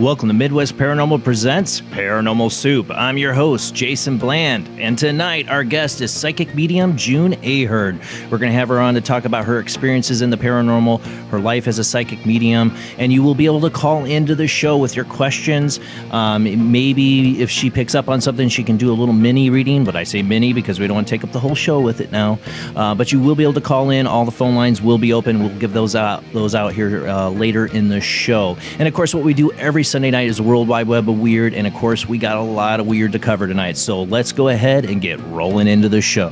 Welcome to Midwest Paranormal Presents Paranormal Soup. I'm your host, Jason Bland, and tonight our guest is psychic medium June Ahern. We're going to have her on to talk about her experiences in the paranormal, her life as a psychic medium, and you will be able to call into the show with your questions. Maybe if she picks up on something, she can do a little mini reading, but I say mini because we don't want to take up the whole show with it now. But you will be able to call in. All the phone lines will be open. We'll give those out here later in the show. And of course, what we do every Sunday night is the World Wide Web of Weird, and of course we got a lot of weird to cover tonight, so let's go ahead and get rolling into the show.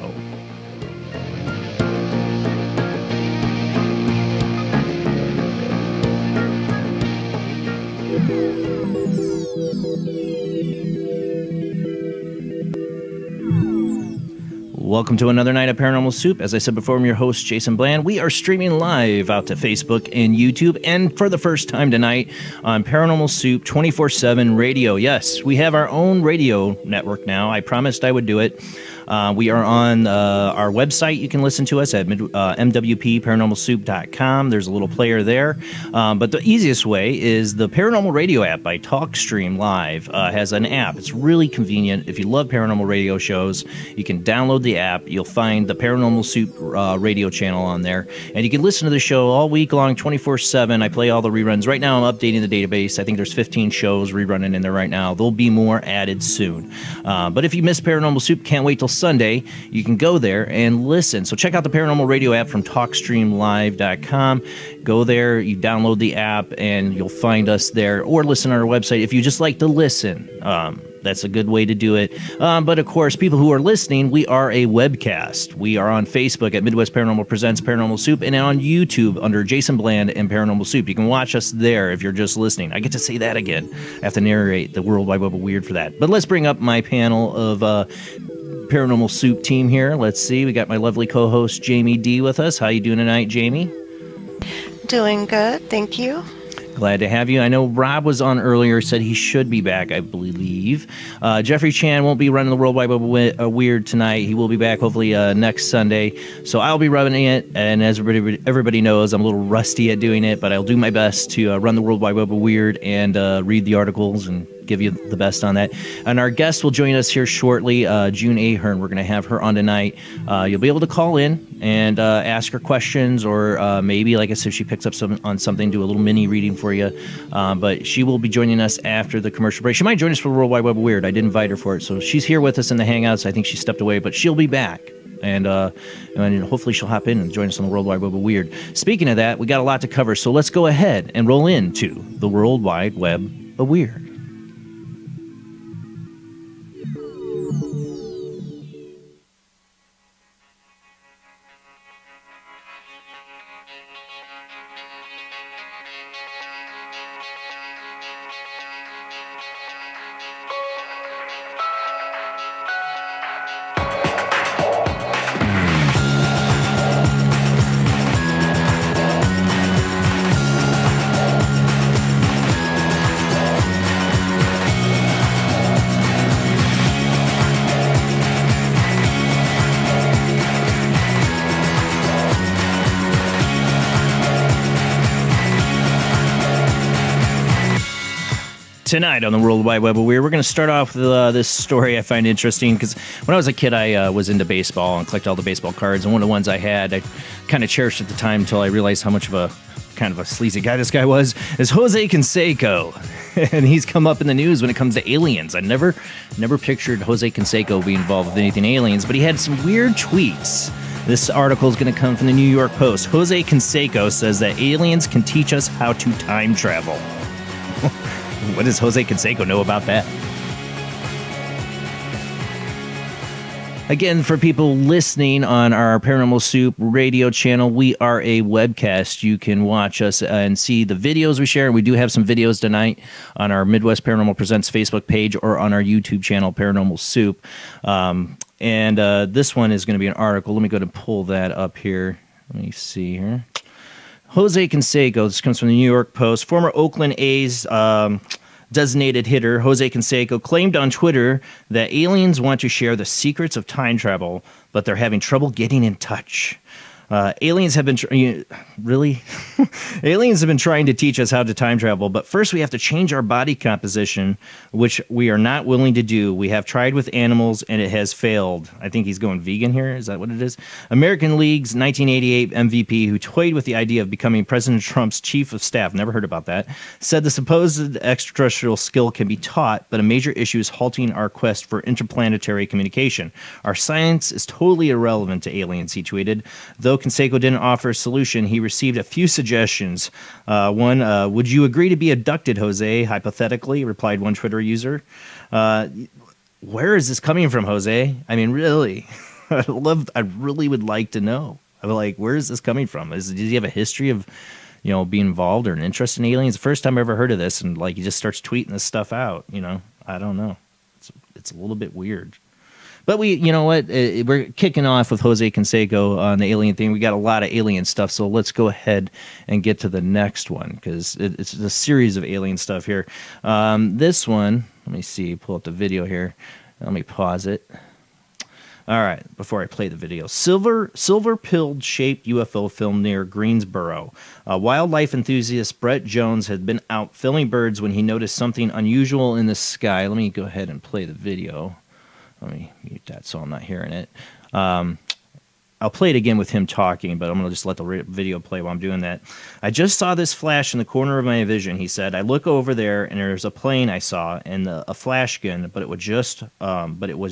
Welcome to another night of Paranormal Soup. As I said before, I'm your host, Jason Bland. We are streaming live out to Facebook and YouTube, and for the first time tonight on Paranormal Soup 24/7 radio. Yes, we have our own radio network now. I promised I would do it. We are on our website. You can listen to us at mwpparanormalsoup.com. There's a little player there. But the easiest way is the Paranormal Radio app by TalkStream Live has an app. It's really convenient. If you love paranormal radio shows, you can download the app. You'll find the Paranormal Soup radio channel on there. And you can listen to the show all week long, 24/7. I play all the reruns. Right now, I'm updating the database. I think there's 15 shows rerunning in there right now. There'll be more added soon. But if you miss Paranormal Soup, can't wait till Sunday, you can go there and listen. So check out the Paranormal Radio app from TalkStreamLive.com. Go there, you download the app, and you'll find us there, or listen on our website if you just like to listen. That's a good way to do it. But of course, people who are listening, we are a webcast. We are on Facebook at Midwest Paranormal Presents Paranormal Soup, and on YouTube under Jason Bland and Paranormal Soup. You can watch us there if you're just listening. I get to say that again. I have to narrate the World Wide Web of Weird for that. But let's bring up my panel of Paranormal Soup team here. Let's see. We got my lovely co-host Jamie D with us. How you doing tonight, Jamie? Doing good, thank you. Glad to have you. I know Rob was on earlier, said he should be back, I believe. Jeffrey Chan won't be running the World Wide Web Weird tonight. He will be back hopefully next Sunday. So I'll be running it, and as everybody knows, I'm a little rusty at doing it, but I'll do my best to run the World Wide Web Weird and read the articles and give you the best on that. And our guest will join us here shortly, June Ahern. We're going to have her on tonight. You'll be able to call in and ask her questions, or maybe, like I said, if she picks up on something, do a little mini reading for you. But she will be joining us after the commercial break. She might join us for World Wide Web Weird. I did invite her for it. So she's here with us in the Hangouts. I think she stepped away, but she'll be back. And hopefully she'll hop in and join us on the World Wide Web of Weird. Speaking of that, we got a lot to cover. So let's go ahead and roll into the World Wide Web of Weird. Tonight on the World Wide Web of Weird, we're going to start off with this story I find interesting, because when I was a kid, I was into baseball and collected all the baseball cards, and one of the ones I had, I kind of cherished at the time until I realized how much of a kind of a sleazy guy this guy was, is Jose Canseco. And he's come up in the news when it comes to aliens. I never pictured Jose Canseco being involved with anything aliens, but he had some weird tweets. This article is going to come from the New York Post. Jose Canseco says that aliens can teach us how to time travel. What does Jose Canseco know about that? Again, for people listening on our Paranormal Soup radio channel, we are a webcast. You can watch us and see the videos we share. We do have some videos tonight on our Midwest Paranormal Presents Facebook page or on our YouTube channel, Paranormal Soup. And this one is going to be an article. Let me go ahead and pull that up here. Let me see here. Jose Canseco, this comes from the New York Post. Former Oakland A's designated hitter Jose Canseco claimed on Twitter that aliens want to share the secrets of time travel, but they're having trouble getting in touch. Aliens have been really aliens have been trying to teach us how to time travel, but first we have to change our body composition, which we are not willing to do. We have tried with animals and it has failed. I think he's going vegan here. Is that what it is? American League's 1988 MVP, who toyed with the idea of becoming President Trump's chief of staff, never heard about that, said the supposed extraterrestrial skill can be taught, but a major issue is halting our quest for interplanetary communication. Our science is totally irrelevant to aliens, he tweeted. Though Canseco didn't offer a solution, he received a few suggestions. One, would you agree to be abducted, Jose? Hypothetically, replied one Twitter user. Where is this coming from, Jose? I mean, really? I really would like to know. I'm like, where is this coming from? Does he have a history of, being involved or an interest in aliens? The first time I ever heard of this, and he just starts tweeting this stuff out. I don't know. It's a little bit weird. But we're kicking off with Jose Canseco on the alien thing. We got a lot of alien stuff, so let's go ahead and get to the next one, because it's a series of alien stuff here. This one, let me see, pull up the video here. Let me pause it. All right, before I play the video. Silver pilled shaped UFO filmed near Greensboro. Wildlife enthusiast Brett Jones had been out filming birds when he noticed something unusual in the sky. Let me go ahead and play the video. Let me mute that so I'm not hearing it. I'll play it again with him talking, but I'm going to just let the video play while I'm doing that. I just saw this flash in the corner of my vision, he said. I look over there, and there's a plane I saw and a flash gun, but it was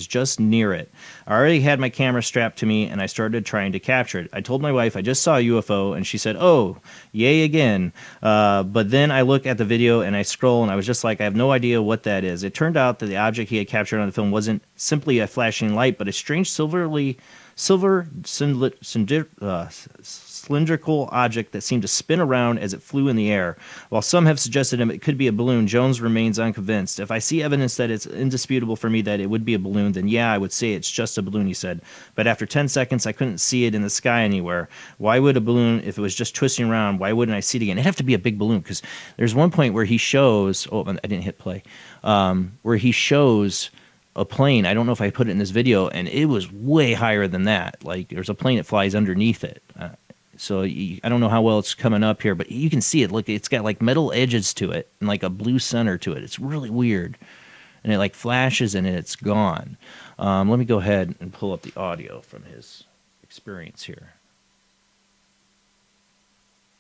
just near it. I already had my camera strapped to me, and I started trying to capture it. I told my wife I just saw a UFO, and she said, "Oh, yay again." But then I look at the video, and I scroll, and I was just like, I have no idea what that is. It turned out that the object he had captured on the film wasn't simply a flashing light, but a strange cylindrical object that seemed to spin around as it flew in the air. While some have suggested it could be a balloon, Jones remains unconvinced. If I see evidence that it's indisputable for me that it would be a balloon, then yeah, I would say it's just a balloon, he said. But after 10 seconds, I couldn't see it in the sky anywhere. Why would a balloon, if it was just twisting around, why wouldn't I see it again? It'd have to be a big balloon, because there's one point where he shows, I didn't hit play, where he shows a plane. I don't know if I put it in this video, and it was way higher than that. Like, there's a plane that flies underneath it. I don't know how well it's coming up here, but you can see it. Look, it's got like metal edges to it and like a blue center to it. It's really weird. And it like flashes and it's gone. Let me go ahead and pull up the audio from his experience here.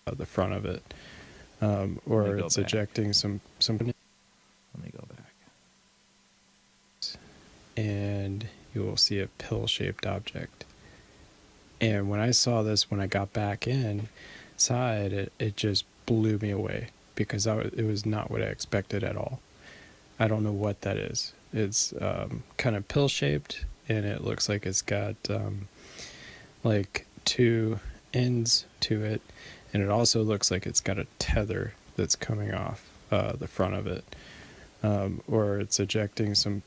The front of it. Or it's ejecting some. Let me go back. And you will see a pill-shaped object. And when I saw this, when I got back inside, it just blew me away, because it was not what I expected at all. I don't know what that is. It's kind of pill-shaped, and it looks like it's got like two ends to it, and it also looks like it's got a tether that's coming off the front of it. Or it's ejecting some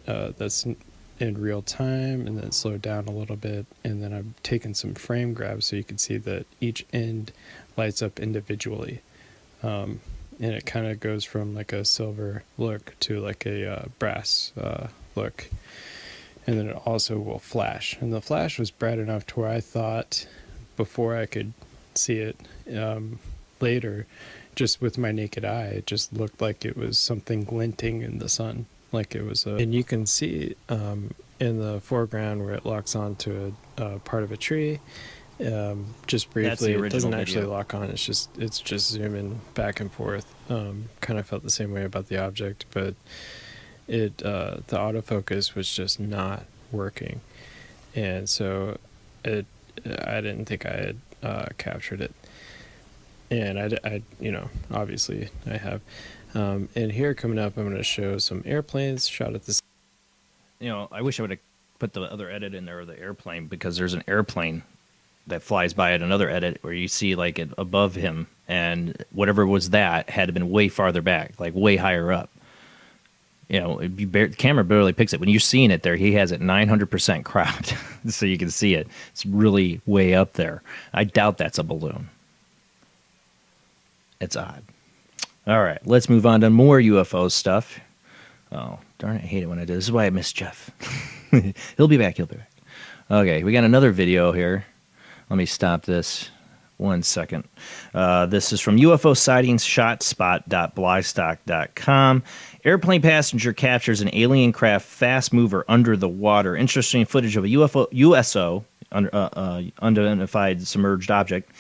that's in real time, and then slowed down a little bit, and then I've taken some frame grabs so you can see that each end lights up individually, and it kind of goes from like a silver look to like a brass look, and then it also will flash, and the flash was bright enough to where I thought, before I could see it later, just with my naked eye, it just looked like it was something glinting in the sun, like it was and you can see in the foreground where it locks onto a part of a tree, just briefly. It doesn't actually lock on, it's just zooming back and forth. Kind of felt the same way about the object, but the autofocus was just not working, and so I didn't think I had captured it. And I obviously I have. And here coming up, I'm going to show some airplanes shot at this. I wish I would have put the other edit in there of the airplane, because there's an airplane that flies by at another edit where you see like it above him, and whatever was that had to been way farther back, like way higher up. The camera barely picks it. When you're seeing it there, he has it 900% cropped, so you can see it. It's really way up there. I doubt that's a balloon. It's odd. All right, let's move on to more UFO stuff. Oh, darn it, I hate it when I do. This is why I miss Jeff. He'll be back. Okay, we got another video here. Let me stop this 1 second. This is from UFO sightings shotspot.blogstock.com. Airplane passenger captures an alien craft fast mover under the water. Interesting footage of a USO, unidentified submerged object,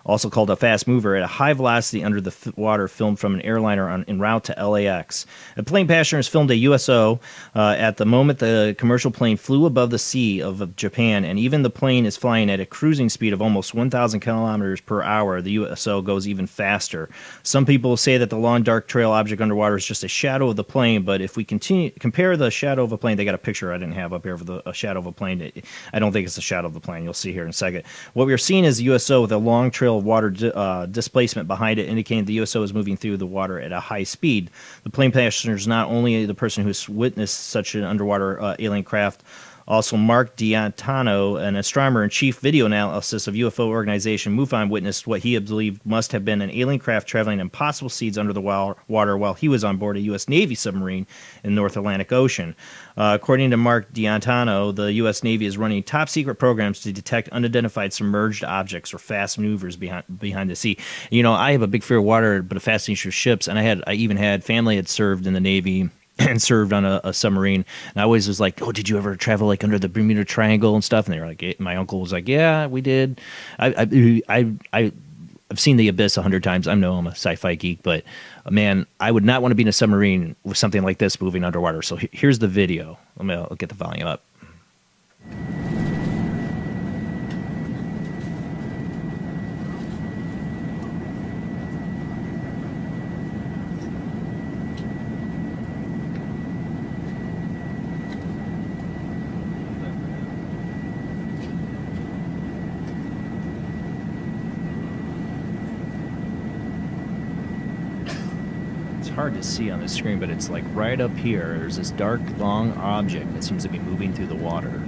also called a fast mover, at a high velocity under the water, filmed from an airliner en route to LAX. A plane passenger has filmed a USO at the moment the commercial plane flew above the sea of Japan, and even the plane is flying at a cruising speed of almost 1,000 kilometers per hour. The USO goes even faster. Some people say that the long dark trail object underwater is just a shadow of the plane, but if we compare the shadow of a plane, they got a picture I didn't have up here of a shadow of a plane. I don't think it's a shadow of the plane. You'll see here in a second. What we're seeing is a USO with a long trail of water displacement behind it, indicating the USO is moving through the water at a high speed. The plane passenger is not only the person who's witnessed such an underwater alien craft. Also, Mark D'Antano, an astronomer and chief video analysis of UFO organization MUFON, witnessed what he believed must have been an alien craft traveling impossible speeds under the water while he was on board a U.S. Navy submarine in the North Atlantic Ocean. According to Mark D'Antano, the U.S. Navy is running top-secret programs to detect unidentified submerged objects or fast movers behind the sea. I have a big fear of water, but a fascination with ships, and I even had family that served in the Navy and served on a submarine. And I always was like, oh, did you ever travel like under the Bermuda Triangle and stuff? And they were like, my uncle was like, yeah, we did. I've seen The Abyss 100 times. I'm a sci-fi geek, but man, I would not want to be in a submarine with something like this moving underwater. So here's the video. I'll get the volume up. Hard to see on the screen, but it's like right up here. There's this dark, long object that seems to be moving through the water.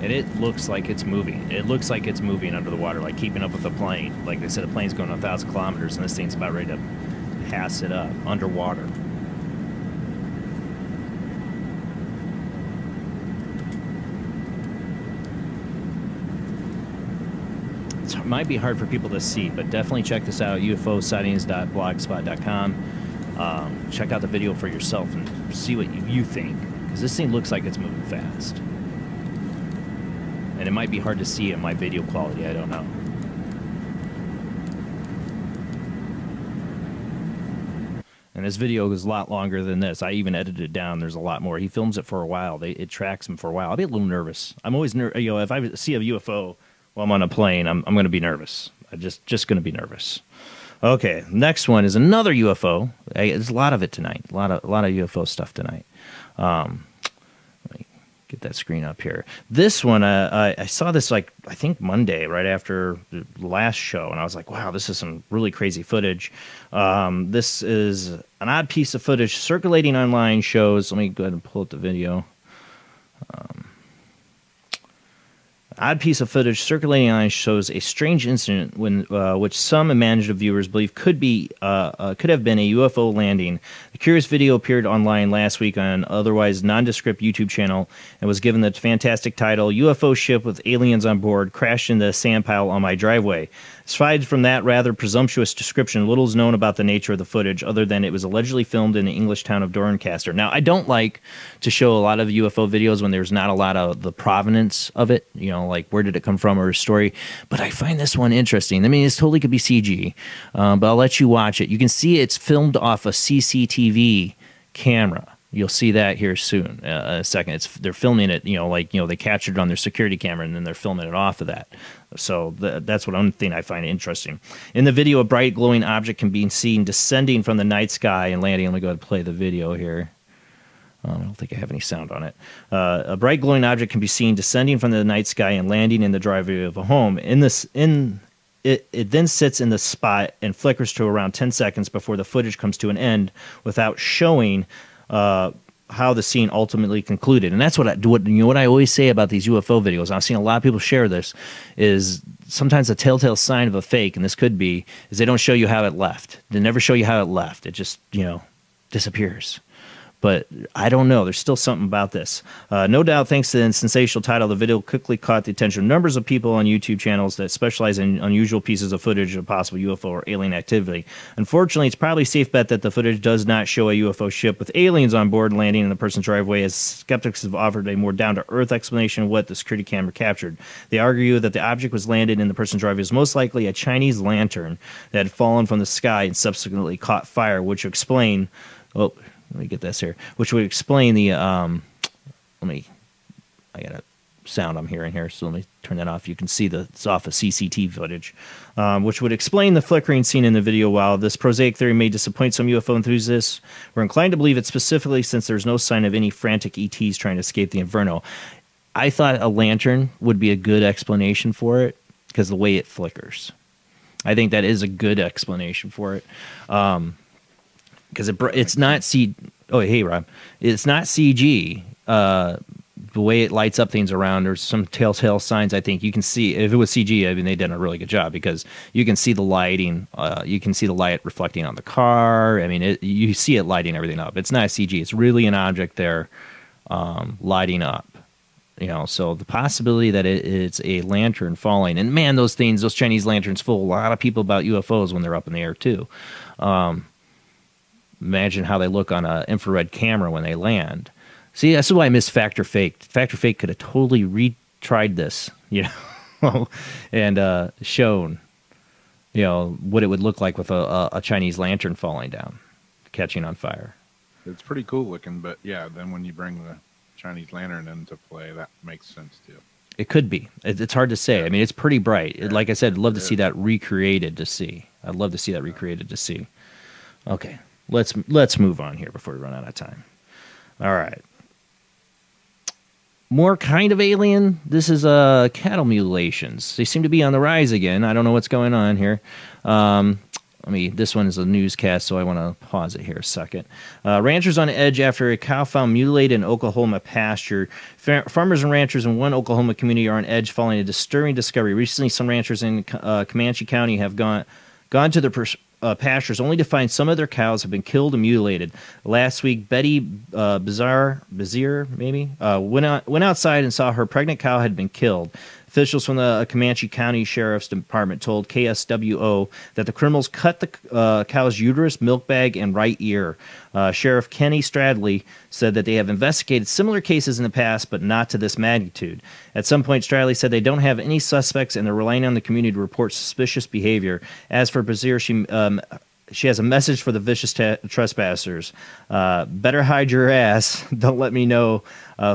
And it looks like it's moving. It looks like it's moving under the water, like keeping up with the plane. Like they said, the plane's going 1,000 kilometers, and this thing's about ready to pass it up underwater. It might be hard for people to see, but definitely check this out, ufosightings.blogspot.com. Check out the video for yourself and see what you think, because this thing looks like it's moving fast. And it might be hard to see in my video quality, I don't know. And this video is a lot longer than this. I even edited it down. There's a lot more. He films it for a while. It tracks him for a while. I'll be a little nervous. I'm always if I see a UFO while I'm on a plane, I'm going to be nervous. I'm just going to be nervous. Okay, next one is another UFO. There's a lot of it tonight. A lot of UFO stuff tonight. Let me get that screen up here. This one, I saw this I think Monday, right after the last show, and I was like, wow, this is some really crazy footage. This is an odd piece of footage circulating online. Shows. Let me go ahead and pull up the video. Odd piece of footage circulating online shows a strange incident which some imaginative viewers believe could have been a UFO landing. The curious video appeared online last week on an otherwise nondescript YouTube channel and was given the fantastic title, UFO Ship with Aliens on Board Crashed into a Sand Pile on My Driveway. Aside from that rather presumptuous description, little is known about the nature of the footage other than it was allegedly filmed in the English town of Doncaster. Now, I don't like to show a lot of UFO videos when there's not a lot of the provenance of it, like where did it come from or a story, but I find this one interesting. I mean, this totally could be CG, but I'll let you watch it. You can see it's filmed off a CCTV camera. You'll see that here soon. In a second. They're filming it, they captured it on their security camera, and then they're filming it off of that. So that's one thing I find interesting. In the video, a bright glowing object can be seen descending from the night sky and landing. Let me go ahead and play the video here. I don't think I have any sound on it. A bright glowing object can be seen descending from the night sky and landing in the driveway of a home. It then sits in the spot and flickers to around 10 seconds before the footage comes to an end without showing how the scene ultimately concluded. And that's what I always say about these UFO videos. I've seen a lot of people share this, is sometimes a telltale sign of a fake, and this could be, is they don't show you how it left. They never show you how it left. It just, disappears. But I don't know. There's still something about this. No doubt, thanks to the sensational title, the video quickly caught the attention of numbers of people on YouTube channels that specialize in unusual pieces of footage of possible UFO or alien activity. Unfortunately, it's probably a safe bet that the footage does not show a UFO ship with aliens on board landing in the person's driveway, as skeptics have offered a more down-to-earth explanation of what the security camera captured. They argue that the object was landed in the person's driveway is most likely a Chinese lantern that had fallen from the sky and subsequently caught fire, which would explain... Let me get this here, which would explain the, I gotta sound I'm hearing here, so let me turn that off. You can see it's off of CCTV footage, which would explain the flickering seen in the video. While this prosaic theory may disappoint some UFO enthusiasts, we're inclined to believe it specifically since there's no sign of any frantic ETs trying to escape the inferno. I thought a lantern would be a good explanation for it because the way it flickers. I think that is a good explanation for it. Because it's not C. Oh, hey, Rob. It's not CG. The way it lights up things around, there's some telltale signs. I think you can see if it was CG. I mean, they did a really good job because you can see the lighting. You can see the light reflecting on the car. I mean, you see it lighting everything up. It's not CG. It's really an object there, lighting up. So the possibility that it's a lantern falling, and man, those Chinese lanterns fool a lot of people about UFOs when they're up in the air too. Imagine how they look on an infrared camera when they land. See, that's why I miss Factor Fake. Factor Fake could have totally retried this, and shown, what it would look like with a Chinese lantern falling down, catching on fire. It's pretty cool looking, but yeah, then when you bring the Chinese lantern into play, that makes sense too. It could be. It's hard to say. I mean, it's pretty bright. Like I said, I'd love to see that recreated to see. I'd love to see that recreated to see. Okay, let's move on here before we run out of time. All right. More kind of alien. This is cattle mutilations. They seem to be on the rise again. I don't know what's going on here. This one is a newscast, so I want to pause it here a second. Ranchers on edge after a cow found mutilated in Oklahoma pasture. Farmers and ranchers in one Oklahoma community are on edge following a disturbing discovery. Recently, some ranchers in Comanche County have gone to their pastures only to find some of their cows have been killed and mutilated. Last week, Betty Bazier went outside and saw her pregnant cow had been killed. Officials from the Comanche County Sheriff's Department told KSWO that the criminals cut the cow's uterus, milk bag, and right ear. Sheriff Kenny Stradley said that they have investigated similar cases in the past, but not to this magnitude. At some point, Stradley said they don't have any suspects and they're relying on the community to report suspicious behavior. As for Bazier, she has a message for the vicious trespassers. Better hide your ass. Don't let me know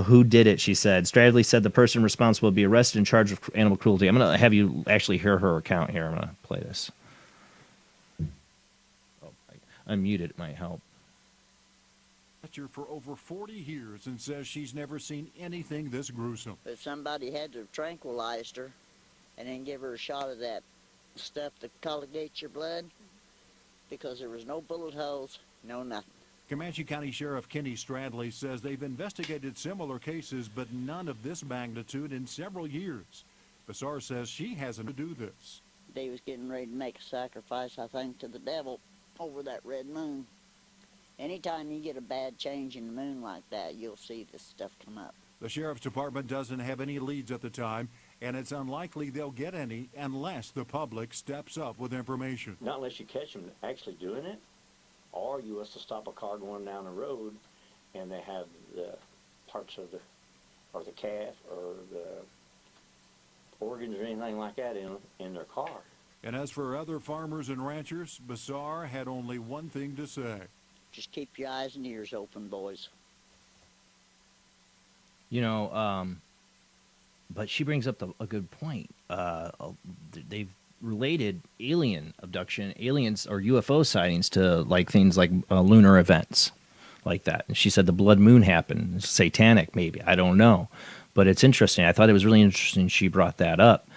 who did it, she said. Stradley said the person responsible will be arrested and charged with animal cruelty. I'm going to have you actually hear her account here. I'm going to play this. Unmute it. It might help. For over 40 years and says she's never seen anything this gruesome. But somebody had to have tranquilized her and then give her a shot of that stuff to coagulate your blood because there was no bullet holes, no nothing. Comanche County Sheriff Kenny Stradley says they've investigated similar cases, but none of this magnitude in several years. Bazaar says she hasn't to do this. They was getting ready to make a sacrifice, I think, to the devil over that red moon. Anytime you get a bad change in the moon like that, you'll see this stuff come up. The Sheriff's Department doesn't have any leads at the time, and it's unlikely they'll get any unless the public steps up with information. Not unless you catch them actually doing it, or you was to stop a car going down the road and they have the parts of the calf or the organs or anything like that in their car. And as for other farmers and ranchers, Bazaar had only one thing to say. Just keep your eyes and ears open, boys. But she brings up a good point. They've related alien abduction, aliens or UFO sightings to like things like lunar events like that. And she said the blood moon happened. It's satanic, maybe. I don't know. But it's interesting. I thought it was really interesting she brought that up.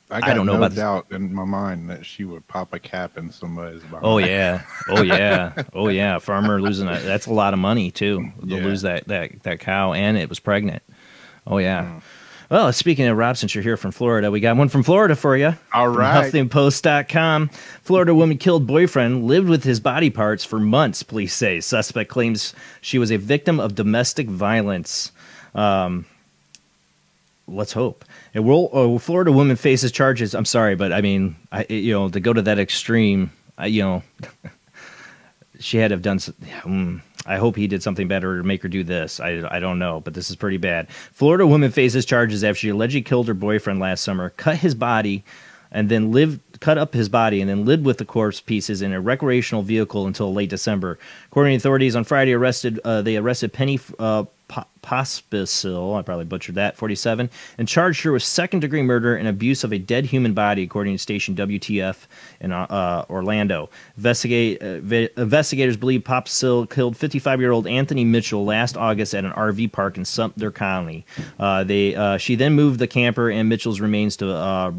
I don't know no doubt in my mind that she would pop a cap in somebody's behind. Oh yeah, oh yeah, oh yeah. Farmer losing that's a lot of money too. To lose that cow, and it was pregnant. Oh yeah. Mm. Well, speaking of Rob, since you're here from Florida, we got one from Florida for you. All right. HuffingtonPost.com. Florida woman killed boyfriend, lived with his body parts for months, police say. Suspect claims she was a victim of domestic violence. Let's hope. A Florida woman faces charges. I'm sorry, but I mean, to go to that extreme, she had to have done. I hope he did something better to make her do this. I don't know, but this is pretty bad. Florida woman faces charges after she allegedly killed her boyfriend last summer, cut up his body, and then lived with the corpse pieces in a recreational vehicle until late December. According to authorities on Friday, they arrested Penny Pospisil, I probably butchered that, 47, and charged her with second-degree murder and abuse of a dead human body, according to station WTF in Orlando. Investigators believe Pospisil killed 55-year-old Anthony Mitchell last August at an RV park in Sumter County. She then moved the camper and Mitchell's remains to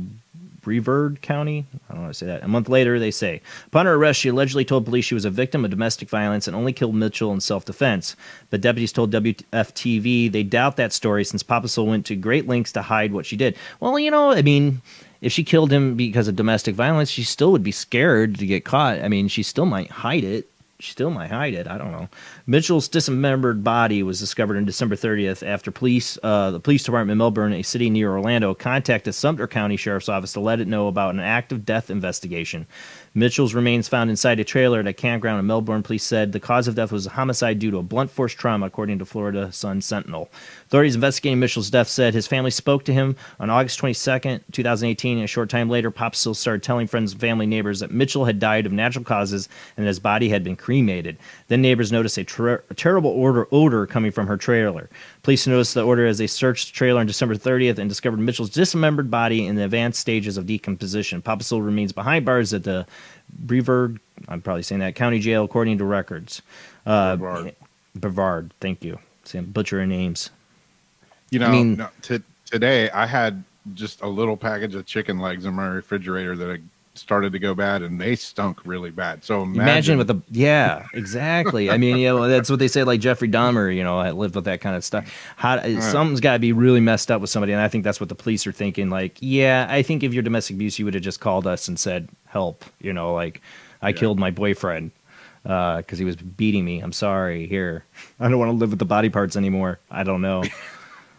Brevard County. I don't know how to say that. A month later, they say. Upon her arrest, she allegedly told police she was a victim of domestic violence and only killed Mitchell in self-defense. But deputies told WFTV they doubt that story since Pospisil went to great lengths to hide what she did. Well, I mean, if she killed him because of domestic violence, she still would be scared to get caught. I mean, she still might hide it. I don't know. Mitchell's dismembered body was discovered on December 30th after the police department in Melbourne, a city near Orlando, contacted Sumter County Sheriff's Office to let it know about an active death investigation. Mitchell's remains found inside a trailer at a campground in Melbourne. Police said the cause of death was a homicide due to a blunt force trauma, according to Florida Sun Sentinel. Authorities investigating Mitchell's death said his family spoke to him on August 22nd, 2018, and a short time later, Pospisil started telling friends, family, neighbors that Mitchell had died of natural causes and that his body had been cremated. Then neighbors noticed a terrible odor coming from her trailer. Police noticed the odor as they searched the trailer on December 30th and discovered Mitchell's dismembered body in the advanced stages of decomposition. Pospisil remains behind bars at the Brevard, I'm probably saying that, county jail, according to records. Brevard, thank you. See, I'm butchering names. Today I had just a little package of chicken legs in my refrigerator that I started to go bad, and they stunk really bad. So imagine with exactly. I mean, that's what they say. Like Jeffrey Dahmer, I lived with that kind of stuff. Something's got to be really messed up with somebody, and I think that's what the police are thinking. Like, I think if you're domestic abuse, you would have just called us and said help. I killed my boyfriend because he was beating me. I'm sorry. Here, I don't want to live with the body parts anymore. I don't know.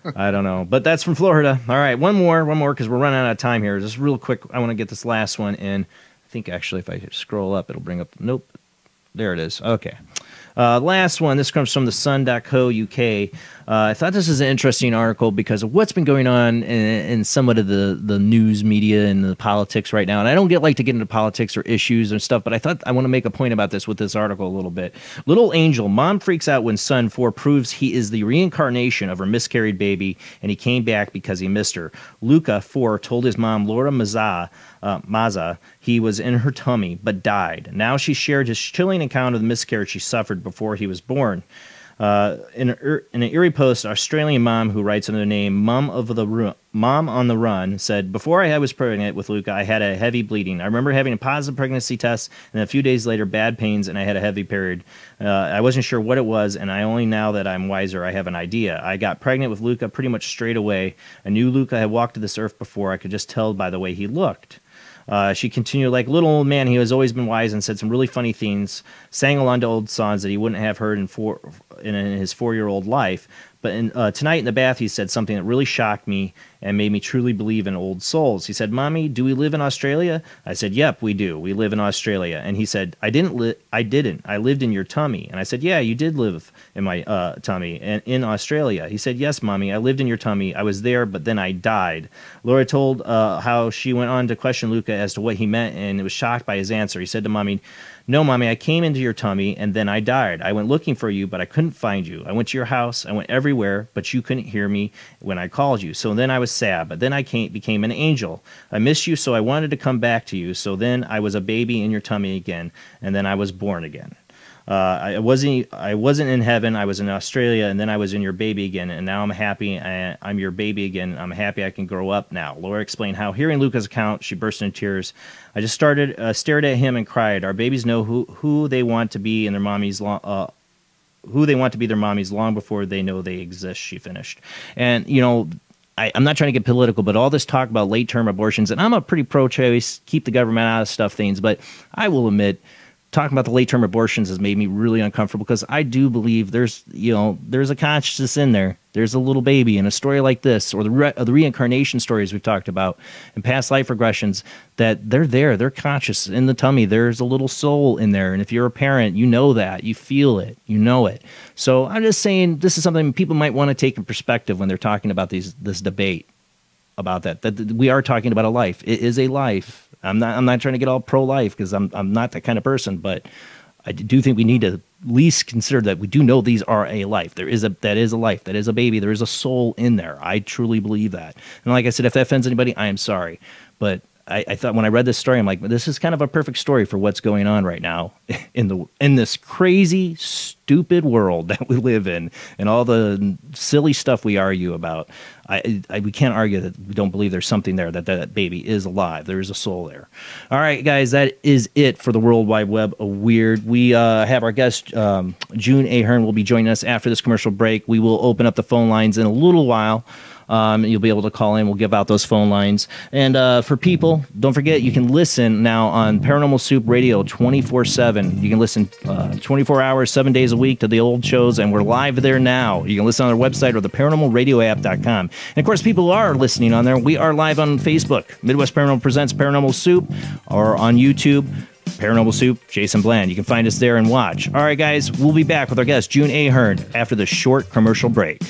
But that's from Florida. All right, one more, because we're running out of time here. Just real quick, I want to get this last one in. I think actually if I scroll up, it'll bring up. Nope, there it is. Okay. Last one. This comes from the sun.co.uk. I thought this was an interesting article because of what's been going on in somewhat of the news media and the politics right now. And I don't like to get into politics or issues and stuff, but I thought I want to make a point about this with this article a little bit. Little Angel, mom freaks out when son 4 proves he is the reincarnation of her miscarried baby, and he came back because he missed her. Luca, 4, told his mom, Laura Maza, he was in her tummy but died. Now she shared his chilling account of the miscarriage she suffered before he was born. In an Erie Post, Australian mom who writes under the name Mom on the Run said, before I was pregnant with Luca, I had a heavy bleeding. I remember having a positive pregnancy test, and a few days later, bad pains, and I had a heavy period. I wasn't sure what it was, and now that I'm wiser, I have an idea. I got pregnant with Luca pretty much straight away. I knew Luca had walked to this earth before. I could just tell by the way he looked. She continued, like little old man, he has always been wise and said some really funny things, sang along to old songs that he wouldn't have heard in his 4-year-old life. But tonight in the bath, he said something that really shocked me and made me truly believe in old souls. He said, Mommy, do we live in Australia? I said, yep, we do. We live in Australia. And he said, I didn't. I lived in your tummy. And I said, yeah, you did live in my tummy and in Australia. He said, yes, Mommy, I lived in your tummy. I was there, but then I died. Laura told how she went on to question Luca as to what he meant, and was shocked by his answer. He said to Mommy, no, Mommy, I came into your tummy, and then I died. I went looking for you, but I couldn't find you. I went to your house. I went everywhere, but you couldn't hear me when I called you. So then I was sad, but then I became an angel. I missed you, so I wanted to come back to you. So then I was a baby in your tummy again, and then I was born again. I wasn't in heaven. I was in Australia, and then I was in your baby again, and now I'm happy. I'm your baby again. I'm happy I can grow up now. Laura explained how, hearing Luca's account, she burst into tears. I just stared at him and cried. Our babies know who they want to be in their mommies who they want to be their mommies long before they know they exist. She finished, and I'm not trying to get political, but all this talk about late-term abortions, and I'm a pretty pro-choice, keep the government out of things, but I will admit, talking about the late-term abortions has made me really uncomfortable because I do believe there's a consciousness in there. There's a little baby in a story like this, or the reincarnation stories we've talked about, and past life regressions, that they're there. They're conscious in the tummy. There's a little soul in there, and if you're a parent, you know that. You feel it. You know it. So I'm just saying this is something people might want to take in perspective when they're talking about this debate about that we are talking about a life. It is a life. I'm not trying to get all pro-life because I'm not that kind of person, but I do think we need to at least consider that we do know these are a life. That is a life. That is a baby. There is a soul in there. I truly believe that. And like I said, if that offends anybody, I am sorry. But I thought when I read this story, I'm like, this is kind of a perfect story for what's going on right now in this crazy, stupid world that we live in, and all the silly stuff we argue about. We can't argue that we don't believe there's something there, that baby is alive. There is a soul there. All right, guys, that is it for the World Wide Web of Weird. We have our guest, June Ahern, will be joining us after this commercial break. We will open up the phone lines in a little while. You'll be able to call in. We'll give out those phone lines. And for people, don't forget, you can listen now on Paranormal Soup Radio 24/7. You can listen 24 hours, 7 days a week to the old shows, and we're live there now. You can listen on our website or the paranormalradioapp.com. And, of course, people who are listening on there, we are live on Facebook, Midwest Paranormal Presents Paranormal Soup, or on YouTube, Paranormal Soup, Jason Bland. You can find us there and watch. All right, guys, we'll be back with our guest, June Ahern, after the short commercial break.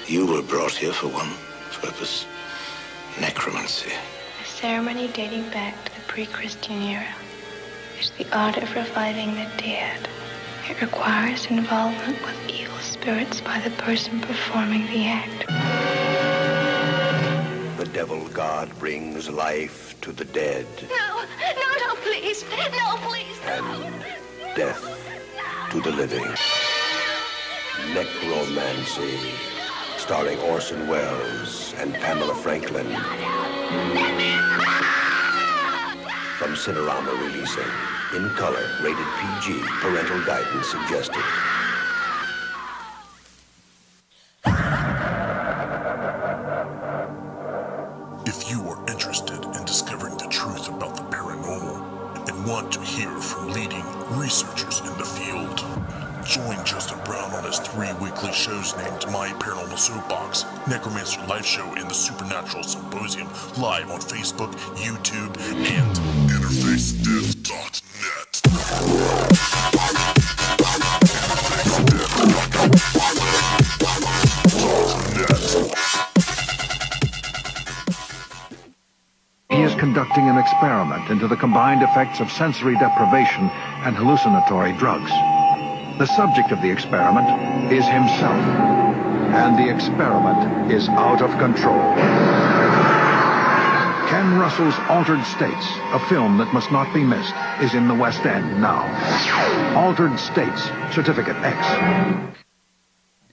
You were brought here for one purpose, necromancy. A ceremony dating back to the pre-Christian era. It's the art of reviving the dead. It requires involvement with evil spirits by the person performing the act. The devil god brings life to the dead. No, please. No, please. And death to the living. Necromancy. Starring Orson Welles and Pamela Franklin. From Cinerama releasing. In color, rated PG, parental guidance suggested. If you are interested in discovering the truth about the paranormal and want to hear from leading researchers in the field, join Justin Brown on his 3 weekly shows named My Paranormal Soapbox, Necromancer Live Show, and the Supernatural Symposium, live on Facebook, YouTube, and InterfaceDeath.net. He is conducting an experiment into the combined effects of sensory deprivation and hallucinatory drugs. The subject of the experiment is himself, and the experiment is out of control. Ken Russell's Altered States, a film that must not be missed, is in the West End now. Altered States, Certificate X.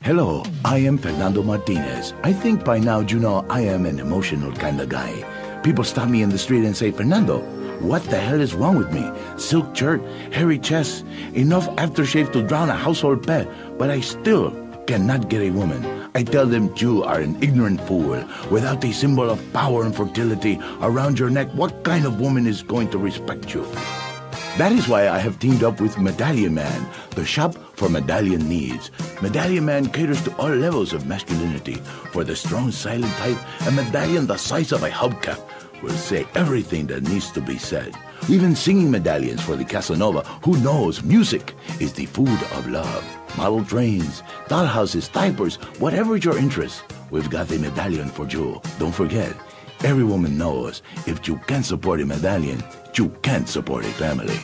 Hello, I am Fernando Martinez. I think by now you know I am an emotional kind of guy. People stop me in the street and say, Fernando, what the hell is wrong with me? Silk shirt, hairy chest, enough aftershave to drown a household pet, but I still cannot get a woman. I tell them you are an ignorant fool. Without a symbol of power and fertility around your neck, what kind of woman is going to respect you? That is why I have teamed up with Medallion Man, the shop for medallion needs. Medallion Man caters to all levels of masculinity. For the strong, silent type, a medallion the size of a hubcap will say everything that needs to be said. Even singing medallions for the Casanova, who knows music is the food of love. Model trains, dollhouses, diapers, whatever your interest, we've got the medallion for you. Don't forget, every woman knows if you can't support a medallion, you can't support a family.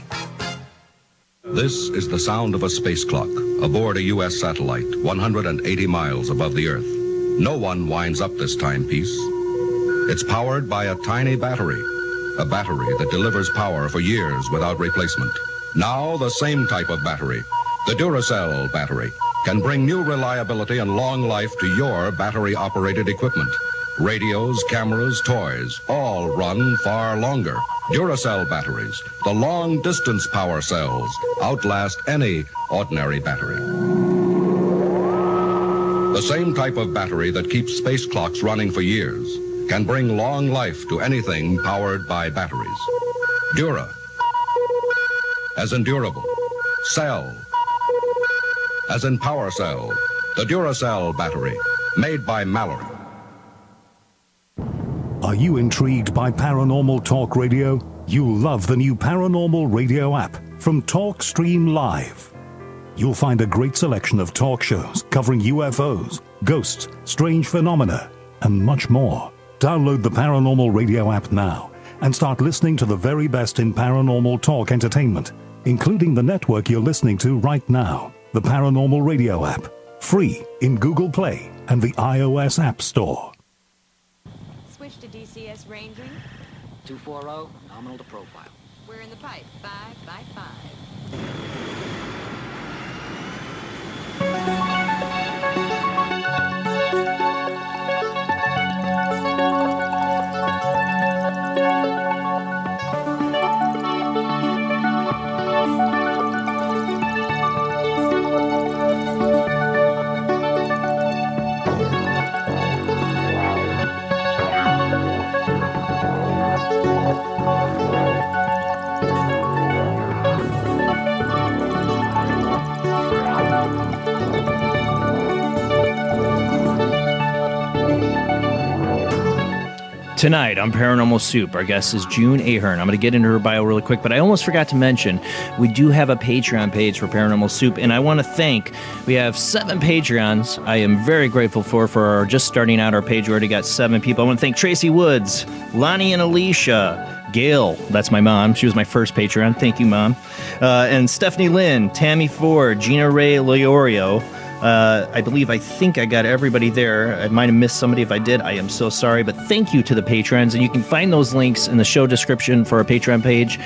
This is the sound of a space clock aboard a U.S. satellite 180 miles above the Earth. No one winds up this timepiece. It's powered by a tiny battery, a battery that delivers power for years without replacement. Now the same type of battery, the Duracell battery, can bring new reliability and long life to your battery-operated equipment. Radios, cameras, toys, all run far longer. Duracell batteries, the long-distance power cells, outlast any ordinary battery. The same type of battery that keeps space clocks running for years can bring long life to anything powered by batteries. Dura, as in durable. Cell, as in power cell. The Duracell battery, made by Mallory. Are you intrigued by Paranormal Talk Radio? You'll love the new Paranormal Radio app from TalkStream Live. You'll find a great selection of talk shows covering UFOs, ghosts, strange phenomena, and much more. Download the Paranormal Radio app now and start listening to the very best in paranormal talk entertainment, including the network you're listening to right now, the Paranormal Radio app, free in Google Play and the iOS App Store. Switch to DCS ranging. 240, nominal to profile. We're in the pipe, 5 by 5. Tonight on Paranormal Soup, our guest is June Ahern. I'm going to get into her bio really quick, but I almost forgot to mention, we do have a Patreon page for Paranormal Soup, and I want to thank, we have 7 Patreons I am very grateful for our just starting out our page. We already got 7 people. I want to thank Tracy Woods, Lonnie and Alicia, Gail, that's my mom. She was my first Patreon. Thank you, Mom. And Stephanie Lynn, Tammy Ford, Gina Ray Leorio, I think I got everybody there. I might have missed somebody. If I did, I am so sorry. But thank you to the patrons. And you can find those links in the show description for our Patreon page.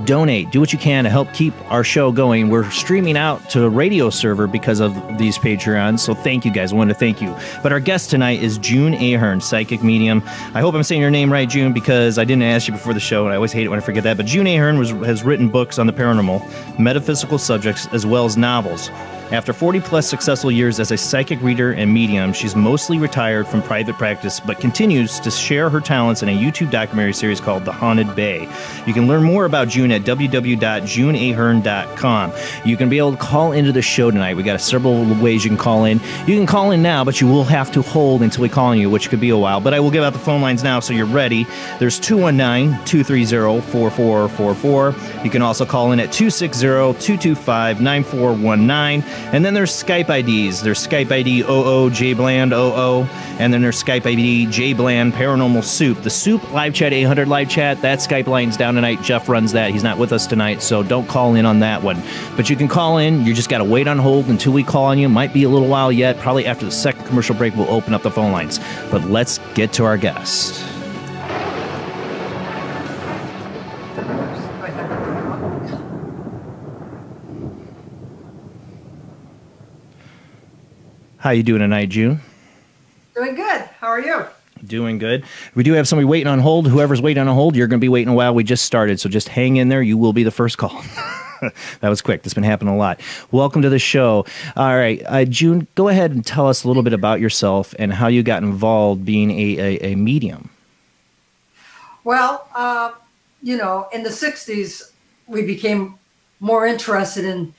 Donate. Do what you can to help keep our show going. We're streaming out to a radio server because of these Patreons. So thank you guys. I wanted to thank you. But our guest tonight is June Ahern, psychic medium. I hope I'm saying your name right, June, because I didn't ask you before the show, and I always hate it when I forget that. But June Ahern has written books on the paranormal, metaphysical subjects, as well as novels. After 40-plus successful years as a psychic reader and medium, she's mostly retired from private practice, but continues to share her talents in a YouTube documentary series called The Haunted Bay. You can learn more about June at www.juneahern.com. You can be able to call into the show tonight. We got several ways you can call in. You can call in now, but you will have to hold until we call on you, which could be a while. But I will give out the phone lines now so you're ready. There's 219-230-4444. You can also call in at 260-225-9419. And then there's Skype IDs. There's Skype ID oojblandoo, and then there's Skype ID Jblandparanormalsoup. The Soup live chat 800 live chat, that Skype line's down tonight. Jeff runs that. He's not with us tonight, so don't call in on that one. But you can call in. You just got to wait on hold until we call on you. Might be a little while yet. Probably after the second commercial break, we'll open up the phone lines. But let's get to our guest. How you doing tonight, June? Doing good. How are you? Doing good. We do have somebody waiting on hold. Whoever's waiting on hold, you're going to be waiting a while. We just started, so just hang in there. You will be the first call. That was quick. That's been happening a lot. Welcome to the show. All right, June, go ahead and tell us a little bit about yourself and how you got involved being a medium. Well, in the 60s, we became more interested in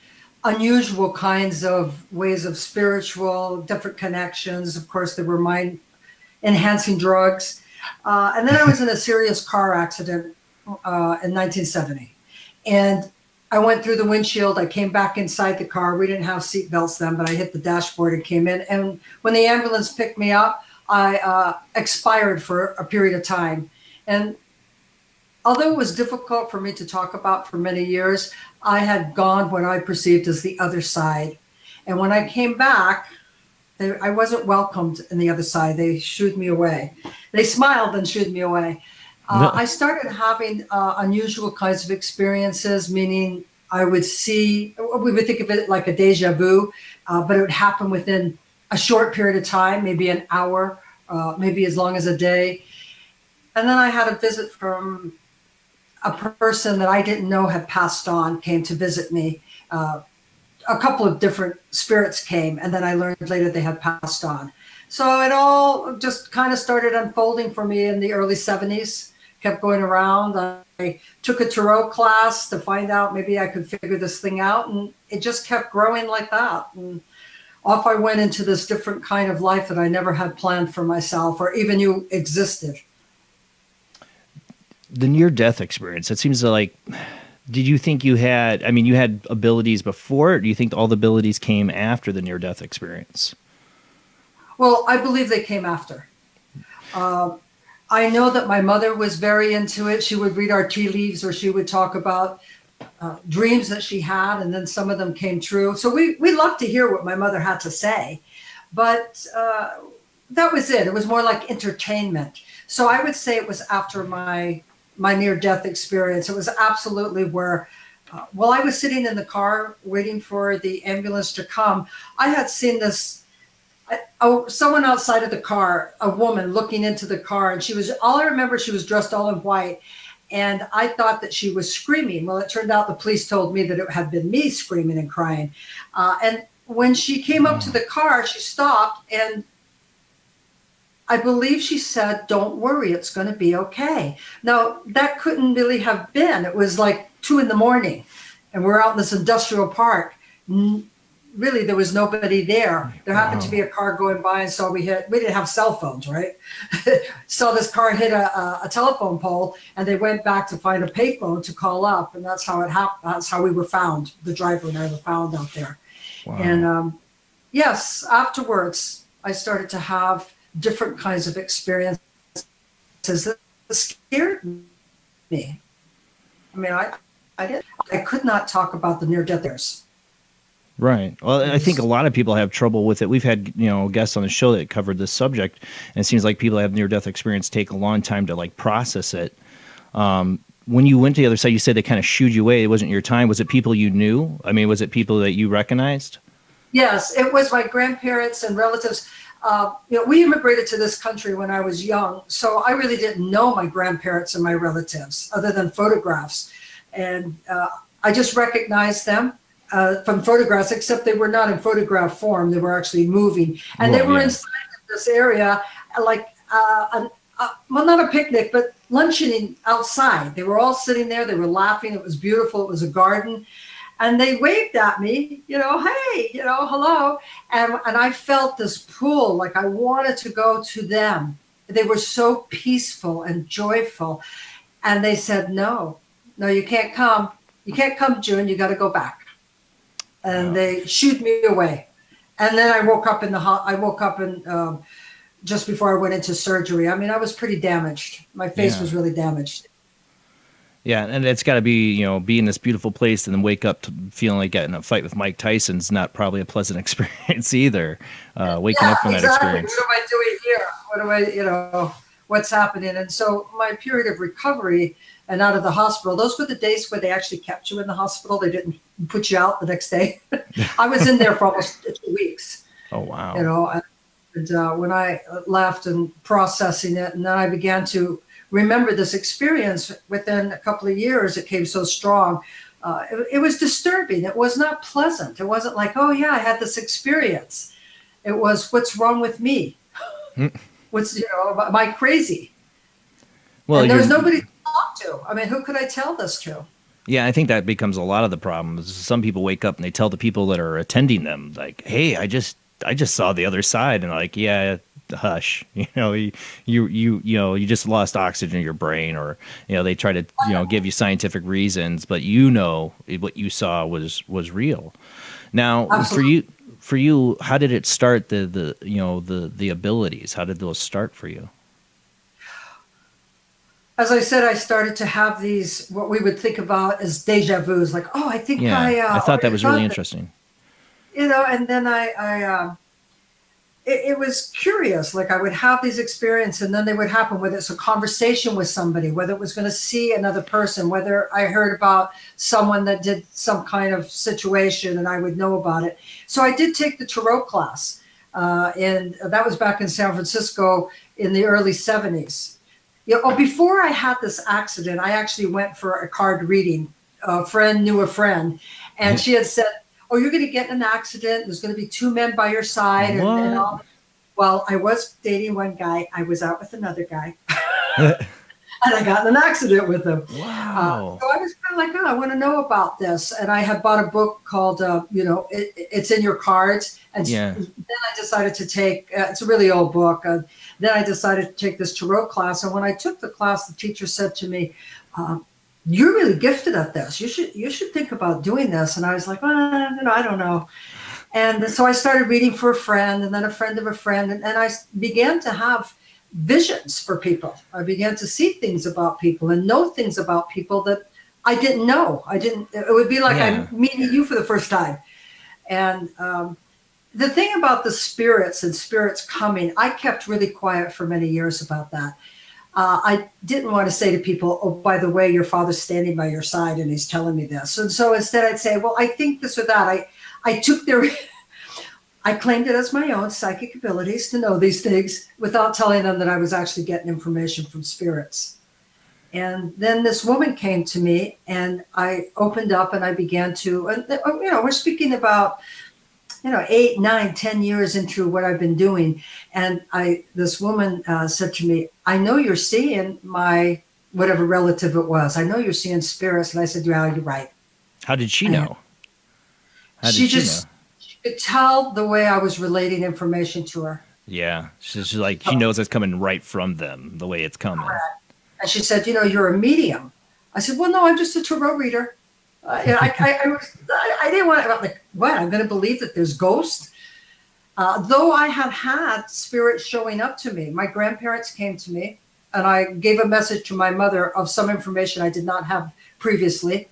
unusual kinds of ways of spiritual, different connections. Of course, there were mind-enhancing drugs. And then I was in a serious car accident in 1970. And I went through the windshield. I came back inside the car. We didn't have seat belts then, but I hit the dashboard and came in. And when the ambulance picked me up, I expired for a period of time. And although it was difficult for me to talk about for many years, I had gone what I perceived as the other side. And when I came back, I wasn't welcomed in the other side. They shooed me away. They smiled and shooed me away. I started having unusual kinds of experiences, meaning we would think of it like a deja vu, but it would happen within a short period of time, maybe an hour, maybe as long as a day. And then I had a visit from a person that I didn't know had passed on, came to visit me. A couple of different spirits came, and then I learned later they had passed on. So it all just kind of started unfolding for me in the early 70s, kept going around. I took a tarot class to find out maybe I could figure this thing out, and it just kept growing like that. And off I went into this different kind of life that I never had planned for myself or even knew existed. The near-death experience, it seems like, did you think you had abilities before, or do you think all the abilities came after the near-death experience? Well, I believe they came after. I know that my mother was very into it. She would read our tea leaves, or she would talk about dreams that she had, and then some of them came true. So we loved to hear what my mother had to say, but that was it. It was more like entertainment. So I would say it was after my near-death experience. It was absolutely where, while I was sitting in the car waiting for the ambulance to come, I had seen this, someone outside of the car, a woman looking into the car, and all I remember, she was dressed all in white, and I thought that she was screaming. Well, it turned out the police told me that it had been me screaming and crying. And when she came up to the car, she stopped, and I believe she said, "Don't worry, it's going to be okay." Now, that couldn't really have been. It was like 2 a.m, and we're out in this industrial park. Really, there was nobody there. There happened to be a car going by, and so we didn't have cell phones, right? Saw this car hit a telephone pole, and they went back to find a payphone to call up, and that's how it happened. That's how we were found. The driver and I were found out there. Wow. And yes, afterwards, I started to have different kinds of experiences that scared me. I mean, I could not talk about the near-death years. Right. Well, I think a lot of people have trouble with it. We've had, guests on the show that covered this subject, and it seems like people that have near-death experience take a long time to process it. When you went to the other side, you said they kind of shooed you away. It wasn't your time. Was it people you knew? I mean, was it people that you recognized? Yes, it was my grandparents and relatives. We immigrated to this country when I was young, so I really didn't know my grandparents and my relatives other than photographs. And I just recognized them from photographs, except they were not in photograph form. They were actually moving. And they were inside of this area, like, well, not a picnic, but luncheoning outside. They were all sitting there. They were laughing. It was beautiful. It was a garden. And they waved at me, hey, hello. And I felt this pull, like I wanted to go to them. They were so peaceful and joyful. And they said, no, you can't come. You can't come, June. You got to go back. And they shooed me away. And then I woke up just before I went into surgery. I mean, I was pretty damaged. My face was really damaged. Yeah, and it's got to be, be in this beautiful place and then wake up to feeling like getting in a fight with Mike Tyson's not probably a pleasant experience either. Waking up from that experience. What am I doing here? What am I, what's happening? And so my period of recovery and out of the hospital, those were the days where they actually kept you in the hospital. They didn't put you out the next day. I was in there for almost 2 weeks. Oh, wow. And when I left and processing it, and then I began to remember this experience. Within a couple of years, it came so strong. It was disturbing. It was not pleasant. It wasn't like, oh yeah, I had this experience. It was, what's wrong with me? What's, am I crazy? Well, and there's nobody to talk to. I mean, who could I tell this to? Yeah, I think that becomes a lot of the problem. Some people wake up and they tell the people that are attending them, like, hey, I just saw the other side. And like, yeah, hush, you just lost oxygen in your brain, or they try to give you scientific reasons, but what you saw was real. Now, absolutely. for you, how did it start? The abilities, how did those start for you? as I said, I started to have these, what we would think about as deja vus, like, oh, I think I thought that was really that. interesting. And then it was curious. Like I would have these experiences and then they would happen, whether it's a conversation with somebody, whether it was going to see another person, whether I heard about someone that did some kind of situation and I would know about it. So I did take the tarot class, and that was back in San Francisco in the early 70s. Before I had this accident, I actually went for a card reading. A friend knew a friend, and she had said, oh, you're going to get in an accident. There's going to be two men by your side. And all. Well, I was dating one guy. I was out with another guy. And I got in an accident with him. Wow. So I was kind of like, oh, I want to know about this. And I had bought a book called, It's in Your Cards. And then I decided to take, it's a really old book. Then I decided to take this tarot class. And when I took the class, the teacher said to me, you're really gifted at this. You should think about doing this. And I was like, I don't know. And so I started reading for a friend and then a friend of a friend. And I began to have visions for people. I began to see things about people and know things about people that I didn't know. It would be like I'm meeting you for the first time. And the thing about the spirits and spirits coming, I kept really quiet for many years about that. I didn't want to say to people, oh, by the way, your father's standing by your side and he's telling me this. And so instead I'd say, well, I think this or that. I took I claimed it as my own psychic abilities to know these things without telling them that I was actually getting information from spirits. And then this woman came to me and I opened up and I began to, we're speaking about, 8, 9, 10 years into what I've been doing. And this woman said to me, I know you're seeing my, whatever relative it was. I know you're seeing spirits. And I said, yeah, you're right. How did she know? She could tell the way I was relating information to her. Yeah. She's like, she knows it's coming right from them, the way it's coming. Correct. And she said, you're a medium. I said, well, no, I'm just a tarot reader. I didn't want to, like, what? I'm going to believe that there's ghosts? Though I have had spirits showing up to me. My grandparents came to me and I gave a message to my mother of some information I did not have previously.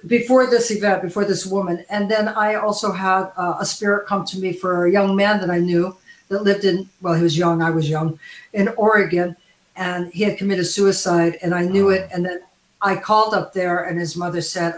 Before this event, before this woman. And then I also had a spirit come to me for a young man that I knew that lived he was young, I was young, in Oregon. And he had committed suicide and I knew it. And then I called up there and his mother said,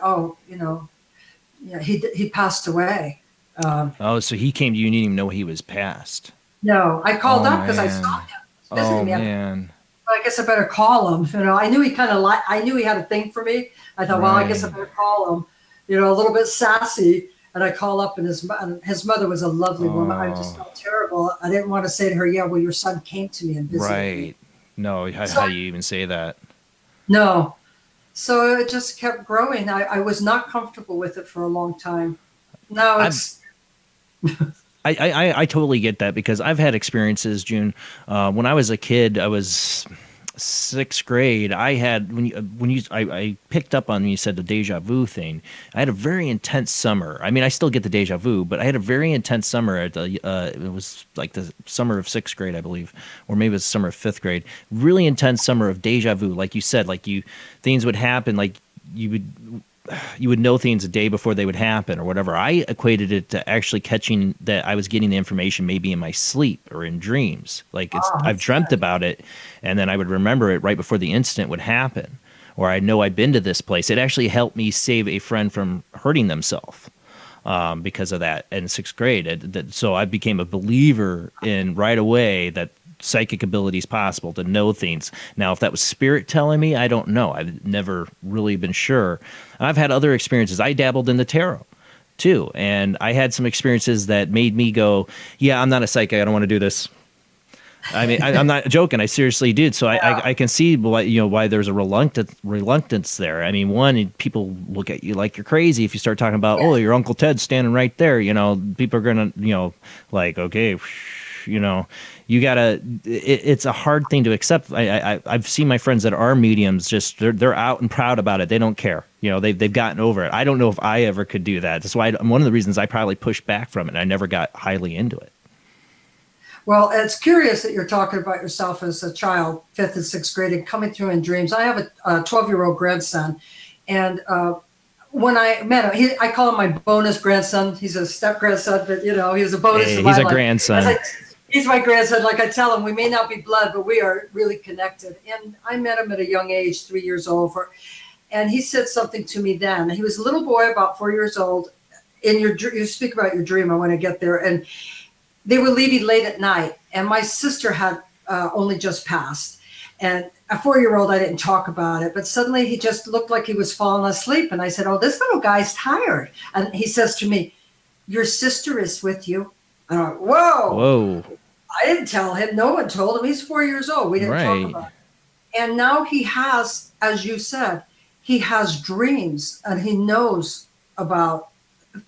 he passed away. So he came to you and you didn't even know he was passed. No, I called up because I saw him. Oh, man. I guess I better call him. I knew he I knew he had a thing for me. I thought, well, I guess I better call him, a little bit sassy. And I call up and his mother was a lovely woman. I just felt terrible. I didn't want to say to her, yeah, well, your son came to me and visited me. No, how do you even say that? No. So it just kept growing. I was not comfortable with it for a long time. Now it's... I totally get that because I've had experiences, June. When I was a kid, I was 6th grade. I had I picked up on when you said the deja vu thing. I had a very intense summer. I mean, I still get the deja vu, but I had a very intense summer. It was like the summer of 6th grade, I believe, or maybe it was the summer of 5th grade. Really intense summer of deja vu, like you said. Like things would happen, like you would know things a day before they would happen or whatever. I equated it to actually catching that I was getting the information maybe in my sleep or in dreams. Like I've dreamt about it and then I would remember it right before the incident would happen. Or I know I've been to this place. It actually helped me save a friend from hurting themselves because of that in 6th grade. So I became a believer in right away that psychic ability is possible to know things. Now, if that was spirit telling me, I don't know. I've never really been sure. I've had other experiences. I dabbled in the tarot too, and I had some experiences that made me go, yeah, I'm not a psychic. I don't want to do this. I mean, I'm not joking. I seriously did. So I can see why there's a reluctance there. I mean, one, people look at you like you're crazy if you start talking about, oh, your Uncle Ted's standing right there. People are going to, like, okay, you gotta. It's a hard thing to accept. I've seen my friends that are mediums. Just they're out and proud about it. They don't care. They've gotten over it. I don't know if I ever could do that. That's why one of the reasons I probably pushed back from it. I never got highly into it. Well, it's curious that you're talking about yourself as a child, 5th and 6th grade, and coming through in dreams. I have a 12-year-old grandson, and when I met him, I call him my bonus grandson. He's a step grandson, but he's a bonus. Hey, in my he's a life. grandson. He's my grandson. Like I tell him, we may not be blood, but we are really connected. And I met him at a young age, 3 years old, and he said something to me then. He was a little boy, about 4 years old. You speak about your dream. I want to get there. And they were leaving late at night, and my sister had only just passed. And a 4-year-old, I didn't talk about it, but suddenly he just looked like he was falling asleep. And I said, "Oh, this little guy's tired." And he says to me, "Your sister is with you." And I went, "Whoa." Whoa. I didn't tell him. No one told him. He's 4 years old. We didn't talk about it. And now he has, as you said, he has dreams, and he knows about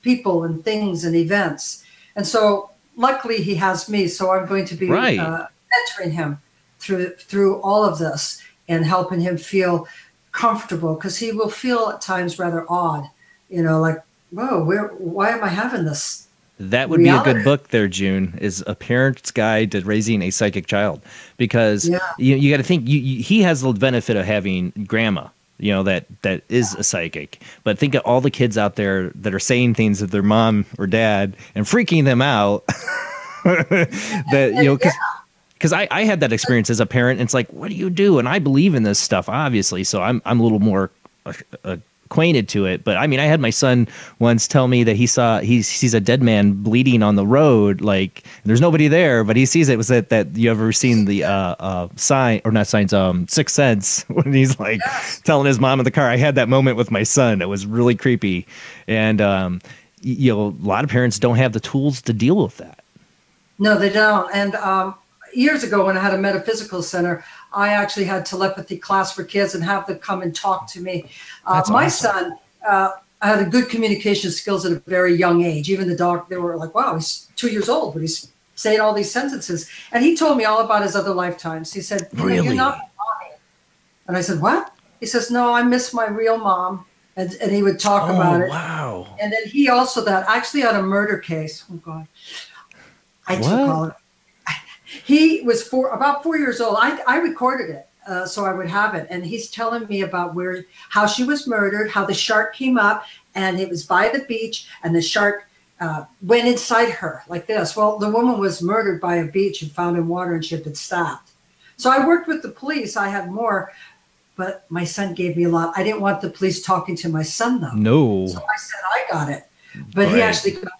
people and things and events. And so luckily he has me. So I'm going to be mentoring him through all of this and helping him feel comfortable, because he will feel at times rather odd, like, whoa, why am I having this? That would be a good book there, June, is A Parent's Guide to Raising a Psychic Child. Because you got to think, he has the benefit of having grandma, that is a psychic. But think of all the kids out there that are saying things to their mom or dad and freaking them out. Because I had that experience as a parent. And it's like, what do you do? And I believe in this stuff, obviously. So I'm a little more acquainted to it. But I mean, I had my son once tell me that he sees a dead man bleeding on the road. Like, there's nobody there, but he sees it. Was that you ever seen the Sixth Sense, when he's like telling his mom in the car? I had that moment with my son. It was really creepy. And a lot of parents don't have the tools to deal with that. No, they don't. And years ago, when I had a metaphysical center, I actually had telepathy class for kids and have them come and talk to me. My son had a good communication skills at a very young age. Even the doctor, they were like, wow, he's 2 years old, but he's saying all these sentences. And he told me all about his other lifetimes. He said, "Really? You're not my mommy." And I said, "What?" He says, "No, I miss my real mom." And he would talk about it. Wow. And then he also actually had a murder case. Oh, God. I took all of it. He was about 4 years old. I recorded it, so I would have it. And he's telling me about how she was murdered, how the shark came up, and it was by the beach, and the shark went inside her like this. Well, the woman was murdered by a beach and found in water, and she had been stabbed. So I worked with the police. I had more, but my son gave me a lot. I didn't want the police talking to my son, though. No. So I said, I got it. But he actually got it.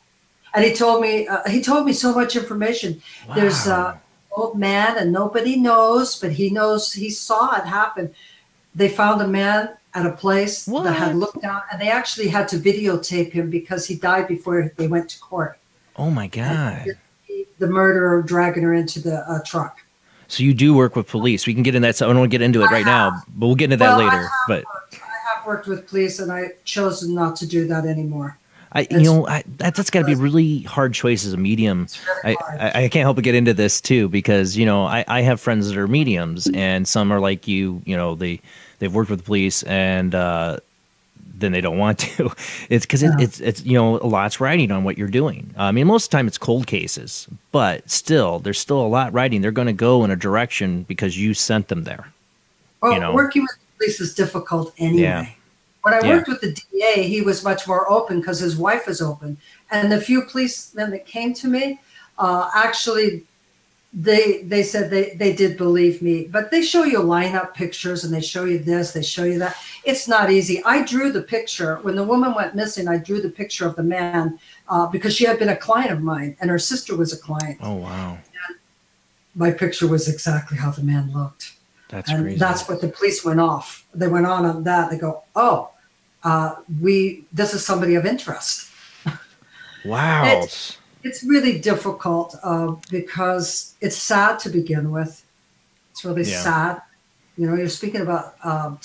And he told me so much information. Wow. There's an old man, and nobody knows, but he knows. He saw it happen. They found a man at a place that had looked down, and they actually had to videotape him because he died before they went to court. Oh my God! The murderer dragging her into the truck. So you do work with police. We can get in that. So I don't want to get into it right now, but we'll get into that later. I have worked with police, and I chose not to do that anymore. That's got to be really hard choice as a medium. I can't help but get into this too, because I have friends that are mediums, and some are like you. They've worked with the police, and then they don't want to. It's because it's a lot's riding on what you're doing. I mean, most of the time it's cold cases, but still, there's still a lot riding. They're going to go in a direction because you sent them there. Well, working with the police is difficult anyway. Yeah. When I worked with the DA, he was much more open because his wife is open. And the few policemen that came to me, actually, they said they did believe me. But they show you lineup pictures, and they show you this, they show you that. It's not easy. I drew the picture. When the woman went missing, I drew the picture of the man because she had been a client of mine, and her sister was a client. Oh, wow. And my picture was exactly how the man looked. That's crazy. That's what the police went off. They went on that. They go, oh, this is somebody of interest. Wow. It's really difficult because it's sad to begin with. It's really sad. You're speaking about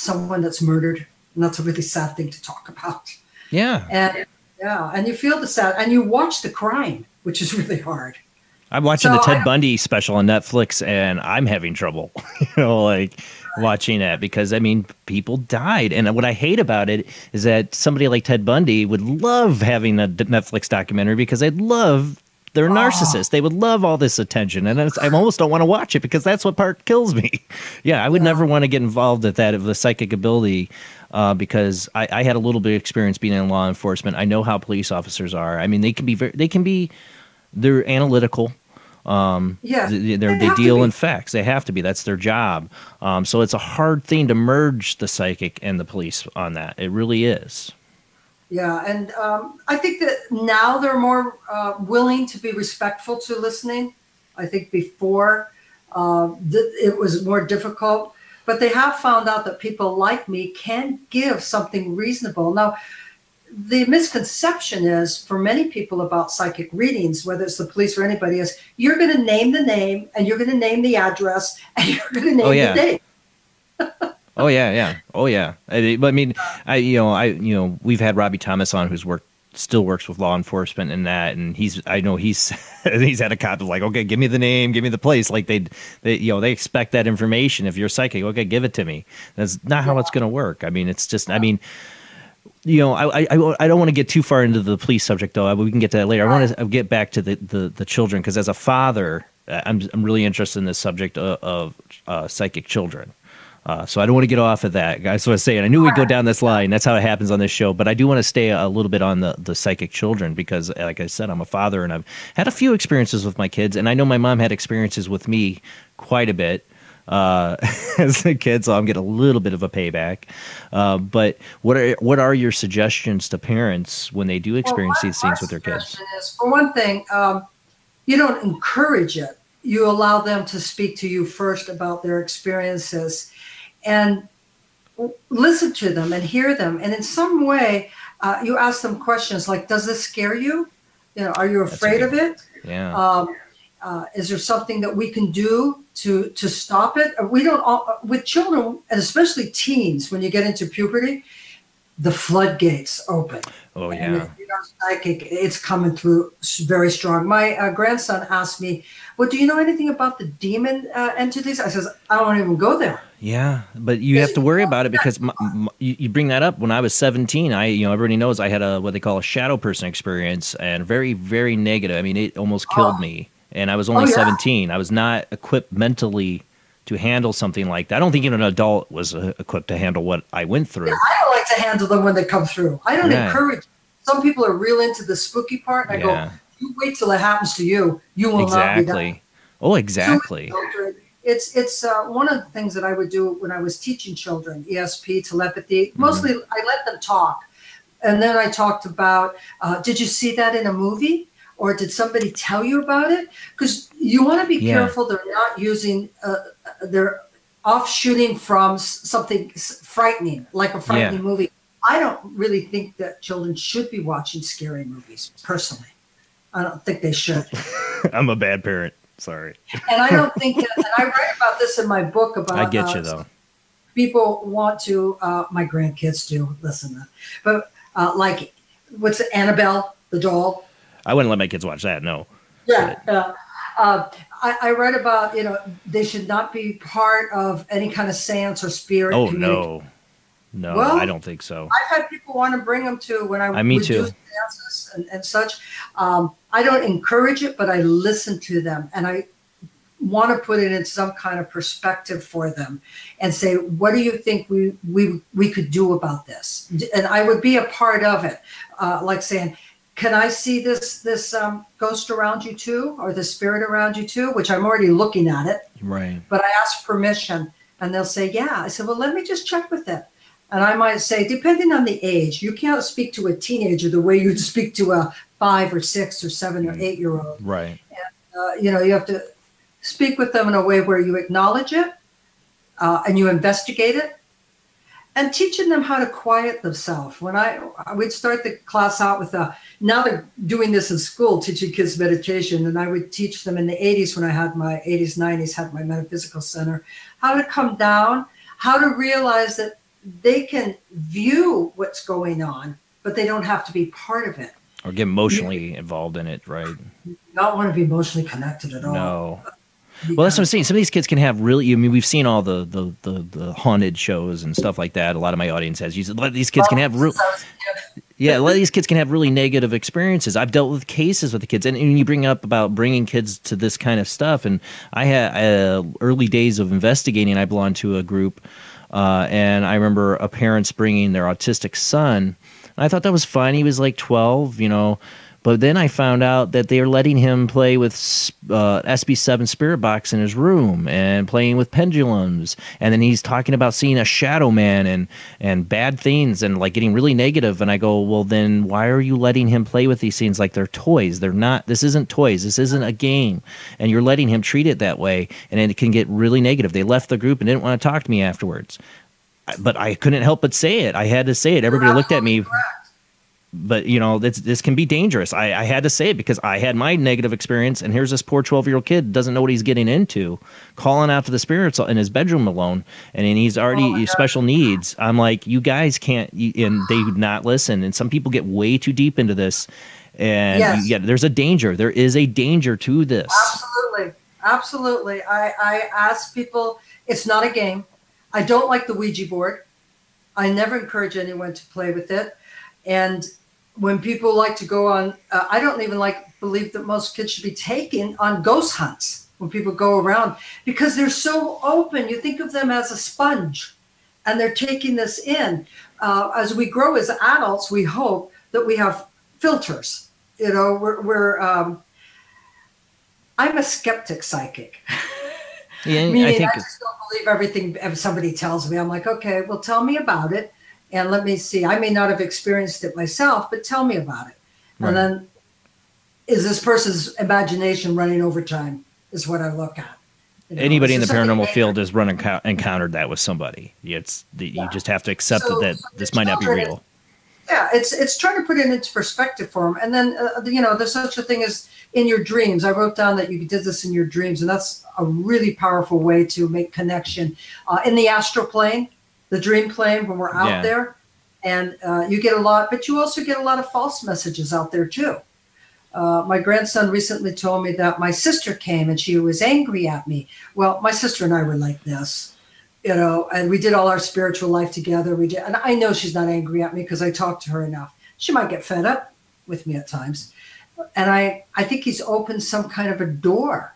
someone that's murdered, and that's a really sad thing to talk about. Yeah. And you feel the sad, and you watch the crime, which is really hard. I'm watching the Ted Bundy special on Netflix, and I'm having trouble, watching it because, I mean, people died. And what I hate about it is that somebody like Ted Bundy would love having a Netflix documentary because they'd love they're narcissists. They would love all this attention, and I almost don't want to watch it because that's what part kills me. Yeah, I would never want to get involved with that of the psychic ability. Because I had a little bit of experience being in law enforcement. I know how police officers are. I mean, they're analytical. They deal in facts. They have to be. That's their job. So it's a hard thing to merge the psychic and the police on that. It really is. Yeah, and I think that now they're more willing to be respectful to listening. I think before it was more difficult. But they have found out that people like me can give something reasonable. Now, the misconception is for many people about psychic readings, whether it's the police or anybody, is you're going to name the name and you're going to name the address and you're going to name the date. Oh yeah. I mean, we've had Robbie Thomas on, who's still works with law enforcement and that, and he's he's had a cop of like, okay, give me the name, give me the place. Like they expect that information. If you're psychic, okay, give it to me. That's not how it's going to work. I mean, it's just, I mean, I don't want to get too far into the police subject though. We can get to that later. I want to get back to the children, because as a father, I'm really interested in this subject of psychic children. So I don't want to get off of that. That's what I was saying. I knew we'd go down this line. That's how it happens on this show. But I do want to stay a little bit on the psychic children, because, like I said, I'm a father and I've had a few experiences with my kids. And I know my mom had experiences with me quite a bit as a kid, so I'm getting a little bit of a payback. But what are your suggestions to parents when they do experience these things with their kids? For one thing, you don't encourage it. You allow them to speak to you first about their experiences, and listen to them and hear them. And in some way, you ask them questions like, does this scare you? Are you afraid of it? Yeah. Is there something that we can do to stop it? We don't, with children, and especially teens, when you get into puberty, the floodgates open. Oh, yeah. And if you're psychic, it's coming through very strong. My grandson asked me, well, do you know anything about the demon entities? I says, I don't even go there. Yeah, but you have to worry about it, because you bring that up. When I was 17, everybody knows I had what they call a shadow person experience, and very, very negative. I mean, it almost killed me, and I was only 17. I was not equipped mentally to handle something like that. I don't think even an adult was equipped to handle what I went through. Yeah, I don't like to handle them when they come through. I don't encourage. Some people are real into the spooky part, and I go, you wait till it happens to you. You will not be done. Oh, exactly. It's one of the things that I would do when I was teaching children, ESP, telepathy. Mostly I let them talk. And then I talked about, did you see that in a movie? Or did somebody tell you about it? Because you want to be careful they're not using, they're offshooting from something frightening, like a frightening movie. I don't really think that children should be watching scary movies, personally. I don't think they should. I'm a bad parent. Sorry. And I don't think that, and I write about this in my book about. I get you though. People want to, my grandkids do listen, but like, what's it, Annabelle, the doll? I wouldn't let my kids watch that. No. Yeah. I read about, they should not be part of any kind of seance or spirit community. No, well, I don't think so. I've had people want to bring them to when I would do seances and such. I don't encourage it, but I listen to them, and I want to put it in some kind of perspective for them and say, what do you think we could do about this? And I would be a part of it, like saying, can I see this ghost around you too, or the spirit around you too? Which I'm already looking at it. Right. But I ask permission, and they'll say, yeah. I said, well, let me just check with it. And I might say, depending on the age, you can't speak to a teenager the way you'd speak to a 5 or 6 or 7 or 8-year-old. Right. And, you have to speak with them in a way where you acknowledge it and you investigate it, and teaching them how to quiet themselves. When we'd start the class out with now they're doing this in school, teaching kids meditation, and I would teach them in the 80s when I had my 80s, 90s, had my metaphysical center, how to come down, how to realize that they can view what's going on, but they don't have to be part of it. Or get emotionally involved in it, right? You don't want to be emotionally connected at all. No. Well, that's what I'm saying. Some of these kids can have we've seen all the haunted shows and stuff like that. A lot of my audience has used it. These kids can have Yeah, a lot of these kids can have really negative experiences. I've dealt with cases with the kids, and you bring up about bringing kids to this kind of stuff. And I had early days of investigating. I belonged to a group, and I remember a parents bringing their autistic son. I thought that was fun. He was like 12, But then I found out that they were letting him play with SB7 spirit box in his room and playing with pendulums. And then he's talking about seeing a shadow man and bad things and like getting really negative. And I go, well, then why are you letting him play with these things like they're toys? They're not. This isn't toys. This isn't a game. And you're letting him treat it that way. And it can get really negative. They left the group and didn't want to talk to me afterwards. But I couldn't help but say it. I had to say it. Everybody looked at me. But, this can be dangerous. I had to say it because I had my negative experience, and here's this poor 12-year-old kid doesn't know what he's getting into, calling out to the spirits in his bedroom alone, and he's already special needs. I'm like, you guys can't, and they would not listen. And some people get way too deep into this, and there's a danger. There is a danger to this. Absolutely. I ask people, it's not a game. I don't like the Ouija board. I never encourage anyone to play with it. And when people like to go on, I don't even believe that most kids should be taken on ghost hunts when people go around because they're so open. You think of them as a sponge and they're taking this in. As we grow as adults, we hope that we have filters. I'm a skeptic psychic. Yeah, Meaning I think I just don't believe everything somebody tells me. I'm like, okay, well, tell me about it. And let me see. I may not have experienced it myself, but tell me about it. Right. And then, is this person's imagination running overtime? Is what I look at. Anybody in the paranormal field has encountered that with somebody. You just have to accept that this might not be real. Yeah, it's trying to put it into perspective for them. And then, there's such a thing as in your dreams. I wrote down that you did this in your dreams, and that's a really powerful way to make connection. In the astral plane, the dream plane, when we're out there, and you get a lot, but you also get a lot of false messages out there too. My grandson recently told me that my sister came and she was angry at me. Well, my sister and I were like this, and we did all our spiritual life together. And I know she's not angry at me because I talked to her enough. She might get fed up with me at times. And I think he's opened some kind of a door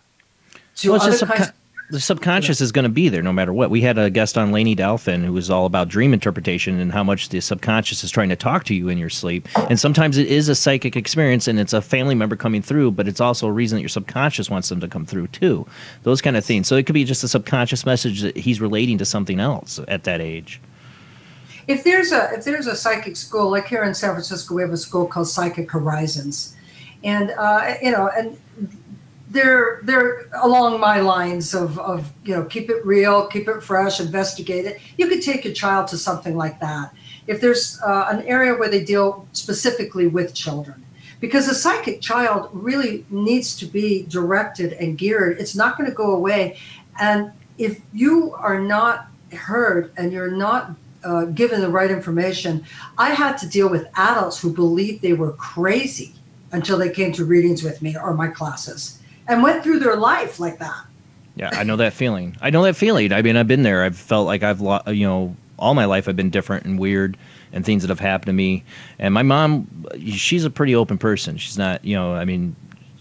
to other kinds of. The subconscious is going to be there no matter what. We had a guest on, Lainey Dalphin, who was all about dream interpretation and how much the subconscious is trying to talk to you in your sleep. And sometimes it is a psychic experience and it's a family member coming through, but it's also a reason that your subconscious wants them to come through too. Those kind of things. So it could be just a subconscious message that he's relating to something else at that age. If there's a psychic school, like here in San Francisco, we have a school called Psychic Horizons. And, they're along my lines of keep it real, keep it fresh, investigate it. You could take your child to something like that. If there's an area where they deal specifically with children, because a psychic child really needs to be directed and geared. It's not going to go away. And if you are not heard and you're not given the right information, I had to deal with adults who believed they were crazy until they came to readings with me or my classes. And went through their life like that. Yeah, I know that feeling. I mean, I've been there. I've felt like all my life I've been different and weird and things that have happened to me. And my mom, she's a pretty open person. She's not,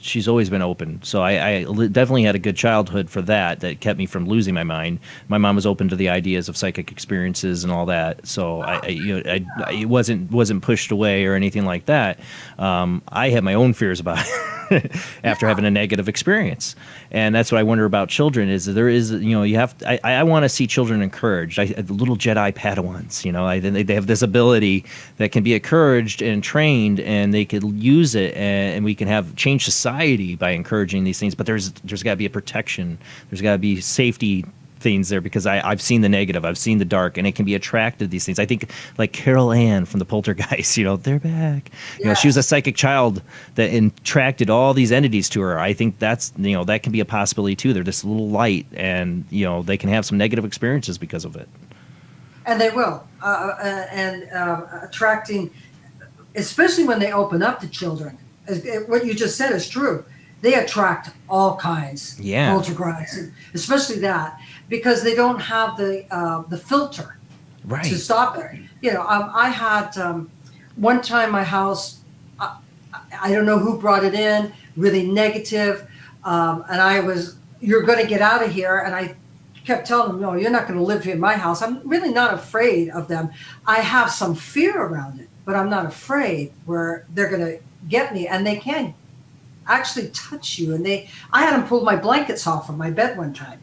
she's always been open. So I definitely had a good childhood for that kept me from losing my mind. My mom was open to the ideas of psychic experiences and all that. So it wasn't pushed away or anything like that. I had my own fears about it. After having a negative experience. And that's what I wonder about children is that there is, I want to see children encouraged. Little Jedi Padawans, they have this ability that can be encouraged and trained and they could use it and we can have change society by encouraging these things. But there's got to be a protection. There's got to be safety things there because I've seen the negative, I've seen the dark, and it can be attracted to these things. I think like Carol Ann from the Poltergeist, they're back. She was a psychic child that attracted all these entities to her. I think that's that can be a possibility too. They're this little light, and they can have some negative experiences because of it. And they will, attracting, especially when they open up to children. What you just said is true. They attract all kinds of poltergeists, especially that, because they don't have the filter to stop it. I had one time my house, I don't know who brought it in, really negative. And I was, you're going to get out of here. And I kept telling them, no, you're not going to live in my house. I'm really not afraid of them. I have some fear around it, but I'm not afraid where they're going to get me. And they can actually touch you. And I had them pull my blankets off of my bed one time.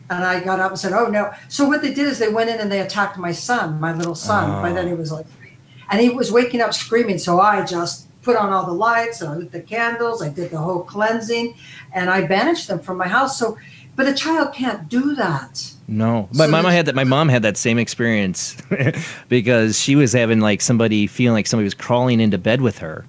And I got up and said, oh, no. So what they did is they went in and they attacked my son, my little son. Oh. By then he was like 3. And he was waking up screaming. So I just put on all the lights and I lit the candles. I did the whole cleansing and I banished them from my house. So, but a child can't do that. No, my mom had that. My mom had that same experience because she was having like feeling like somebody was crawling into bed with her.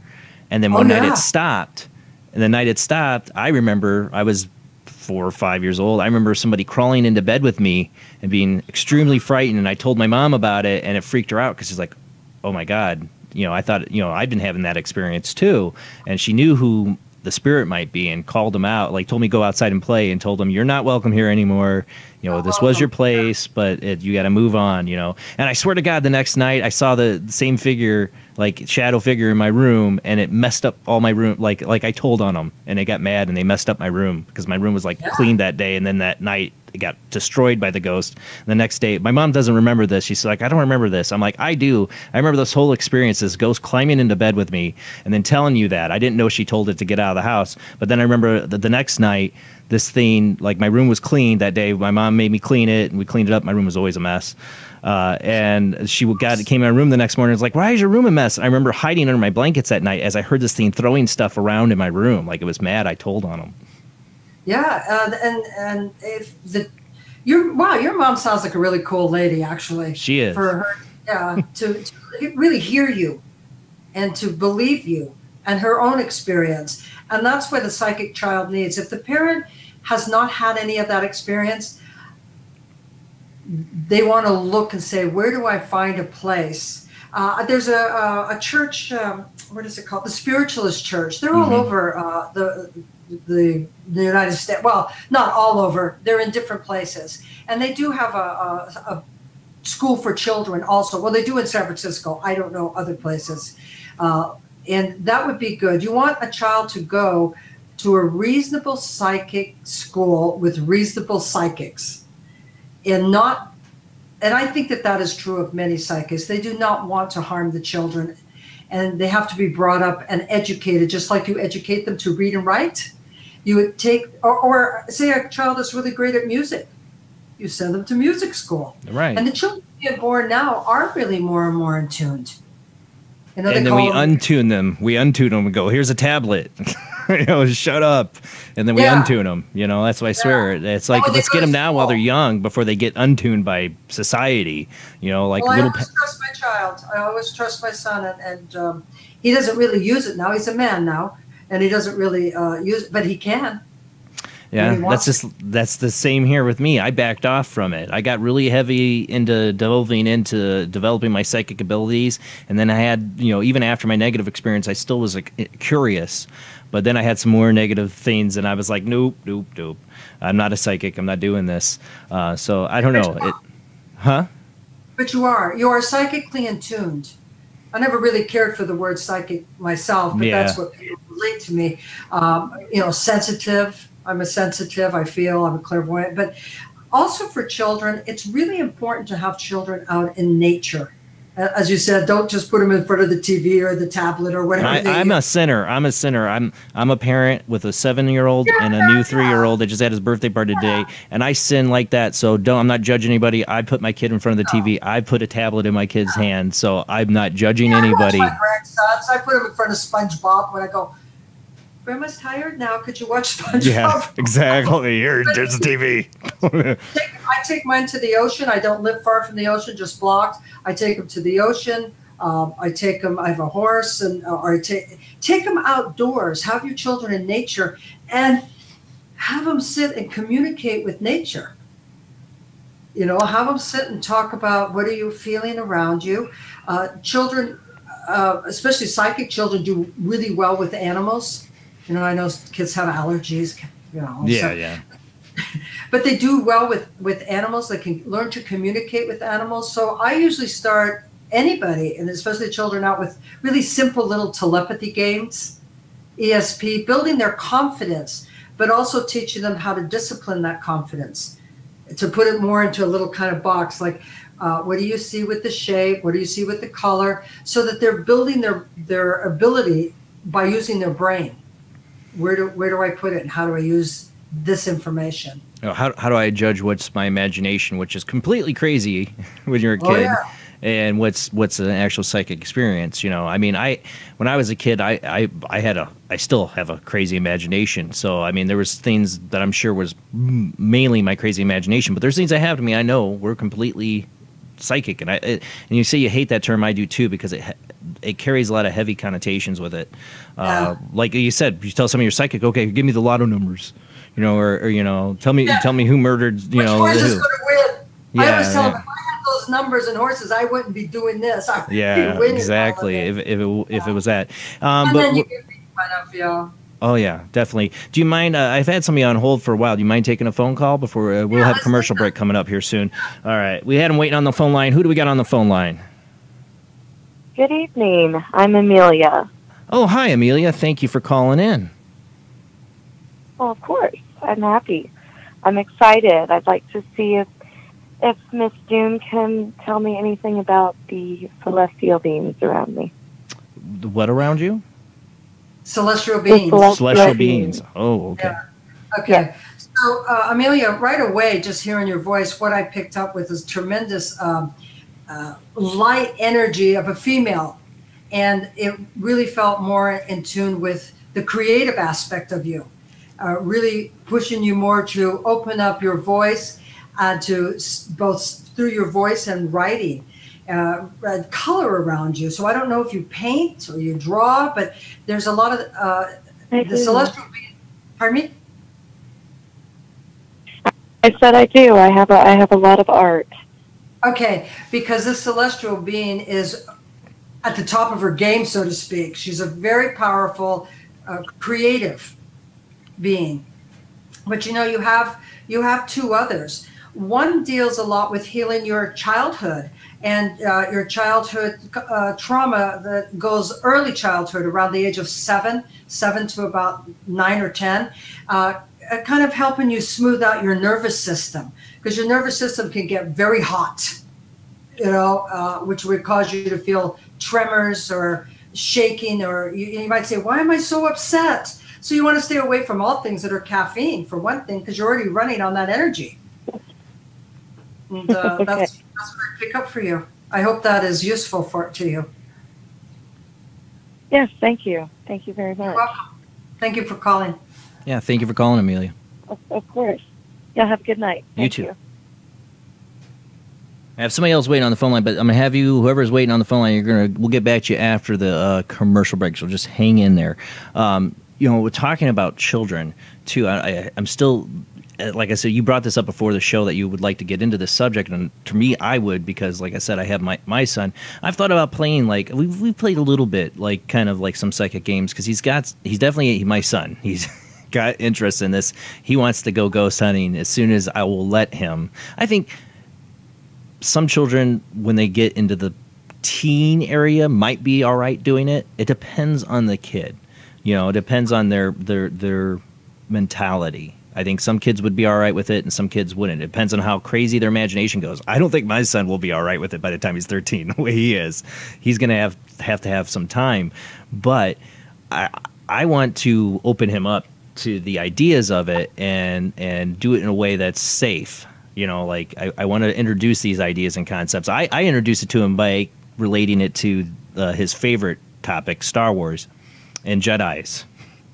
And then one night it stopped. And the night it stopped, I remember I was 4 or 5 years old. I remember somebody crawling into bed with me and being extremely frightened. And I told my mom about it and it freaked her out because she's like, oh my God, I thought, I'd been having that experience too. And she knew who the spirit might be and called him out, like told me go outside and play and told him, you're not welcome here anymore. This was your place, but you got to move on, And I swear to God, the next night I saw the same figure, like shadow figure in my room, and it messed up all my room. Like I told on them, and they got mad and they messed up my room because my room was clean that day. And then that night it got destroyed by the ghost. And the next day, my mom doesn't remember this. She's like, I don't remember this. I'm like, I do. I remember this whole experience, this ghost climbing into bed with me and then telling you that. I didn't know she told it to get out of the house. But then I remember the next night, this thing, like my room was clean that day. My mom made me clean it and we cleaned it up. My room was always a mess. And she came in my room the next morning and was like, why is your room a mess? And I remember hiding under my blankets that night as I heard this thing throwing stuff around in my room. Like it was mad. I told on them. Yeah. And if your mom sounds like a really cool lady, actually. She is. For her, to really hear you and to believe you and her own experience. And that's what the psychic child needs. If the parent has not had any of that experience, they want to look and say, where do I find a place? There's a church, what is it called? The Spiritualist Church. They're all over the United States. Well, not all over. They're in different places. And they do have a school for children also. Well, they do in San Francisco. I don't know other places. And that would be good. You want a child to go to a reasonable psychic school with reasonable psychics. And I think that is true of many psychics. They do not want to harm the children. And they have to be brought up and educated, just like you educate them to read and write. You would take, or say a child is really great at music. You send them to music school. Right. And the children being born now are really more and more in tuned. And then we untune them. We untune them and go, here's a tablet. Shut up. And then we untune them. That's why I swear. It's like, let's get them now while they're young before they get untuned by society. I always trust my child. I always trust my son. And he doesn't really use it now. He's a man now. And he doesn't really use it, but he can. Yeah, that's the same here with me. I backed off from it. I got really heavy into delving into developing my psychic abilities, and then I had, even after my negative experience, I still was curious. But then I had some more negative things, and I was like, nope. I'm not a psychic. I'm not doing this. So I don't know. But you are psychically in tuned. I never really cared for the word psychic myself, but that's what people relate to me. Sensitive. I'm a sensitive, I feel, I'm a clairvoyant. But also for children, it's really important to have children out in nature. As you said, don't just put them in front of the TV or the tablet or whatever. I'm a sinner. I'm a parent with a 7-year-old and a new 3-year-old that just had his birthday party today, and I sin like that. So I'm not judging anybody. I put my kid in front of the TV. I put a tablet in my kid's hand, so I'm not judging anybody. I watch my grandsons. I put them in front of SpongeBob when I go, Grandma's tired now. Could you watch SpongeBob? Yeah, exactly. Here, there's the TV. I take mine to the ocean. I don't live far from the ocean, just blocked. I take them to the ocean. I take them. I have a horse, or I take them outdoors. Have your children in nature, and have them sit and communicate with nature. Have them sit and talk about what are you feeling around you. Children, especially psychic children, do really well with animals. I know kids have allergies, Yeah. But they do well with animals. They can learn to communicate with animals. So I usually start anybody, and especially children, out with really simple little telepathy games, ESP, building their confidence, but also teaching them how to discipline that confidence, to put it more into a little kind of box, like what do you see with the shape? What do you see with the color? So that they're building their ability by using their brain. Where do I put it, and how do I use this information? How do I judge what's my imagination, which is completely crazy when you're a kid, and what's an actual psychic experience? I mean, when I was a kid, I still have a crazy imagination. So I mean, there was things that I'm sure was mainly my crazy imagination, but there's things that happened to me I know were completely psychic, and you say you hate that term. I do too, because it carries a lot of heavy connotations with it. Like you said, you tell somebody you're psychic, okay, give me the lotto numbers. Or tell me who murdered, Which horse is going to win? Yeah, I always tell them, if I had those numbers and horses, I wouldn't be doing this. I would be winning exactly. all of it. If it was that, And but then you get made fun of, oh yeah, definitely. Do you mind? I've had somebody on hold for a while. Do you mind taking a phone call before we'll have a commercial break coming up here soon? All right, we had him waiting on the phone line. Who do we got on the phone line? Good evening. I'm Amelia. Oh, hi, Amelia. Thank you for calling in. Well, of course. I'm happy. I'm excited. I'd like to see if Miss June can tell me anything about the celestial beings around me. What around you? Celestial beings. Celestial beings. Oh, okay. Yeah. Okay. So, Amelia, right away, just hearing your voice, what I picked up with is tremendous light energy of a female. And it really felt more in tune with the creative aspect of you. Really pushing you more to open up your voice, to both through your voice and writing, color around you. So I don't know if you paint or you draw, but there's a lot of the celestial being. Pardon me? I said I do. I have a lot of art. Okay, because this celestial being is at the top of her game, so to speak. She's a very powerful, creative being. But you have two others. One deals a lot with healing your childhood and your childhood trauma that goes early childhood, around the age of seven to about 9 or 10, kind of helping you smooth out your nervous system, because your nervous system can get very hot, which would cause you to feel tremors or shaking, or you might say, why am I so upset? So you want to stay away from all things that are caffeine, for one thing, because you're already running on that energy. And Okay. that's what I pick up for you. I hope that is useful to you. Yes, thank you. Thank you very much. You're welcome. Thank you for calling. Yeah, thank you for calling, Amelia. Of course. Yeah, have a good night. You too. I have somebody else waiting on the phone line, but I'm gonna have you, whoever's waiting on the phone line, we'll get back to you after the commercial break. So just hang in there. We're talking about children too. I'm still, like I said, you brought this up before the show that you would like to get into this subject, and to me, I would, because like I said, I have my son. I've thought about playing, like we've played a little bit, like kind of like some psychic games, because he's definitely my son. He's got interest in this. He wants to go ghost hunting as soon as I will let him. I think some children, when they get into the teen area, might be all right doing it. It depends on the kid. It depends on their mentality. I think some kids would be all right with it and some kids wouldn't. It depends on how crazy their imagination goes. I don't think my son will be all right with it by the time he's 13, the way he is. He's going to have to have some time. But I want to open him up to the ideas of it and do it in a way that's safe. I want to introduce these ideas and concepts. I introduced it to him by relating it to his favorite topic, Star Wars and Jedis.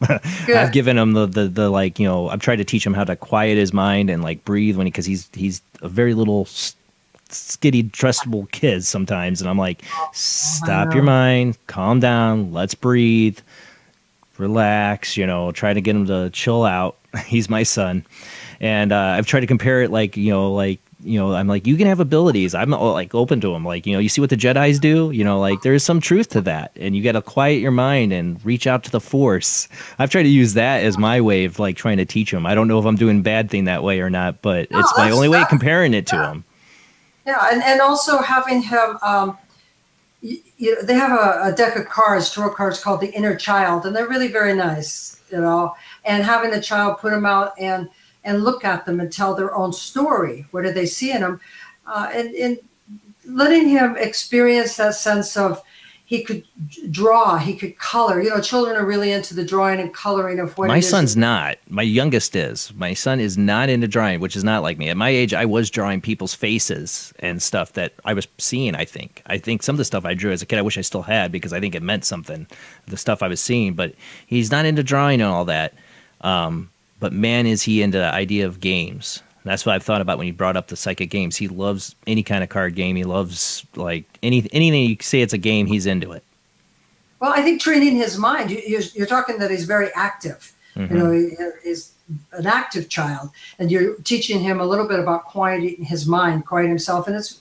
I've given him the I've tried to teach him how to quiet his mind and like breathe because he's a very little skitty, trustable kid sometimes, and I'm like, stop your mind, calm down, let's breathe, relax, try to get him to chill out. He's my son. And I've tried to compare it I'm like, you can have abilities. I'm like open to them. Like, you see what the Jedis do? There is some truth to that. And you got to quiet your mind and reach out to the Force. I've tried to use that as my way of like trying to teach him. I don't know if I'm doing bad thing that way or not, but it's my only way of comparing it to him. Yeah, and also having him they have a deck of cards, tarot cards called the Inner Child, and they're really very nice, and having a child put them out and look at them and tell their own story. What do they see in them? And letting him experience that sense of he could draw, he could color. Children are really into the drawing and coloring of what My it is. son's not. My youngest is. My son is not into drawing, which is not like me. At my age, I was drawing people's faces and stuff that I was seeing, I think. I think some of the stuff I drew as a kid, I wish I still had because I think it meant something, the stuff I was seeing. But he's not into drawing and all that. But man, is he into the idea of games. That's what I've thought about when you brought up the psychic games. He loves any kind of card game. He loves like anything you say it's a game, he's into it. Well, I think training his mind, you're talking that he's very active. He's an active child, and you're teaching him a little bit about quieting his mind, quiet himself. And it's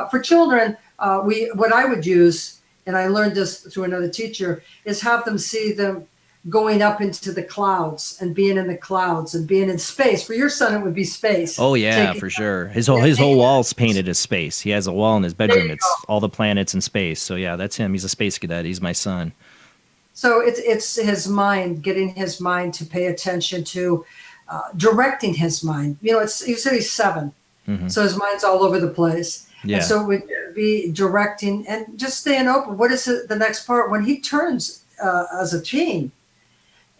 for children, what I would use, and I learned this through another teacher, is have them see them going up into the clouds and being in the clouds and being in space. For your son, it would be space. Oh yeah, for sure. His whole wall's painted as space. He has a wall in his bedroom. It's all the planets in space. So yeah, that's him. He's a space cadet. He's my son. So it's his mind, getting his mind to pay attention to directing his mind. You said he's 7, so his mind's all over the place. Yeah. And so it would be directing and just staying open. What is the next part when he turns as a teen?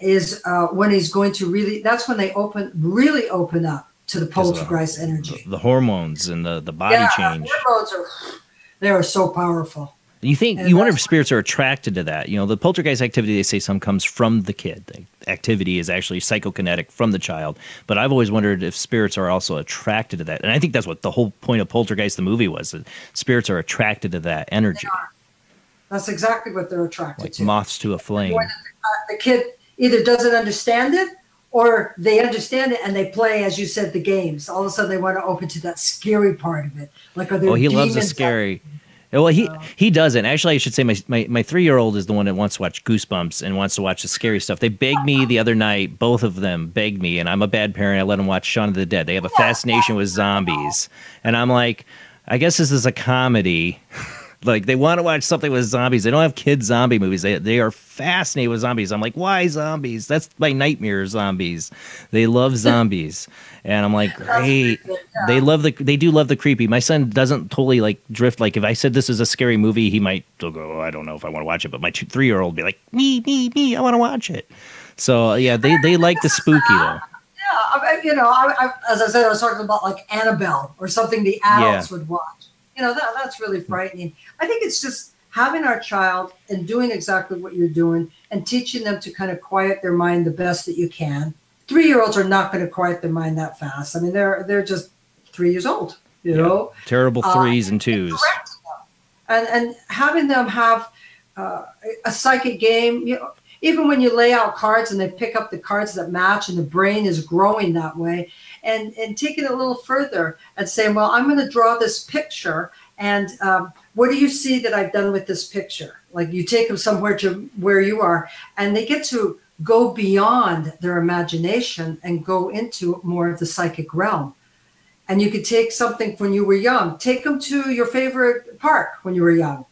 Is when he's going to really, that's when they really open up to the poltergeist energy. The hormones and the body change. Hormones they are so powerful. You wonder if spirits are attracted to that. The poltergeist activity, they say some comes from the kid. The activity is actually psychokinetic from the child. But I've always wondered if spirits are also attracted to that. And I think that's what the whole point of Poltergeist, the movie, was, that spirits are attracted to that energy. That's exactly what they're attracted to. Like moths to a flame. The kid either doesn't understand it or they understand it and they play, as you said, the games. All of a sudden they want to open to that scary part of it. Like, are there he loves the demons scary. Well, he doesn't. Actually, I should say my 3-year-old is the one that wants to watch Goosebumps and wants to watch the scary stuff. They begged me the other night, both of them begged me, and I'm a bad parent. I let them watch Shaun of the Dead. They have a fascination with zombies. And I'm like, I guess this is a comedy. Like, they want to watch something with zombies. They don't have kid zombie movies. They are fascinated with zombies. I'm like, why zombies? That's my nightmare, zombies. They love zombies. And I'm like, great. They do love the creepy. My son doesn't totally like drift. Like, if I said this is a scary movie, he might still go, oh, I don't know if I want to watch it. But my 3-year-old would be like, me, I want to watch it. So yeah, they like the spooky though. Yeah, as I said, I was talking about like Annabelle or something the adults would watch. That's really frightening. I think it's just having our child and doing exactly what you're doing and teaching them to kind of quiet their mind the best that you can. 3-year-olds are not going to quiet their mind that fast. I mean, they're just 3 years old, you know. Terrible 3s and 2s. And having them have a psychic game, even when you lay out cards and they pick up the cards that match and the brain is growing that way, and taking it a little further and saying, well, I'm going to draw this picture, and what do you see that I've done with this picture? Like, you take them somewhere to where you are, and they get to go beyond their imagination and go into more of the psychic realm. And you could take something when you were young, take them to your favorite park when you were young,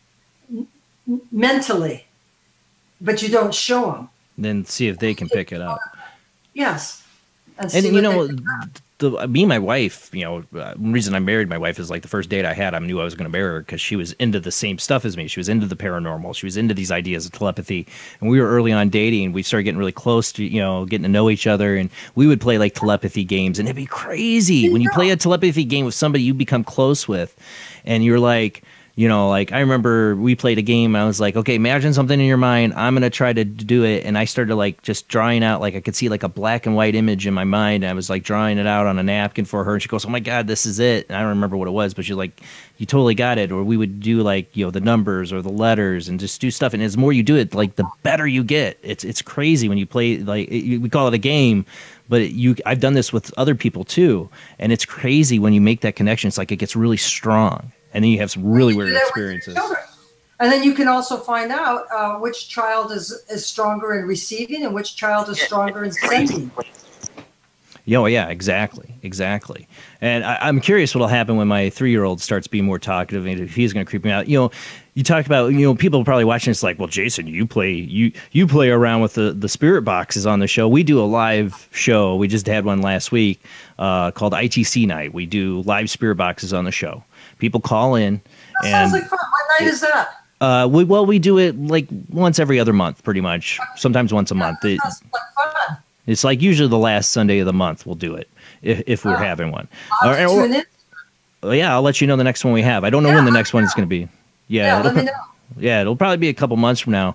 mentally, but you don't show them. Then see if they can pick it up. Yes. And me and my wife, the reason I married my wife is like the first date I had, I knew I was going to marry her because she was into the same stuff as me. She was into the paranormal. She was into these ideas of telepathy. And we were early on dating. We started getting really close to, getting to know each other. And we would play like telepathy games. And it'd be crazy. When you play a telepathy game with somebody you become close with, and you're like, I remember we played a game. And I was like, okay, imagine something in your mind. I'm going to try to do it. And I started like just drawing out, like I could see like a black and white image in my mind. And I was like drawing it out on a napkin for her. And she goes, oh my God, this is it. And I don't remember what it was, but she's like, you totally got it. Or we would do like, the numbers or the letters and just do stuff. And as more you do it, like the better you get. It's crazy when you play, like we call it a game, but I've done this with other people too. And it's crazy when you make that connection. It's like it gets really strong. And then you have some really weird experiences. And then you can also find out which child is stronger in receiving and which child is stronger in sending. Oh, yeah, exactly. And I'm curious what'll happen when my 3-year-old starts being more talkative and if he's going to creep me out. You talk about, people probably watching it's like, well, Jason, you play around with the spirit boxes on the show. We do a live show. We just had one last week called ITC Night. We do live spirit boxes on the show. People call in. That sounds like fun. What night is that? We do it like once every other month, pretty much. Sometimes once a month. That sounds like fun. It's like usually the last Sunday of the month we'll do it if we're having one. I'll have to tune in. Yeah, I'll let you know the next one we have. I don't know when the next one is going to be. Yeah, let me know. Yeah, it'll probably be a couple months from now.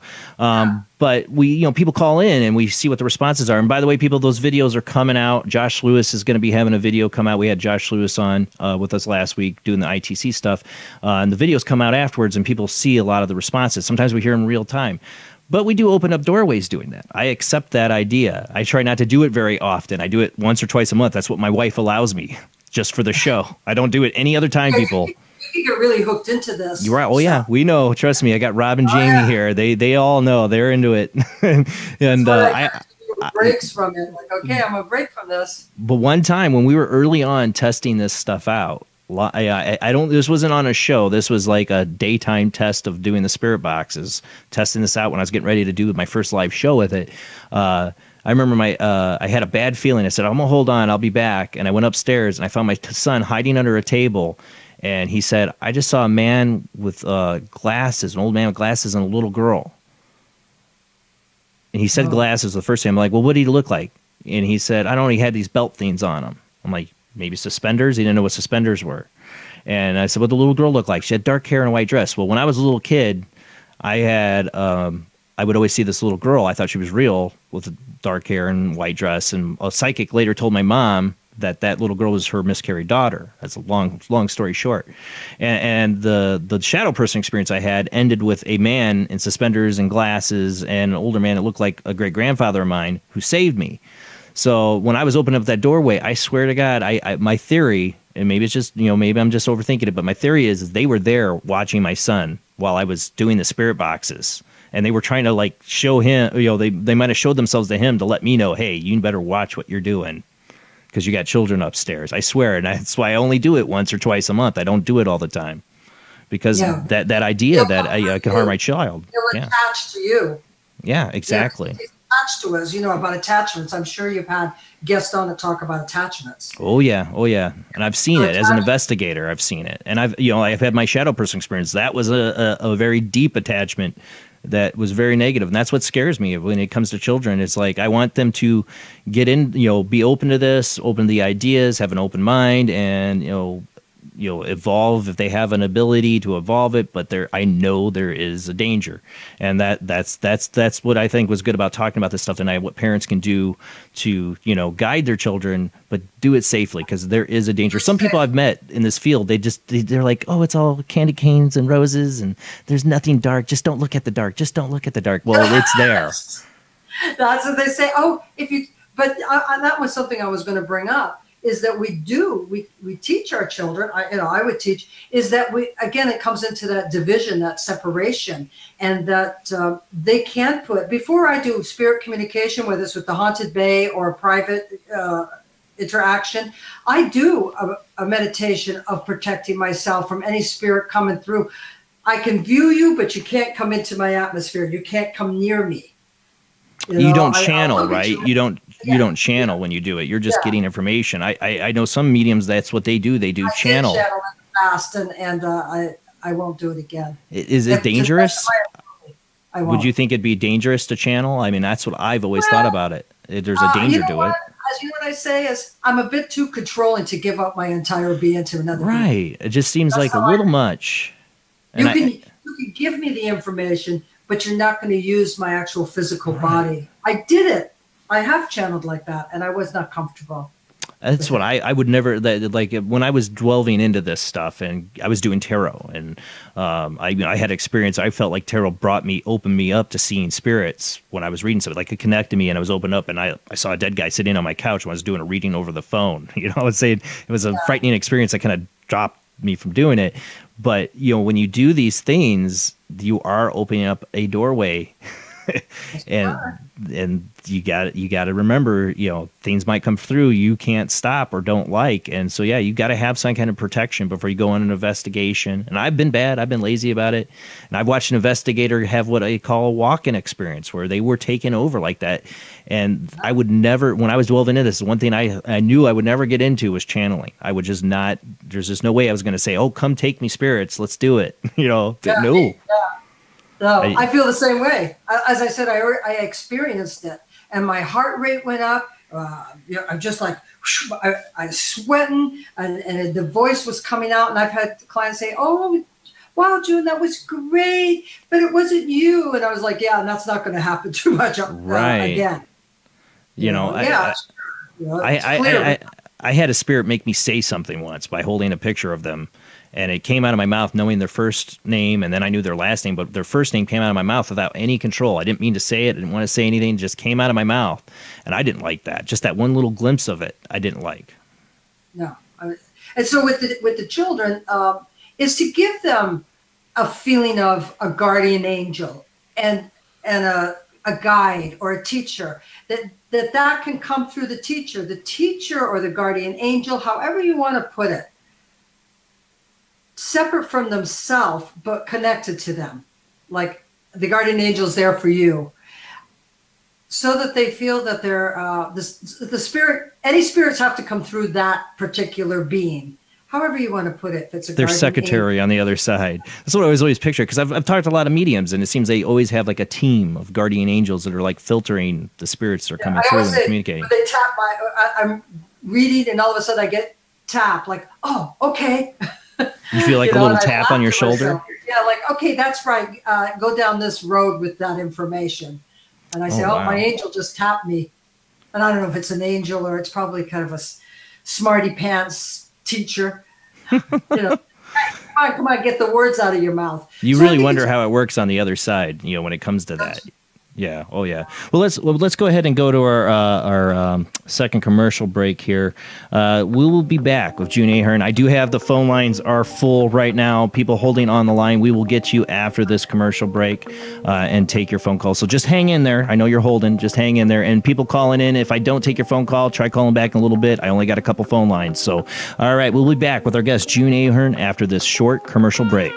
But we, people call in and we see what the responses are. And by the way, people, those videos are coming out. Josh Lewis is going to be having a video come out. We had Josh Lewis on with us last week doing the ITC stuff. And the videos come out afterwards and people see a lot of the responses. Sometimes we hear them in real time. But we do open up doorways doing that. I accept that idea. I try not to do it very often. I do it once or twice a month. That's what my wife allows me, just for the show. I don't do it any other time, people. You get really hooked into this. You're right. Oh, yeah, we know. Trust me. I got Rob and Jamie here. They all know. They're into it. And I breaks from it. Like, okay, I'm going to break from this. But one time when we were early on testing this stuff out, this wasn't on a show. This was like a daytime test of doing the spirit boxes, testing this out when I was getting ready to do my first live show with it. I remember I had a bad feeling. I said, I'm going to hold on. I'll be back. And I went upstairs and I found my son hiding under a table. And he said, I just saw a man with glasses, an old man with glasses and a little girl. And he said glasses the first time. I'm like, well, what did he look like? And he said, I don't know. He had these belt things on him. I'm like, maybe suspenders? He didn't know what suspenders were. And I said, what did the little girl look like? She had dark hair and a white dress. Well, when I was a little kid, I would always see this little girl. I thought she was real with dark hair and white dress. And a psychic later told my mom that little girl was her miscarried daughter. That's a long story short. And the shadow person experience I had ended with a man in suspenders and glasses and an older man that looked like a great-grandfather of mine who saved me. So when I was opening up that doorway, I swear to God, my theory, and maybe it's just, maybe I'm just overthinking it, but my theory is they were there watching my son while I was doing the spirit boxes. And they were trying to like show him, they might have showed themselves to him to let me know, hey, you better watch what you're doing because you got children upstairs. I swear. And that's why I only do it once or twice a month. I don't do it all the time because that idea that I could harm my child. They're attached to you. Yeah, exactly. It's attached to us, about attachments. I'm sure you've had guests on to talk about attachments. Oh yeah. And I've seen it as an investigator. I've seen it, and I've had my shadow person experience. That was a very deep attachment that was very negative, and that's what scares me when it comes to children. It's like I want them to get in, be open to this, open to the ideas, have an open mind, and evolve if they have an ability to evolve it. But I know there is a danger, and that's what I think was good about talking about this stuff tonight. What parents can do to guide their children, but do it safely, because there is a danger. Some people I've met in this field, they're like, oh, it's all candy canes and roses, and there's nothing dark. Just don't look at the dark. Just don't look at the dark. Well, it's there. That's what they say. But that was something I was going to bring up. Is that we teach our children, I would teach, is that it comes into that division, that separation, and that they can't before I do spirit communication, whether it's with the haunted bay or a private interaction, I do a meditation of protecting myself from any spirit coming through. I can view you, but you can't come into my atmosphere. You can't come near me. You don't channel, right? You don't channel when you do it. You're just getting information. I know some mediums, that's what they do. They do channel. I did channel in the past, and I won't do it again. Is it dangerous? I won't. Would you think it'd be dangerous to channel? I mean, that's what I've always thought about it. There's a danger to it. As what I say is, I'm a bit too controlling to give up my entire being to another. Right. It just seems like a little much. You can give me the information, but you're not going to use my actual physical body. I did it. I have channeled like that, and I was not comfortable. That's what I would never, like when I was delving into this stuff and I was doing tarot, and I had experience. I felt like tarot opened me up to seeing spirits when I was reading something. Like it connected me, and I was opened up, and I saw a dead guy sitting on my couch when I was doing a reading over the phone. I would say it was a frightening experience that kind of dropped me from doing it. But when you do these things, you are opening up a doorway and you got to remember, things might come through you can't stop or don't like, and so you got to have some kind of protection before you go on an investigation. And I've been bad, I've been lazy about it, and I've watched an investigator have what I call a walk-in experience where they were taken over like that. And I would never, when I was delving into this, one thing I knew I would never get into was channeling. I would just not. There's just no way I was going to say, "Oh, come take me, spirits, let's do it." No. No, I feel the same way. As I said, I experienced it, and my heart rate went up. I'm just like, I was sweating, and the voice was coming out. And I've had clients say, "Oh, wow, June, that was great, but it wasn't you." And I was like, "Yeah, and that's not going to happen too much again." I had a spirit make me say something once by holding a picture of them. And it came out of my mouth knowing their first name, and then I knew their last name, but their first name came out of my mouth without any control. I didn't mean to say it. I didn't want to say anything. It just came out of my mouth. And I didn't like that. Just that one little glimpse of it, I didn't like. No. And so with the children, is to give them a feeling of a guardian angel and a guide or a teacher, that can come through the teacher or the guardian angel, however you want to put it. Separate from themselves, but connected to them. Like the guardian angel's there for you. So that they feel that they're, the spirit, any spirits have to come through that particular being. However you want to put it. If it's their secretary on the other side. That's what I always picture, because I've talked to a lot of mediums, and it seems they always have like a team of guardian angels that are like filtering the spirits that are coming through and communicating. They tap I'm reading, and all of a sudden I get tapped, like, oh, okay. You feel like a little tap on your shoulder? Yeah, like, okay, that's right. Go down this road with that information. And I say, wow. My angel just tapped me. And I don't know if it's an angel or it's probably kind of a smarty pants teacher. Come on, get the words out of your mouth. You really wonder how it works on the other side, when it comes to that. Yeah. Oh, yeah. Well, let's go ahead and go to our second commercial break here. We will be back with June Ahern. I do have the phone lines are full right now. People holding on the line. We will get you after this commercial break and take your phone call. So just hang in there. I know you're holding. Just hang in there. And people calling in, if I don't take your phone call, try calling back in a little bit. I only got a couple phone lines. So, all right, we'll be back with our guest June Ahern after this short commercial break.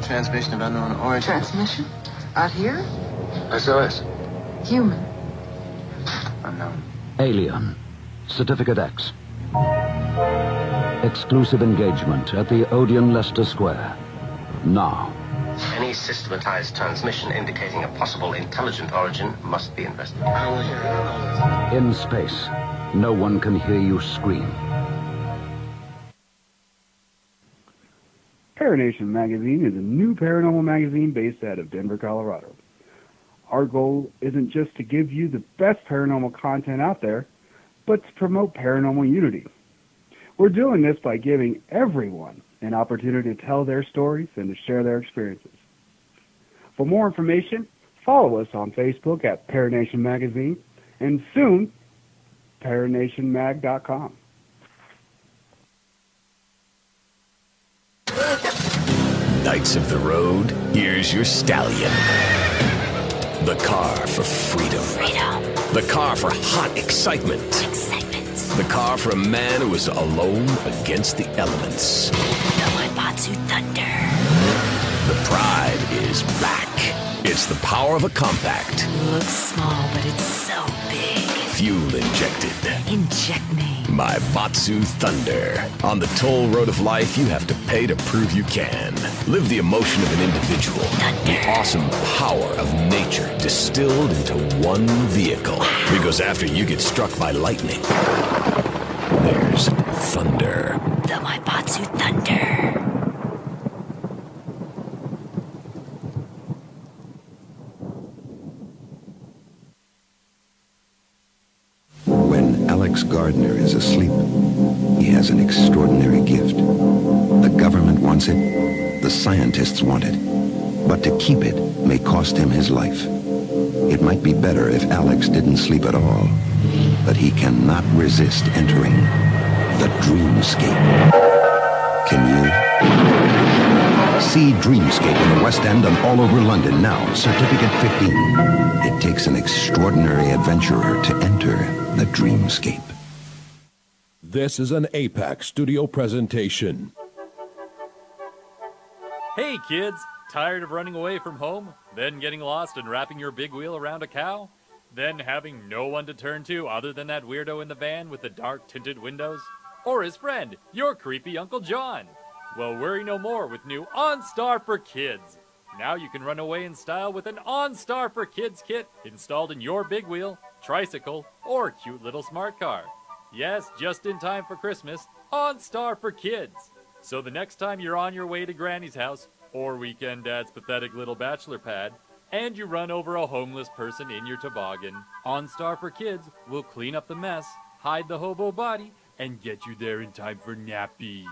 Transmission of unknown origin. Transmission? Out here? SOS. Human. Unknown. Alien. Certificate X. Exclusive engagement at the Odeon Leicester Square. Now. Any systematized transmission indicating a possible intelligent origin must be investigated. I will hear it. In space, no one can hear you scream. Paranation Magazine is a new paranormal magazine based out of Denver, Colorado. Our goal isn't just to give you the best paranormal content out there, but to promote paranormal unity. We're doing this by giving everyone an opportunity to tell their stories and to share their experiences. For more information, follow us on Facebook at Paranation Magazine, and soon, paranationmag.com. Knights of the road, here's your stallion. The car for freedom. The car for hot excitement. The car for a man who is alone against the elements. The Wanbatsu Thunder. The pride is back. It's the power of a compact. Looks small, but it's so big. Fuel injected. Inject me. my Batsu Thunder. On the toll road of life, you have to pay to prove you can. Live the emotion of an individual, the awesome power of nature distilled into one vehicle. Because after you get struck by lightning, there's thunder. The My Batsu Thunder. When Alex Gardner is asleep, he has an extraordinary gift. The government wants it, the scientists want it, but to keep it may cost him his life. It might be better if Alex didn't sleep at all, but he cannot resist entering the dreamscape. Can you? See Dreamscape in the West End and all over London now. Certificate 15. It takes an extraordinary adventurer to enter the dreamscape. This is an APAC studio presentation. Hey kids, tired of running away from home? Then getting lost and wrapping your big wheel around a cow? Then having no one to turn to other than that weirdo in the van with the dark tinted windows? Or his friend, your creepy Uncle John? Well, worry no more with new OnStar for Kids. Now you can run away in style with an OnStar for Kids kit installed in your big wheel, tricycle, or cute little smart car. Yes, just in time for Christmas, OnStar for Kids. So the next time you're on your way to Granny's house, or Weekend Dad's pathetic little bachelor pad, and you run over a homeless person in your toboggan, OnStar for Kids will clean up the mess, hide the hobo body, and get you there in time for nappies.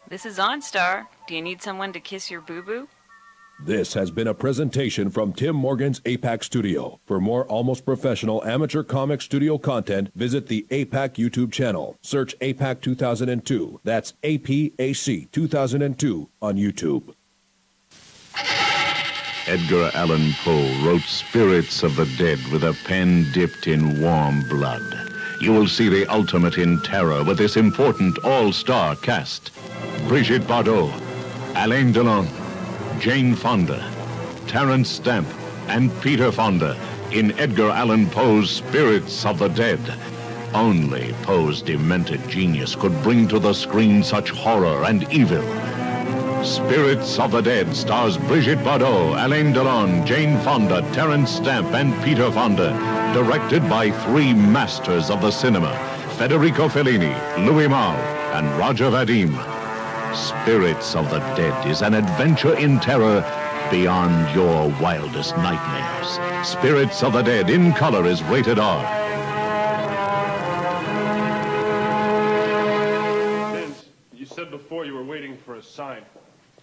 This is OnStar. Do you need someone to kiss your boo-boo? This has been a presentation from Tim Morgan's APAC Studio. For more almost professional amateur comic studio content, visit the APAC YouTube channel. Search APAC 2002. That's APAC 2002 on YouTube. Edgar Allan Poe wrote Spirits of the Dead with a pen dipped in warm blood. You will see the ultimate in terror with this important all-star cast. Brigitte Bardot, Alain Delon, Jane Fonda, Terence Stamp, and Peter Fonda in Edgar Allan Poe's Spirits of the Dead. Only Poe's demented genius could bring to the screen such horror and evil. Spirits of the Dead stars Brigitte Bardot, Alain Delon, Jane Fonda, Terence Stamp, and Peter Fonda. Directed by three masters of the cinema, Federico Fellini, Louis Malle, and Roger Vadim. Spirits of the Dead is an adventure in terror beyond your wildest nightmares. Spirits of the Dead in color is rated R. Vince, you said before you were waiting for a sign.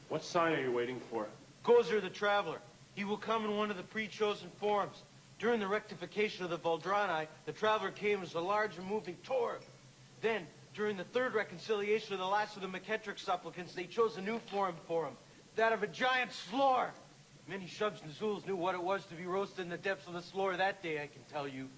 What sign are you waiting for? Gozer the Traveler. He will come in one of the pre-chosen forms. During the rectification of the Valdrani, the Traveler came as a large and moving torb. Then, during the third reconciliation of the last of the McKettrick supplicants, they chose a new form for him, that of a giant slore. Many Shubs and Zools knew what it was to be roasted in the depths of the slore that day, I can tell you.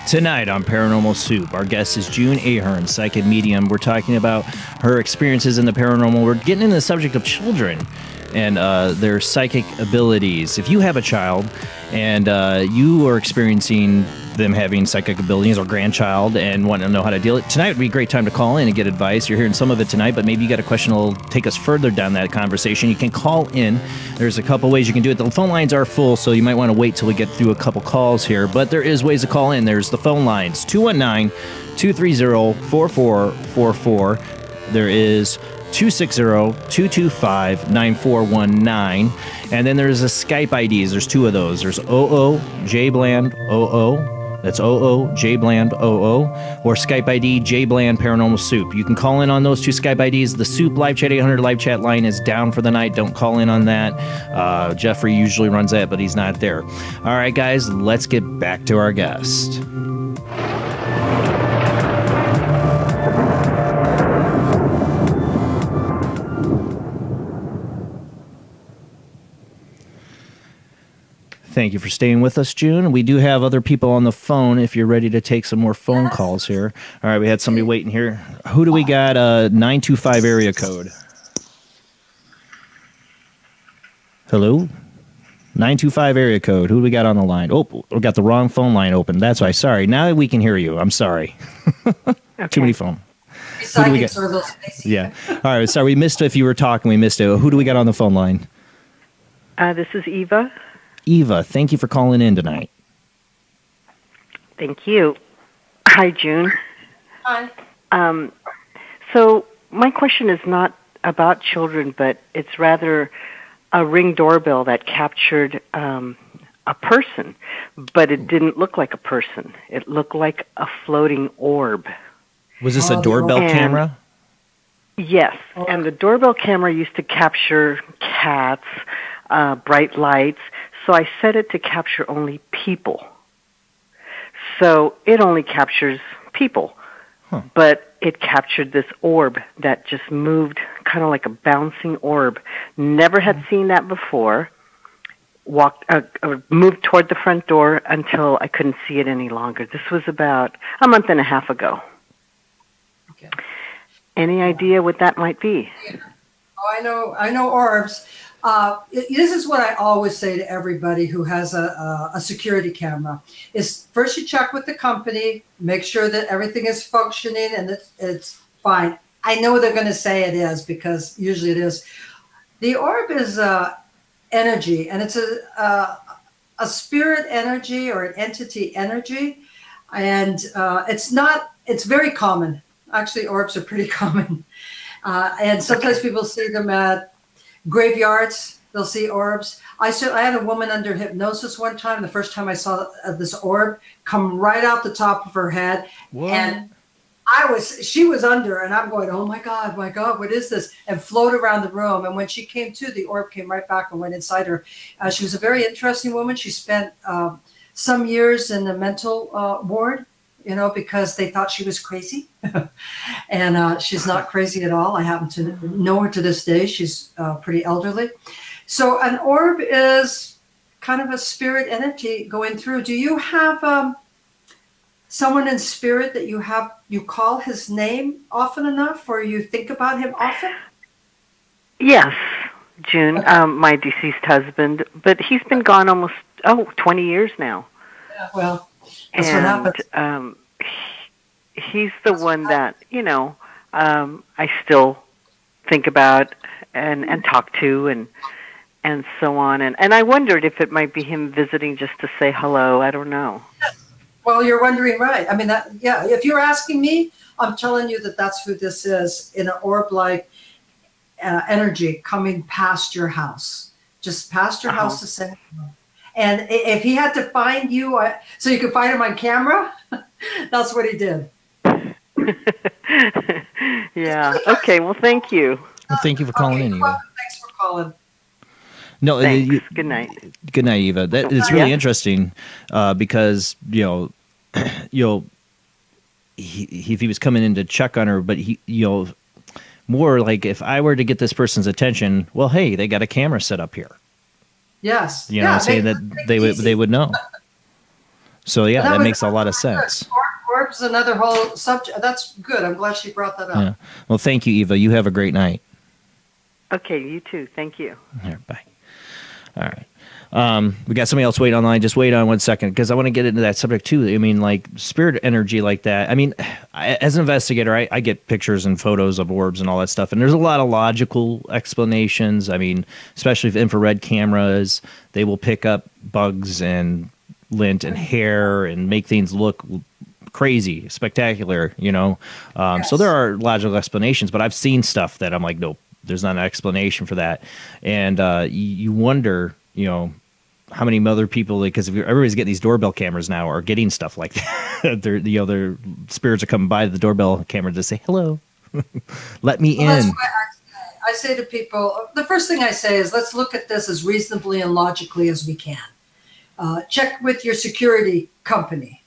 Tonight on Paranormal Soup, our guest is June Ahern, psychic medium. We're talking about her experiences in the paranormal. We're getting into the subject of children and their psychic abilities. If you have a child and you are experiencing them having psychic abilities or grandchild and want to know how to deal with it, tonight would be a great time to call in and get advice. You're hearing some of it tonight, but maybe you got a question that will take us further down that conversation. You can call in. There's a couple ways you can do it. The phone lines are full, so you might want to wait till we get through a couple calls here, but there is ways to call in. There's the phone lines, 219-230-4444. There is 260-225-9419. And then there's a Skype IDs. There's two of those. There's Jblandoo. That's Jblandoo. Or Skype ID Jblandparanormalsoup. You can call in on those two Skype IDs. The Soup Live Chat 800 Live Chat line is down for the night. Don't call in on that. Jeffrey usually runs that, but he's not there. All right, guys, let's get back to our guest. Thank you for staying with us, June. We do have other people on the phone if you're ready to take some more phone calls here. All right, we had somebody waiting here. Who do we got? 925 area code. Hello? 925 area code. Who do we got on the line? Oh, we got the wrong phone line open. That's why. Sorry. Now we can hear you. I'm sorry. Too many phone. Who do we get? Yeah. All right. Sorry, we missed if you were talking. We missed it. Who do we got on the phone line? This is Eva. Eva, thank you for calling in tonight. Thank you. Hi, June. Hi. So my question is not about children, but it's rather a Ring doorbell that captured a person, but it didn't look like a person. It looked like a floating orb. Was this a doorbell camera? Yes, and the doorbell camera used to capture cats, bright lights, so I set it to capture only people. So it only captures people, but it captured this orb that just moved kind of like a bouncing orb. Never had seen that before. Moved toward the front door until I couldn't see it any longer. This was about a month and a half ago. Okay. Any idea what that might be? Oh, I know orbs. This is what I always say to everybody who has a security camera: is first you check with the company, make sure that everything is functioning and it's fine. I know they're going to say it is because usually it is. The orb is energy, and it's a spirit energy or an entity energy, and it's very common. Actually, orbs are pretty common. And sometimes people see them at graveyards. They'll see orbs. I had a woman under hypnosis one time. The first time I saw this orb come right out the top of her head. Whoa. And she was under, and I'm going, oh my God, what is this? And float around the room. And when she came to, the orb came right back and went inside her. She was a very interesting woman. She spent some years in the mental ward, because they thought she was crazy. And she's not crazy at all. I happen to know her to this day. She's pretty elderly. So an orb is kind of a spirit entity going through. Do you have someone in spirit that you call his name often enough, or you think about him often? Yes, June, okay. My deceased husband, but he's been gone almost 20 years now. Yeah, well, that's what happens. He's the one that I still think about and talk to and so on, and I wondered if it might be him visiting just to say hello. I don't know. Well, you're wondering right. I mean, if you're asking me, I'm telling you that's who this is, in an orb-like energy coming past your house, just past your house to say hello. And if he had to find you so you could find him on camera, that's what he did. Yeah. Okay. Well, thank you. Well, thank you for calling in, Eva. Thanks for calling. No, good night. Good night, Eva. It's really interesting because if he was coming in to check on her, but he more like if I were to get this person's attention, well, hey, they got a camera set up here. Yes. Saying that they would know. So that makes a lot of sense. Orbs, another whole subject. That's good. I'm glad she brought that up. Yeah. Well, thank you, Eva. You have a great night. Okay, you too. Thank you. All right, bye. All right. We got somebody else waiting online. Just wait on 1 second because I want to get into that subject too. I mean, like spirit energy like that. I mean, as an investigator, I get pictures and photos of orbs and all that stuff. And there's a lot of logical explanations. I mean, especially with infrared cameras, they will pick up bugs and lint and hair and make things look crazy, spectacular, So there are logical explanations, but I've seen stuff that I'm like, nope, there's not an explanation for that. And you wonder, how many other people, because everybody's getting these doorbell cameras now are getting stuff like that. Their spirits are coming by the doorbell camera to say, hello, let me in. That's what I say to people, the first thing I say is let's look at this as reasonably and logically as we can. Check with your security company.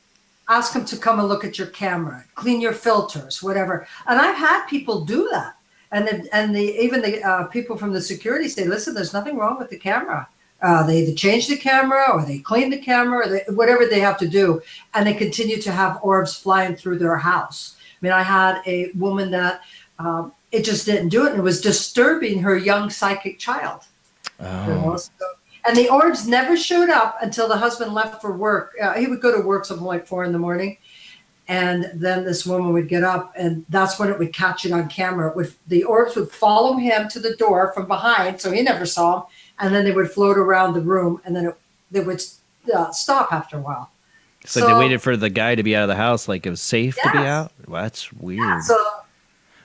Ask them to come and look at your camera, clean your filters, whatever. And I've had people do that. And even the people from the security say, listen, there's nothing wrong with the camera. They either change the camera or they clean the camera, or whatever they have to do, and they continue to have orbs flying through their house. I mean, I had a woman that it just didn't do it, and it was disturbing her young psychic child. Oh. You know? And the orbs never showed up until the husband left for work. He would go to work something like 4 a.m, and then this woman would get up, and that's when it would catch it on camera. The orbs would follow him to the door from behind, so he never saw them, and then they would float around the room, and then they would stop after a while. So they waited for the guy to be out of the house, like it was safe to be out? Well, that's weird. Yeah, so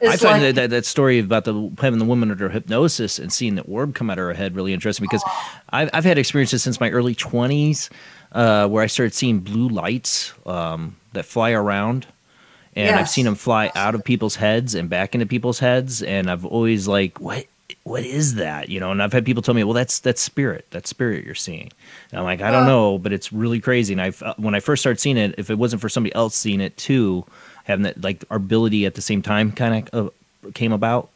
I find that story about having the woman under hypnosis and seeing the orb come out of her head really interesting, because I've had experiences since my early 20s where I started seeing blue lights that fly around, and I've seen them fly out of people's heads and back into people's heads, and I've always like, what is that? You know, and I've had people tell me, well, that's spirit. That's spirit you're seeing. And I'm like, I don't know, but it's really crazy. And when I first started seeing it, if it wasn't for somebody else seeing it too, having that, like, our ability at the same time kind of came about.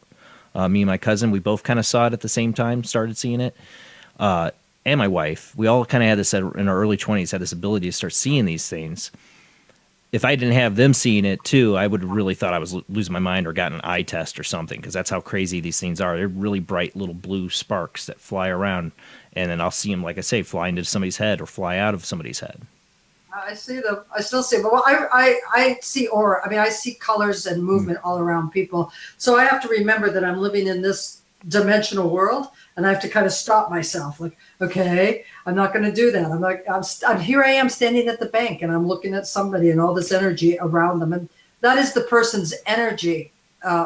Me and my cousin, we both kind of saw it at the same time, started seeing it. And my wife, we all kind of had this in our early 20s, had this ability to start seeing these things. If I didn't have them seeing it too, I would have really thought I was losing my mind or gotten an eye test or something, because that's how crazy these things are. They're really bright little blue sparks that fly around, and then I'll see them, like I say, fly into somebody's head or fly out of somebody's head. I see them. I still see them. Well, I see aura. I mean, I see colors and movement all around people. So I have to remember that I'm living in this dimensional world, and I have to kind of stop myself. Like, okay, I'm not going to do that. I'm here. I am standing at the bank, and I'm looking at somebody and all this energy around them, and that is the person's energy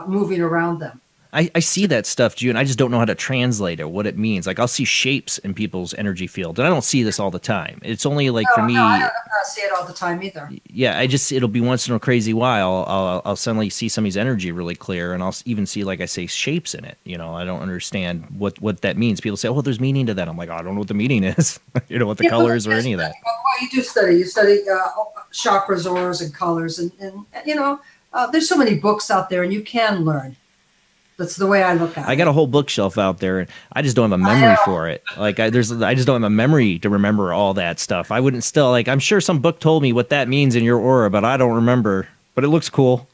moving around them. I see that stuff, June. I just don't know how to translate it, what it means. Like, I'll see shapes in people's energy field, and I don't see this all the time. It's only like for me. No, I don't see it all the time either. Yeah, it'll be once in a crazy while. I'll suddenly see somebody's energy really clear, and I'll even see, like I say, shapes in it. You know, I don't understand what that means. People say, "Oh, well, there's meaning to that." I'm like, I don't know what the meaning is. You know, what the colors or any of that. Well, you do study. You study chakras, auras, and colors, and you know, there's so many books out there, and you can learn. That's the way I look at it. I got a whole bookshelf out there, and I just don't have a memory for it. Like, I just don't have a memory to remember all that stuff. I wouldn't still, like, I'm sure some book told me what that means in your aura, but I don't remember. But it looks cool.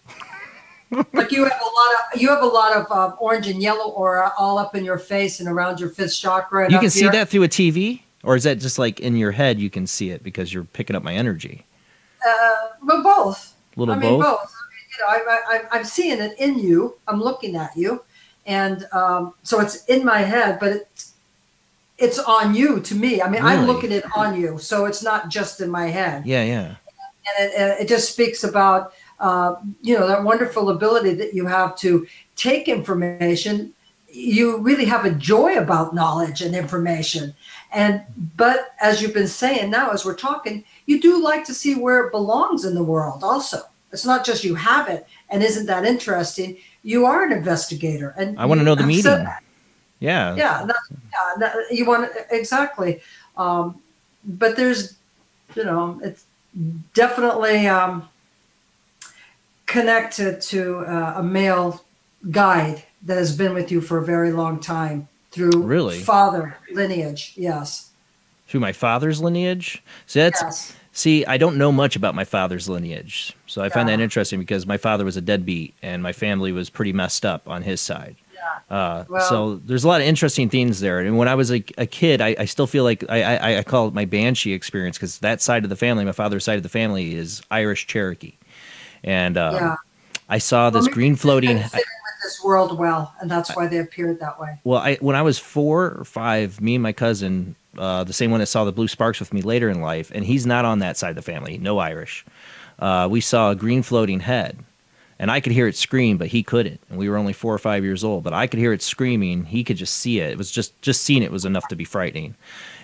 Like, you have a lot of orange and yellow aura all up in your face and around your fifth chakra. And you can see that through a TV, or is that just like in your head? You can see it because you're picking up my energy. Well, both. Both. You know, I'm seeing it in you. I'm looking at you, and so it's in my head, but it's on you to me. I mean, Really? I'm looking it on you, so it's not just in my head. Yeah, yeah. And it just speaks about you know, that wonderful ability that you have to take information. You really have a joy about knowledge and information, but as you've been saying now, as we're talking, you do like to see where it belongs in the world. Also, it's not just you have it, and isn't that interesting? You are an investigator, and I want to know the meaning. Yeah. Yeah, you want exactly. But there's, you know, it's definitely connected to a male guide that has been with you for a very long time through father lineage. Yes. Through my father's lineage. So that's. Yes. See, I don't know much about my father's lineage, so I find that interesting because my father was a deadbeat, and my family was pretty messed up on his side. Yeah. So there's a lot of interesting things there. And when I was a kid, I still feel like I call it my Banshee experience, because that side of the family, my father's side of the family, is Irish Cherokee. And I saw this green floating. Fit in with this world well, and that's why they appeared that way. Well, when I was 4 or 5, me and my cousin, the same one that saw the blue sparks with me later in life, and he's not on that side of the family, no Irish. We saw a green floating head, and I could hear it scream, but he couldn't. And we were only 4 or 5 years old, but I could hear it screaming. He could just see it. It was just seeing it was enough to be frightening.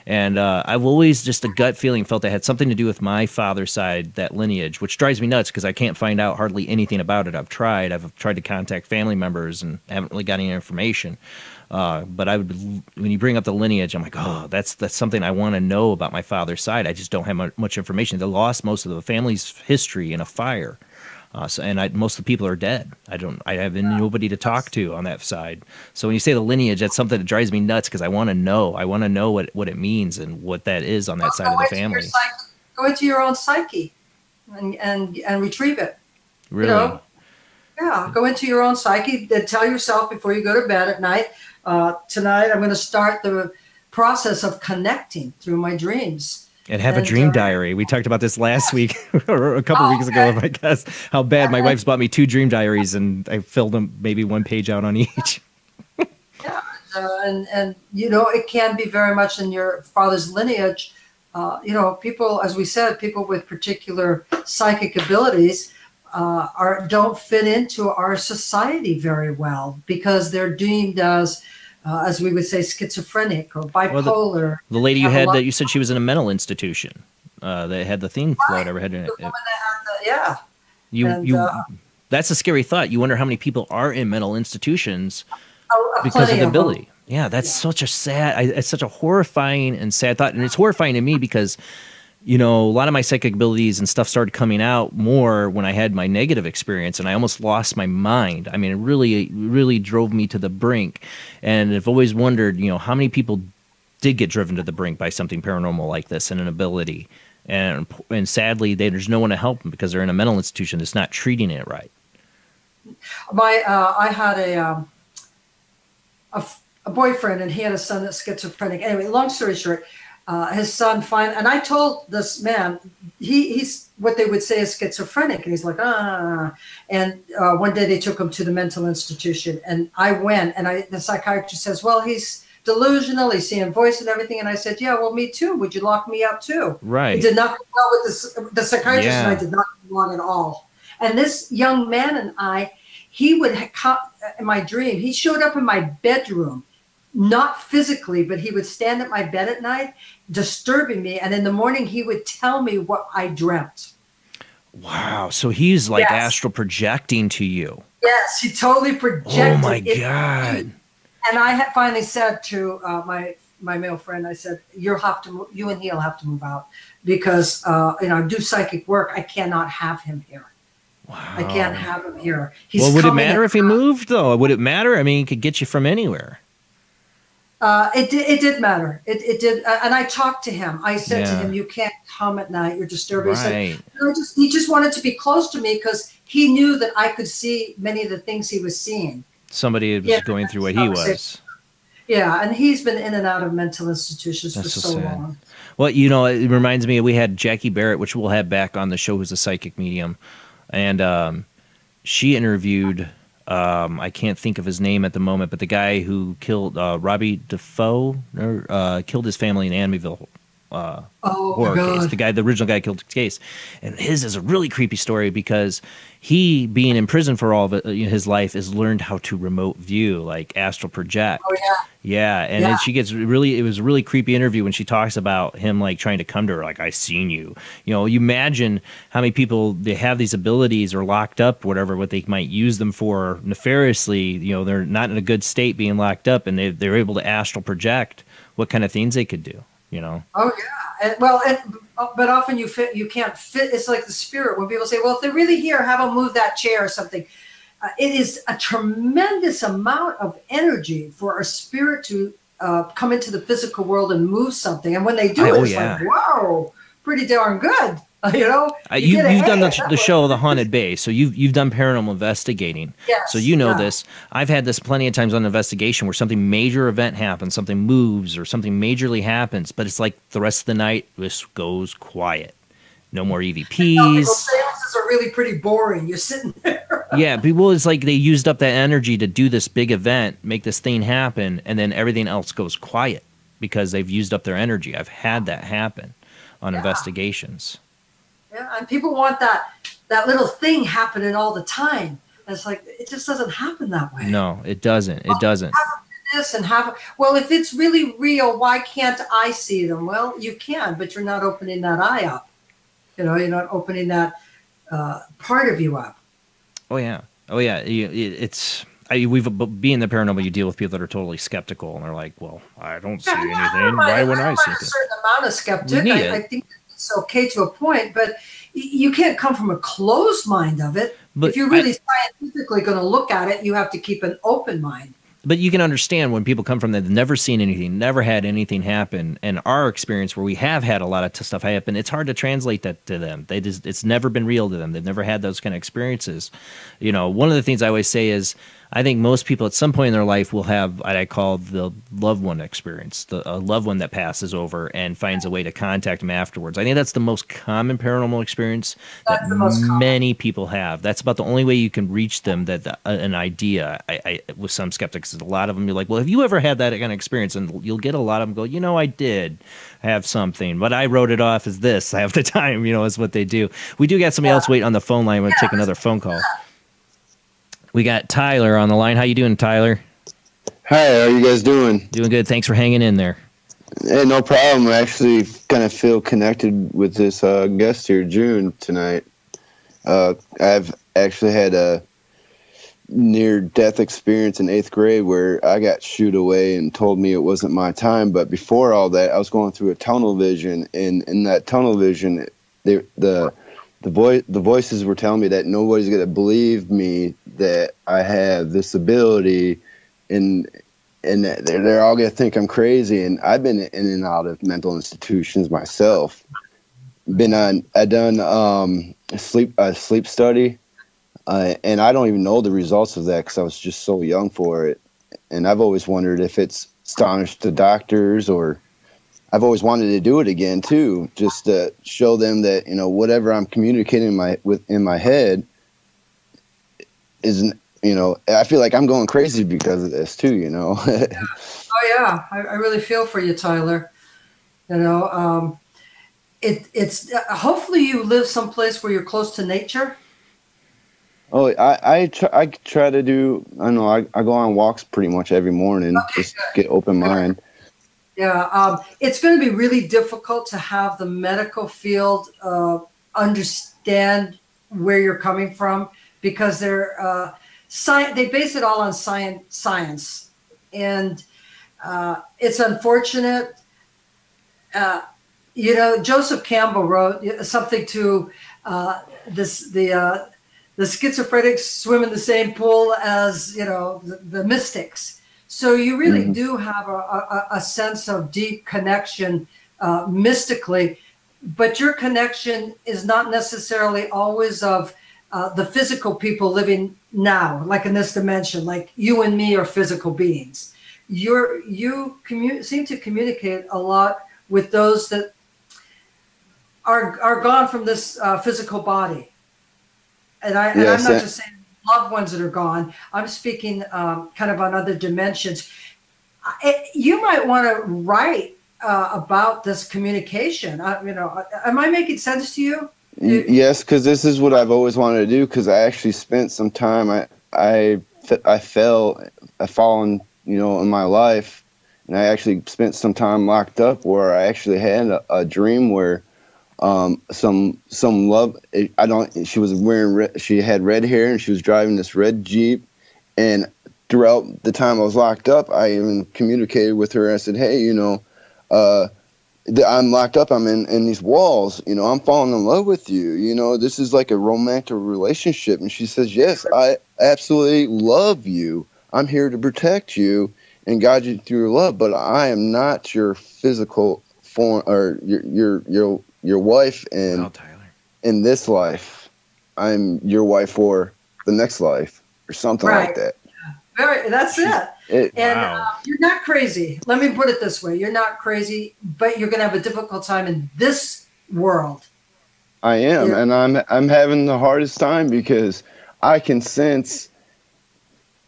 And I've always just a gut feeling felt that had something to do with my father's side, that lineage, which drives me nuts because I can't find out hardly anything about it. I've tried to contact family members and haven't really got any information. But when you bring up the lineage, I'm like, oh, that's something I want to know about my father's side. I just don't have much information. They lost most of the family's history in a fire. Most of the people are dead. I have nobody to talk to on that side. So when you say the lineage, that's something that drives me nuts because I want to know. I want to know what it means and what that is on that side of the family. Go into your own psyche and retrieve it. Really? You know? Yeah, go into your own psyche and tell yourself before you go to bed at night, tonight I'm going to start the process of connecting through my dreams. And have a dream diary. We talked about this last week or a couple weeks ago, I guess, how bad my wife's bought me 2 dream diaries and I filled them maybe 1 page out on each. Yeah, and you know, it can be very much in your father's lineage. You know, people, as we said, people with particular psychic abilities don't fit into our society very well because they're deemed as we would say, schizophrenic or bipolar. Well, the lady you had that you said she was in a mental institution that had the theme float overhead in it. Yeah. That's a scary thought. You wonder how many people are in mental institutions because of the ability. Yeah, that's such a sad, it's such a horrifying and sad thought. And it's horrifying to me because, you know, a lot of my psychic abilities and stuff started coming out more when I had my negative experience and I almost lost my mind. I mean, it really drove me to the brink. And I've always wondered, you know, how many people did get driven to the brink by something paranormal like this and an ability. And sadly, there's no one to help them because they're in a mental institution that's not treating it right. I had a boyfriend and he had a son that's schizophrenic. Anyway, long story short, his son and I told this man, he's what they would say is schizophrenic. And he's like, And one day they took him to the mental institution and I went and the psychiatrist says, well, he's delusional. He's seeing voice and everything. And I said, yeah, well, me too. Would you lock me up too? Right. He did not go well with the psychiatrist and I did not get along at all. And this young man and he would come in my dream. He showed up in my bedroom. Not physically, but he would stand at my bed at night, disturbing me. And in the morning, he would tell me what I dreamt. Wow. So he's like astral projecting to you. Yes, he totally projected. Oh, my God. And I had finally said to my male friend, I said, you and he'll have to move out because, I do psychic work. I cannot have him here. Wow. I can't have him here. Well, would it matter if he moved, though? Would it matter? I mean, he could get you from anywhere. It did matter. It did. And I talked to him. I said to him, you can't come at night. You're disturbing. Right. He just wanted to be close to me because he knew that I could see many of the things he was seeing. Somebody was going through what he was. Yeah. And he's been in and out of mental institutions for so long. Well, you know, it reminds me, we had Jackie Barrett, which we'll have back on the show, who's a psychic medium. And she interviewed... I can't think of his name at the moment, but the guy who killed Robbie Defoe, killed his family in Amityville horror case. The original guy killed his case. And his is a really creepy story because he, being in prison for all of his life, has learned how to remote view, like astral project. Oh, yeah. Yeah, and then she gets it was a really creepy interview when she talks about him like trying to come to her, like, I seen you. You know, you imagine how many people they have these abilities or locked up, whatever, what they might use them for nefariously. You know, they're not in a good state being locked up, and they're able to astral project what kind of things they could do, you know? Oh, yeah. But often you can't fit. It's like the spirit when people say, well, if they're really here, have them move that chair or something. It is a tremendous amount of energy for a spirit to come into the physical world and move something. And when they do it's like, wow, pretty darn good. You know, you've done the show, The Haunted Base, so you've done paranormal investigating. Yes, so you know this. I've had this plenty of times on investigation where something major event happens, something moves, or something majorly happens, but it's like the rest of the night just goes quiet. No more EVPs. Seances are really pretty boring. You're sitting there. Yeah, people, it's like they used up that energy to do this big event, make this thing happen, and then everything else goes quiet because they've used up their energy. I've had that happen on investigations. Yeah, and people want that little thing happening all the time. And it's like, it just doesn't happen that way. No, it doesn't. It doesn't. Well, if it's really real, why can't I see them? Well, you can, but you're not opening that eye up. You know, you're not opening that part of you up. Oh, yeah. Oh, yeah. Being the paranormal, you deal with people that are totally skeptical, and they're like, well, I don't see anything. Why wouldn't I see it? A certain amount of skeptic. I think it's okay to a point, but you can't come from a closed mind of it. But if you're really scientifically going to look at it, you have to keep an open mind. But you can understand when people come from that, they've never seen anything, never had anything happen. And our experience where we have had a lot of stuff happen, it's hard to translate that to them. It's never been real to them. They've never had those kind of experiences. You know, one of the things I always say is, I think most people at some point in their life will have what I call the loved one experience, a loved one that passes over and finds a way to contact them afterwards. I think that's the most common paranormal experience that many people have. That's about the only way you can reach them, that an idea. I with some skeptics, a lot of them, you're like, well, have you ever had that kind of experience? And you'll get a lot of them go, you know, I did have something, but I wrote it off as this half the time, you know, is what they do. We do got somebody else waiting on the phone line. We're going to take another phone call. We got Tyler on the line. How you doing, Tyler? Hi, how are you guys doing? Doing good. Thanks for hanging in there. Hey, no problem. I actually kind of feel connected with this guest here, June, tonight. I've actually had a near-death experience in 8th grade where I got shooed away and told me it wasn't my time. But before all that, I was going through a tunnel vision, and in that tunnel vision, the voices were telling me that nobody's going to believe me that I have this ability, and they're all going to think I'm crazy. And I've been in and out of mental institutions myself. I done a sleep study, and I don't even know the results of that because I was just so young for it. And I've always wondered if it's astonished the doctors, or I've always wanted to do it again too, just to show them that, you know, whatever I'm communicating in my head isn't, you know, I feel like I'm going crazy because of this too, you know. Oh yeah, I really feel for you, Tyler. You know, it's hopefully you live someplace where you're close to nature. Oh, I try to do. I don't know. I go on walks pretty much every morning, just get open mind. Yeah, it's going to be really difficult to have the medical field understand where you're coming from, because they're they base it all on science, and it's unfortunate. You know, Joseph Campbell wrote something to the schizophrenics swim in the same pool as, you know, the mystics. So you really do have a sense of deep connection mystically, but your connection is not necessarily always of the physical people living now, like in this dimension, like you and me are physical beings. You seem to communicate a lot with those that are gone from this physical body. And I'm not just saying loved ones that are gone. I'm speaking kind of on other dimensions. You might want to write about this communication. You know, am I making sense to you? Yes, because this is what I've always wanted to do. Because I actually spent some time. I've fallen, you know, in my life, and I actually spent some time locked up where I actually had a dream where some love. She was wearing she had red hair, and she was driving this red Jeep. And throughout the time I was locked up, I even communicated with her. I said, "Hey, you know, I'm locked up. I'm in these walls. You know, I'm falling in love with you. You know, this is like a romantic relationship." And she says, "Yes, I absolutely love you. I'm here to protect you and guide you through your love. But I am not your physical form or your wife in this life. I'm your wife for the next life," or something like that. That's it. You're not crazy. Let me put it this way. You're not crazy, but you're going to have a difficult time in this world. I am, and I'm having the hardest time because I can sense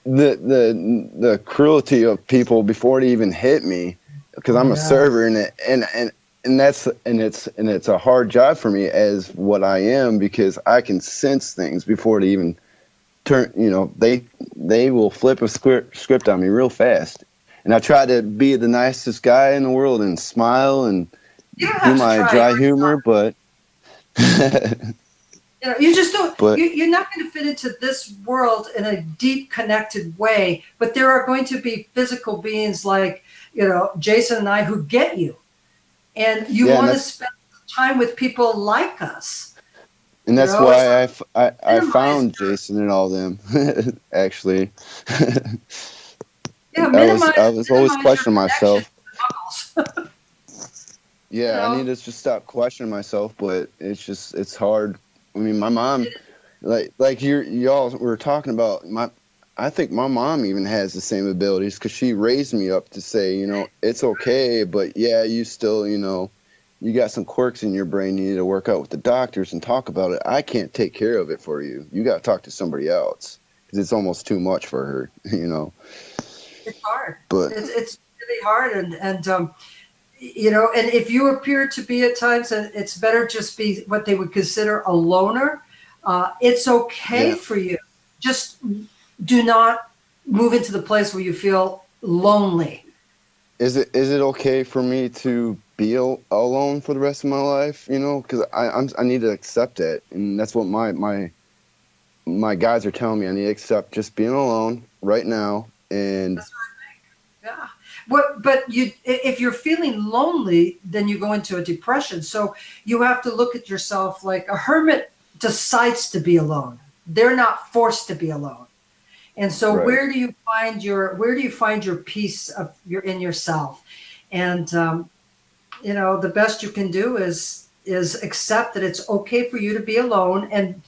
the cruelty of people before it even hit me, because I'm a server and it's a hard job for me as what I am, because I can sense things before it even turn. You know, they will flip a script on me real fast, and I try to be the nicest guy in the world and smile and do my dry humor, but you know, you just don't. You're not going to fit into this world in a deep, connected way. But there are going to be physical beings like, you know, Jason and I who get you. And you want to spend time with people like us. And that's You know, why I minimize found Jason and all them, actually. Yeah, I was always minimize your questioning connection myself. to the muggles. Yeah, I know? need to just stop questioning myself, but it's hard. I mean, my mom, like y'all were talking about, I think my mom even has the same abilities because she raised me up to say, it's okay, but yeah, you still, you got some quirks in your brain. You need to work out with the doctors and talk about it. I can't take care of it for you. You got to talk to somebody else because it's almost too much for her, It's hard. But It's really hard, and and if you appear to be at times, and it's better just be what they would consider a loner. It's okay for you. Just do not move into the place where you feel lonely. Is it okay for me to be alone for the rest of my life? Because I need to accept it, and that's what my guys are telling me. I need to accept just being alone right now. And that's what I think. Yeah. But if you're feeling lonely, then you go into a depression. So you have to look at yourself like a hermit decides to be alone. They're not forced to be alone. And so where do you find your peace in yourself? And the best you can do is accept that it's okay for you to be alone and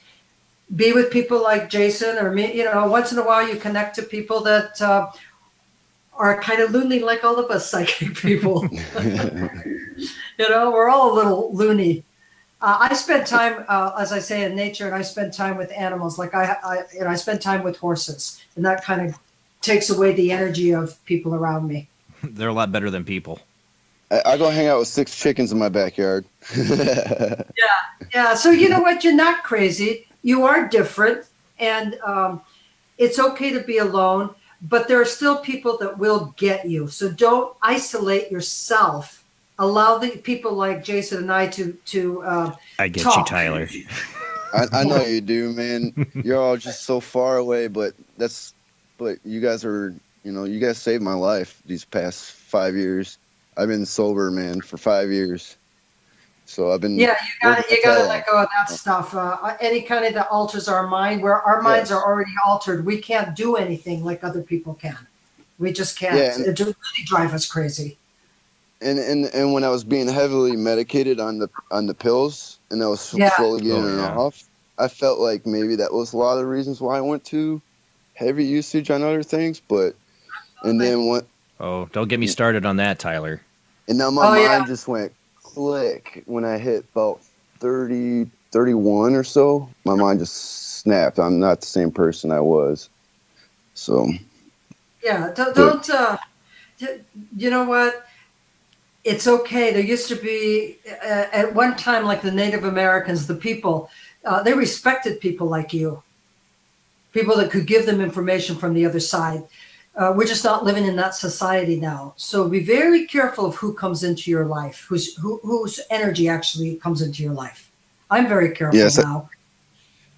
be with people like Jason or me. Once in a while you connect to people that are kind of loony like all of us psychic people. We're all a little loony. I spend time, as I say, in nature, and I spend time with animals. Like I spend time with horses, and that kind of takes away the energy of people around me. They're a lot better than people. I go hang out with 6 chickens in my backyard. Yeah. So you know what? You're not crazy. You are different, and it's okay to be alone. But there are still people that will get you. So don't isolate yourself. Allow the people like Jason and I to I get talk. you, Tyler. I know you do, man. You're all just so far away, but you guys are, you guys saved my life these past 5 years. I've been sober, man, for 5 years. So I've been. Yeah, you gotta let go of that stuff. Any kind of that alters our mind, where our minds are already altered. We can't do anything like other people can. We just can't. Yeah, It really drives us crazy. And when I was being heavily medicated on the pills, and I was slowly getting it off, I felt like maybe that was a lot of the reasons why I went to heavy usage on other things. And then what? Oh, don't get me started on that, Tyler. And now my mind just went click when I hit about 30, 31 or so. My mind just snapped. I'm not the same person I was. So. Yeah, don't. You know what? It's okay. There used to be, at one time, like the Native Americans, the people, they respected people like you, people that could give them information from the other side. We're just not living in that society now. So be very careful of who comes into your life, whose energy actually comes into your life. I'm very careful now.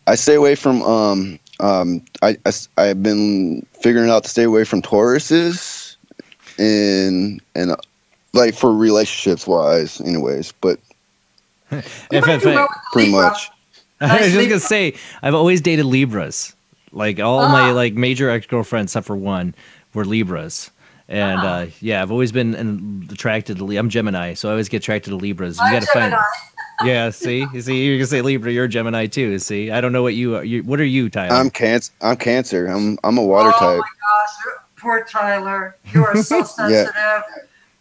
I stay away from, I've been figuring out to stay away from Tauruses and like for relationships wise anyways, but pretty much. I was just gonna say, I've always dated Libras. Like all my major ex-girlfriends except for one were Libras. And I've always been attracted to I'm Gemini, so I always get attracted to Libras. You gotta find Yeah, see, you're gonna say Libra, you're a Gemini too. See, I don't know what you are. What are you, Tyler? I'm Cancer. I'm a water type. Oh my gosh, poor Tyler, you are so sensitive.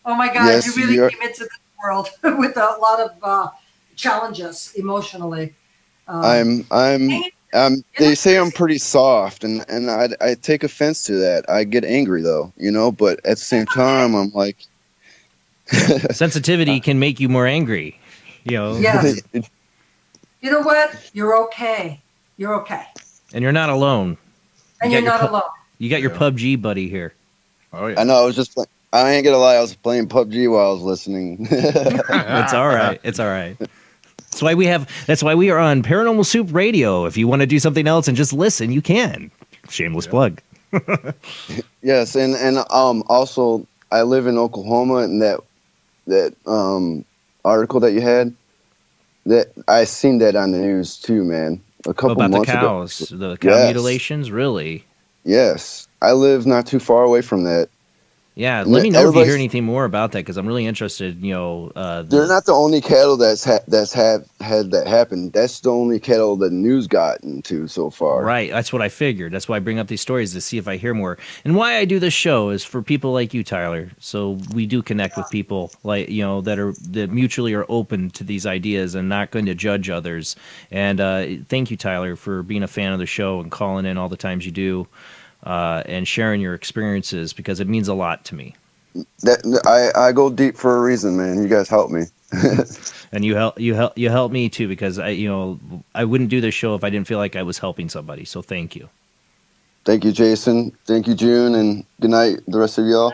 Oh my God, yes, you really came into this world with a lot of challenges emotionally. They say I'm pretty soft, and I take offense to that. I get angry though, but at the same time, I'm like, sensitivity can make you more angry. Yes. You know what? You're okay. You're okay. And you're not alone. And you're not alone. You got your PUBG buddy here. Oh yeah. I know. I was just. I ain't gonna lie. I was playing PUBG while I was listening. It's all right. It's all right. That's why we are on Paranormal Soup Radio. If you want to do something else and just listen, you can. Shameless plug. Yes, and also I live in Oklahoma, and that article that you had, That I seen that on the news too, man. A couple About the months cows, ago. the cow Yes. mutilations, really? Yes, I live not too far away from that. Yeah, And let me know if you hear everybody's- anything more about that because I'm really interested. They're not the only cattle that's had that happen. That's the only cattle the news gotten to so far. Right, that's what I figured. That's why I bring up these stories to see if I hear more. And why I do this show is for people like you, Tyler. So we do connect with people like that mutually are open to these ideas and not going to judge others. And thank you, Tyler, for being a fan of the show and calling in all the times you do. And sharing your experiences because it means a lot to me. I go deep for a reason, man. You guys help me. And you help me too because I wouldn't do this show if I didn't feel like I was helping somebody. So thank you. Thank you, Jason. Thank you, June, and good night, the rest of y'all.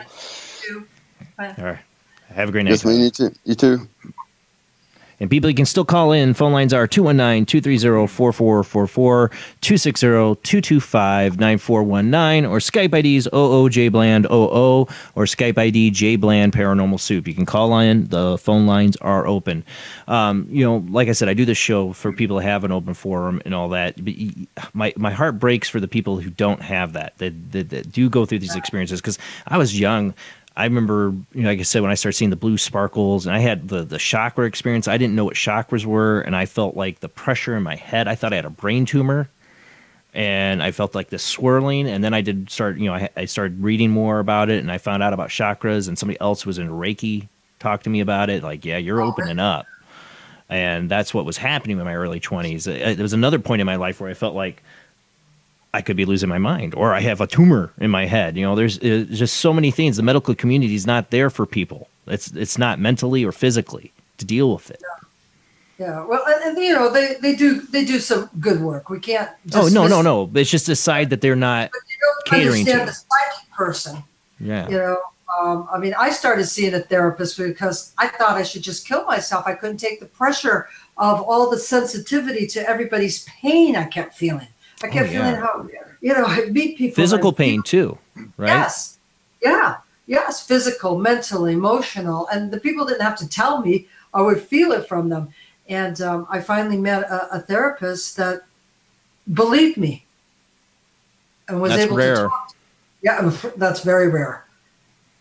All right, have a great night. Yes, man. You too. And people, you can still call in. Phone lines are 219-230-4444, 260-225-9419, or Skype IDs oojblandoo, or Skype ID Jblandparanormalsoup. You can call in. The phone lines are open. Like I said, I do this show for people to have an open forum and all that. But my heart breaks for the people who don't have that do go through these experiences. Because I was young. I remember, like I said, when I started seeing the blue sparkles, and I had the chakra experience. I didn't know what chakras were, and I felt like the pressure in my head. I thought I had a brain tumor, and I felt like this swirling. And then I started reading more about it, and I found out about chakras. And somebody else was in Reiki talked to me about it. Like, yeah, you're opening up, and that's what was happening in my early 20s. There was another point in my life where I felt like I could be losing my mind, or I have a tumor in my head. There's just so many things. The medical community is not there for people. It's not mentally or physically to deal with it. Yeah. Well, and they do some good work. We can't. Oh no. It's just a side that they're not catering to. Understand the psychic person. Yeah. I started seeing a therapist because I thought I should just kill myself. I couldn't take the pressure of all the sensitivity to everybody's pain I kept feeling. I kept feeling how, I meet people. Physical pain too, right? Yes. Yeah. Yes. Physical, mental, emotional. And the people didn't have to tell me. I would feel it from them. And I finally met a therapist that believed me and was able to talk. Yeah, that's very rare.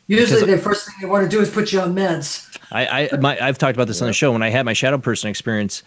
Usually the first thing they want to do is put you on meds. I've talked about this on the show. When I had my shadow person experience,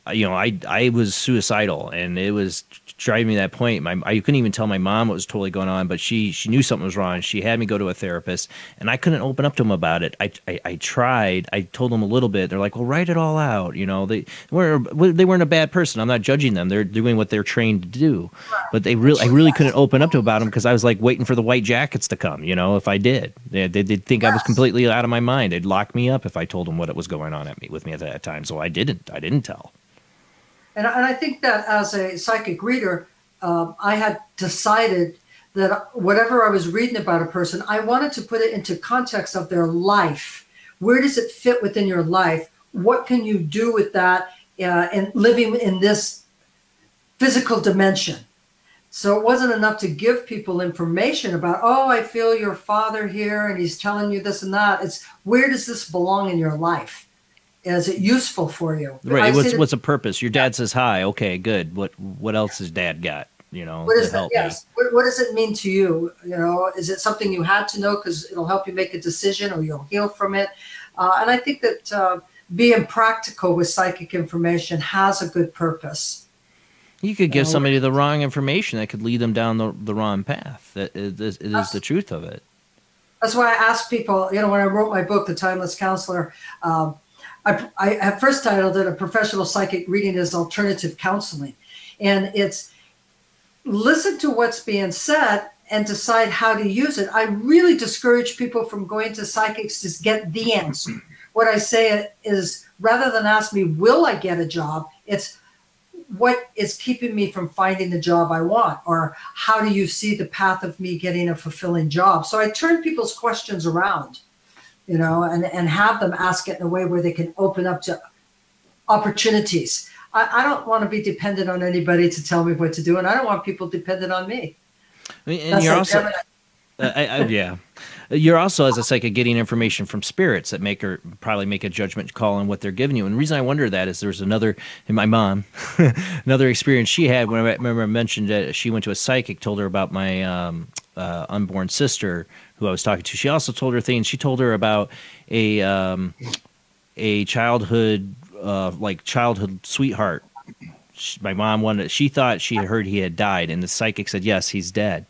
I was suicidal, and it was driving me to that point. I couldn't even tell my mom what was totally going on, but she knew something was wrong. She had me go to a therapist, and I couldn't open up to them about it. I tried. I told them a little bit. They're like, "Well, write it all out." They weren't a bad person. I'm not judging them. They're doing what they're trained to do, but I really couldn't open up to about them because I was like waiting for the white jackets to come. If I did, they'd think I was completely out of my mind. They'd lock me up if I told them what was going on with me at that time. So I didn't tell. And I think that as a psychic reader, I had decided that whatever I was reading about a person, I wanted to put it into context of their life. Where does it fit within your life? What can you do with that in living in this physical dimension? So it wasn't enough to give people information about, oh, I feel your father here and he's telling you this and that. It's where does this belong in your life? Is it useful for you? Right. What's the purpose? Your dad says hi. Okay, good. What else has dad got? What is that? Yes. What does it mean to you? Is it something you had to know because it'll help you make a decision or you'll heal from it? And I think that being practical with psychic information has a good purpose. You could give somebody the wrong information that could lead them down the wrong path. That is the truth of it. That's why I ask people, when I wrote my book, The Timeless Counselor, I at first titled it A Professional Psychic Reading as Alternative Counseling. And it's listen to what's being said and decide how to use it. I really discourage people from going to psychics to get the answer. What I say is rather than ask me, will I get a job? It's what is keeping me from finding the job I want? Or how do you see the path of me getting a fulfilling job? So I turn people's questions around. And have them ask it in a way where they can open up to opportunities. I don't want to be dependent on anybody to tell me what to do, and I don't want people dependent on me. And you're also, Yeah. You're also, as a psychic, getting information from spirits that probably make a judgment call on what they're giving you. And the reason I wonder that is there's another, and my mom, another experience she had when I remember I mentioned that she went to a psychic, told her about my unborn sister who I was talking to. She also told her things. She told her about a childhood, childhood sweetheart. My mom she thought she heard he had died, and the psychic said, yes, he's dead.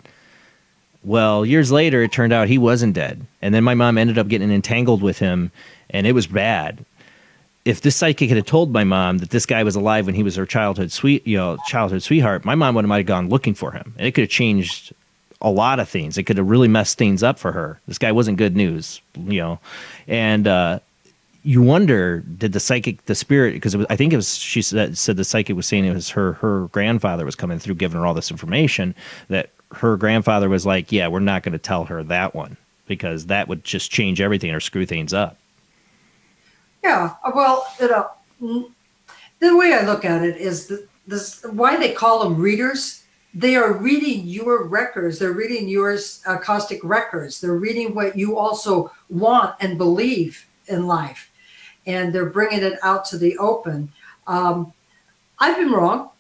Well, years later, it turned out he wasn't dead. And then my mom ended up getting entangled with him, and it was bad. If this psychic had told my mom that this guy was alive when he was her childhood sweetheart, my mom might have gone looking for him. And it could have changed a lot of things. It could have really messed things up for her. This guy wasn't good news, And you wonder, did the psychic, the spirit, because I think it was, she said the psychic was saying it was her grandfather was coming through giving her all this information, that her grandfather was like, yeah, we're not going to tell her that one because that would just change everything or screw things up. Yeah, well, the way I look at it is this why they call them readers. They are reading your records. They're reading your acoustic records. They're reading what you also want and believe in life. And they're bringing it out to the open. I've been wrong.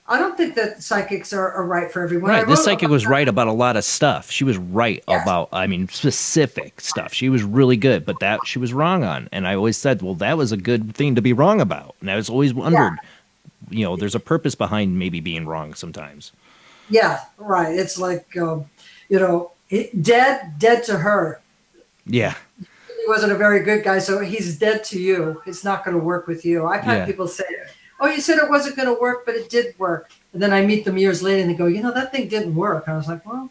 I don't think that psychics are right for everyone. Right. This psychic was right about a lot of stuff. She was right about, specific stuff. She was really good, but that she was wrong on. And I always said, well, that was a good thing to be wrong about. And I was always wondered, there's a purpose behind maybe being wrong sometimes. Yeah, right. It's like, dead to her. Yeah. He wasn't a very good guy, so he's dead to you. It's not going to work with you. I've had people say, oh, you said it wasn't going to work, but it did work. And then I meet them years later and they go, that thing didn't work. I was like, well,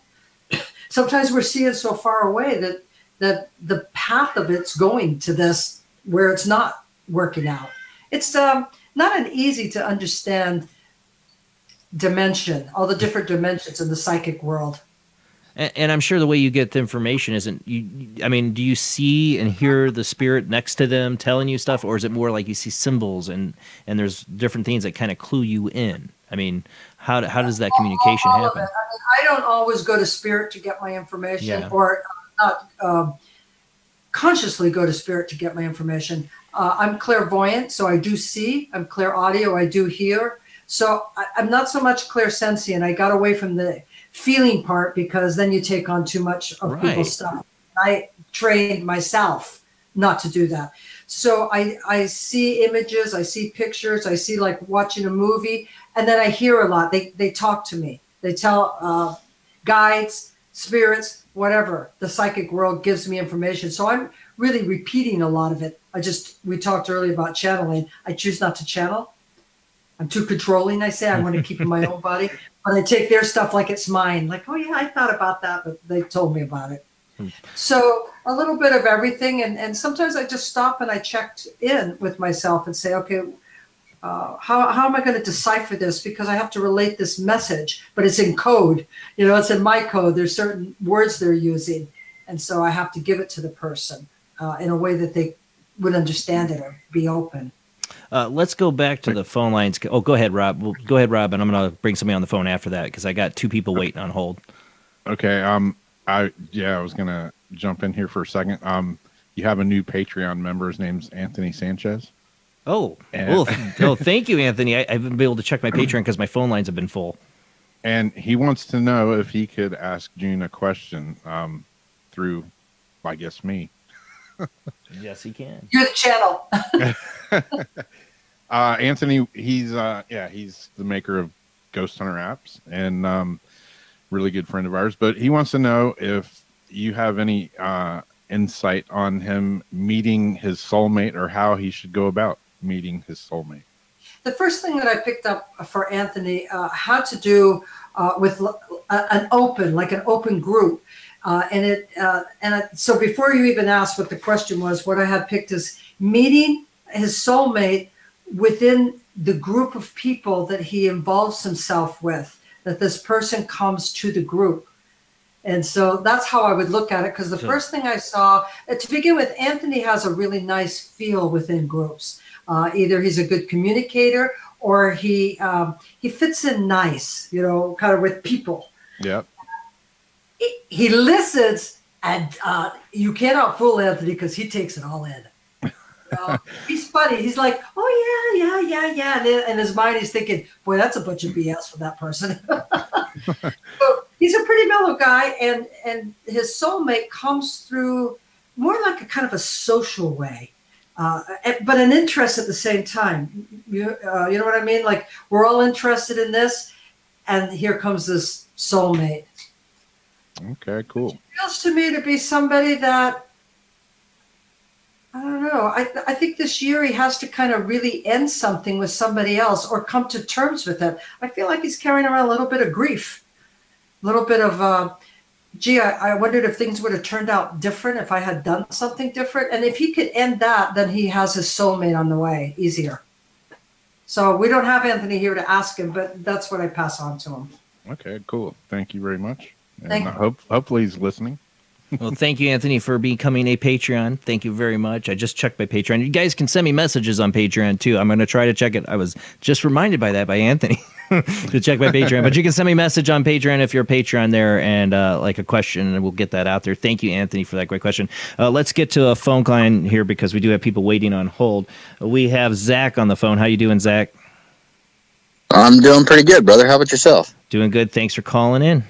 sometimes we're seeing so far away that the path of it's going to this where it's not working out. It's not an easy to understand dimension, all the different dimensions in the psychic world. And I'm sure the way you get the information isn't, do you see and hear the spirit next to them telling you stuff, or is it more like you see symbols and there's different things that kind of clue you in? I mean, how does that communication happen? I don't always go to spirit to get my information, or not consciously go to spirit to get my information. I'm clairvoyant, so I do see. I'm clairaudio, I do hear. So I'm not so much clairsentient. I got away from the feeling part because then you take on too much of people's stuff. I trained myself not to do that. So I see images, I see pictures, I see like watching a movie, and then I hear a lot. They talk to me. They tell guides, spirits, whatever. The psychic world gives me information. So I'm really repeating a lot of it. We talked earlier about channeling. I choose not to channel. I'm too controlling, I say. I want to keep in my own body. But I take their stuff like it's mine. Like, oh, yeah, I thought about that, but they told me about it. So a little bit of everything. And sometimes I just stop and I checked in with myself and say, okay, how am I going to decipher this? Because I have to relate this message, but it's in code. It's in my code. There's certain words they're using. And so I have to give it to the person in a way that they would understand it or be open. Let's go back to the phone lines. Oh, go ahead, Rob. Well, go ahead, Rob, and I'm going to bring somebody on the phone after that because I got two people waiting on hold. Okay. I was going to jump in here for a second. You have a new Patreon member. His name's Anthony Sanchez. Oh, thank you, Anthony. I haven't been able to check my Patreon because my phone lines have been full. And he wants to know if he could ask June a question through, I guess, me. Yes, he can. You're the channel. Anthony, he's the maker of Ghost Hunter apps and really good friend of ours. But he wants to know if you have any insight on him meeting his soulmate or how he should go about meeting his soulmate. The first thing that I picked up for Anthony had to do with an open group. So before you even asked what the question was, what I had picked is meeting his soulmate within the group of people that he involves himself with, that this person comes to the group. And so that's how I would look at it, because the first thing I saw, to begin with, Anthony has a really nice feel within groups. Either he's a good communicator or he fits in nice, kind of with people. Yep. he listens, and you cannot fool Anthony because he takes it all in. He's funny. He's like, oh yeah. And in his mind, he's thinking, boy, that's a bunch of BS for that person. So he's a pretty mellow guy, and his soulmate comes through more like a kind of a social way, but an interest at the same time. You know what I mean? Like, we're all interested in this, and here comes this soulmate. Okay, cool. It feels to me to be somebody that, I don't know. I think this year he has to kind of really end something with somebody else or come to terms with it. I feel like he's carrying around a little bit of grief, a little bit of, I wondered if things would have turned out different if I had done something different. And if he could end that, then he has his soulmate on the way easier. So we don't have Anthony here to ask him, but that's what I pass on to him. Okay, cool. Thank you very much. And Thank you. Hopefully he's listening. Well, thank you, Anthony, for becoming a Patreon. Thank you very much. I just checked my Patreon. You guys can send me messages on Patreon, too. I'm going to try to check it. I was just reminded by that by Anthony to check my Patreon. But you can send me a message on Patreon if you're a Patreon there and like a question, and we'll get that out there. Thank you, Anthony, for that great question. Let's get to a phone line here because we do have people waiting on hold. We have Zach on the phone. How you doing, Zach? I'm doing pretty good, brother. How about yourself? Doing good. Thanks for calling in.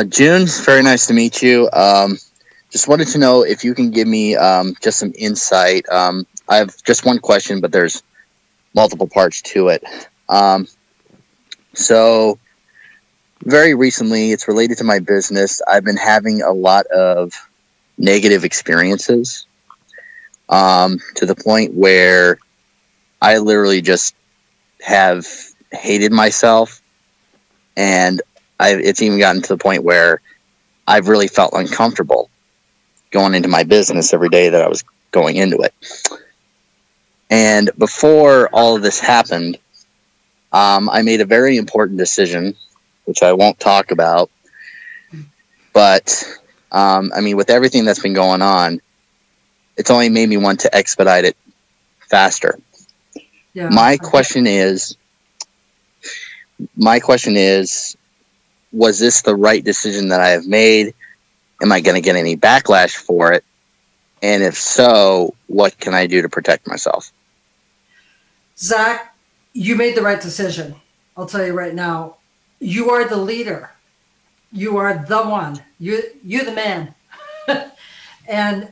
June, very nice to meet you. Just wanted to know if you can give me just some insight. I have just one question, but there's multiple parts to it. So very recently, it's related to my business. I've been having a lot of negative experiences to the point where I literally just have hated myself, and it's even gotten to the point where I've really felt uncomfortable going into my business every day that I was going into it. And before all of this happened, I made a very important decision, which I won't talk about. But, I mean, with everything that's been going on, it's only made me want to expedite it faster. Yeah. My question is, was this the right decision that I have made? Am I going to get any backlash for it? And if so, what can I do to protect myself? Zach, you made the right decision. I'll tell you right now. You are the leader. You are the one. You're the man. And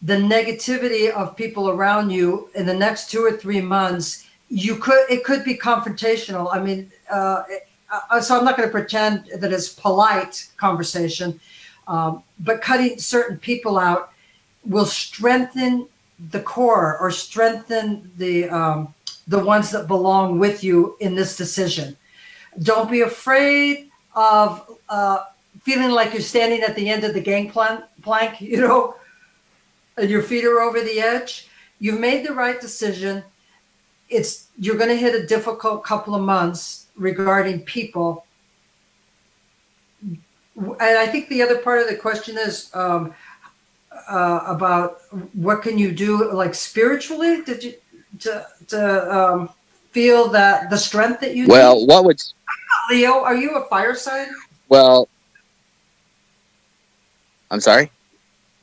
the negativity of people around you in the next 2 or 3 months, it could be confrontational. I mean, so I'm not going to pretend that it's polite conversation, but cutting certain people out will strengthen the core or strengthen the ones that belong with you in this decision. Don't be afraid of feeling like you're standing at the end of the gangplank, you know, and your feet are over the edge. You've made the right decision. You're going to hit a difficult couple of months regarding people. And I think the other part of the question is about what can you do, like spiritually, to feel that the strength that you Well, need? what would... Leo, are you a fire sign? Well, I'm sorry?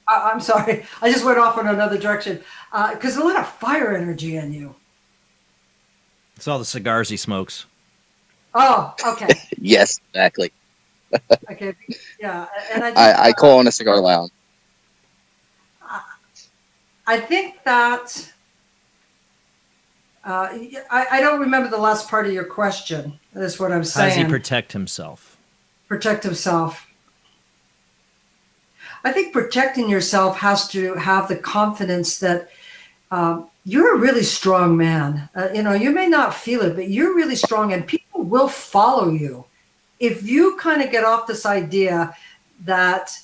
I'm sorry. I just went off in another direction because there's a lot of fire energy in you. It's all the cigars he smokes. Oh, okay. Yes, exactly. Okay, yeah. And I call on a cigar lounge. I think that I don't remember the last part of your question. That's what I'm saying. How does he protect himself? Protect himself. I think protecting yourself has to have the confidence that you're a really strong man. You may not feel it, but you're really strong, and people will follow you. If you kind of get off this idea that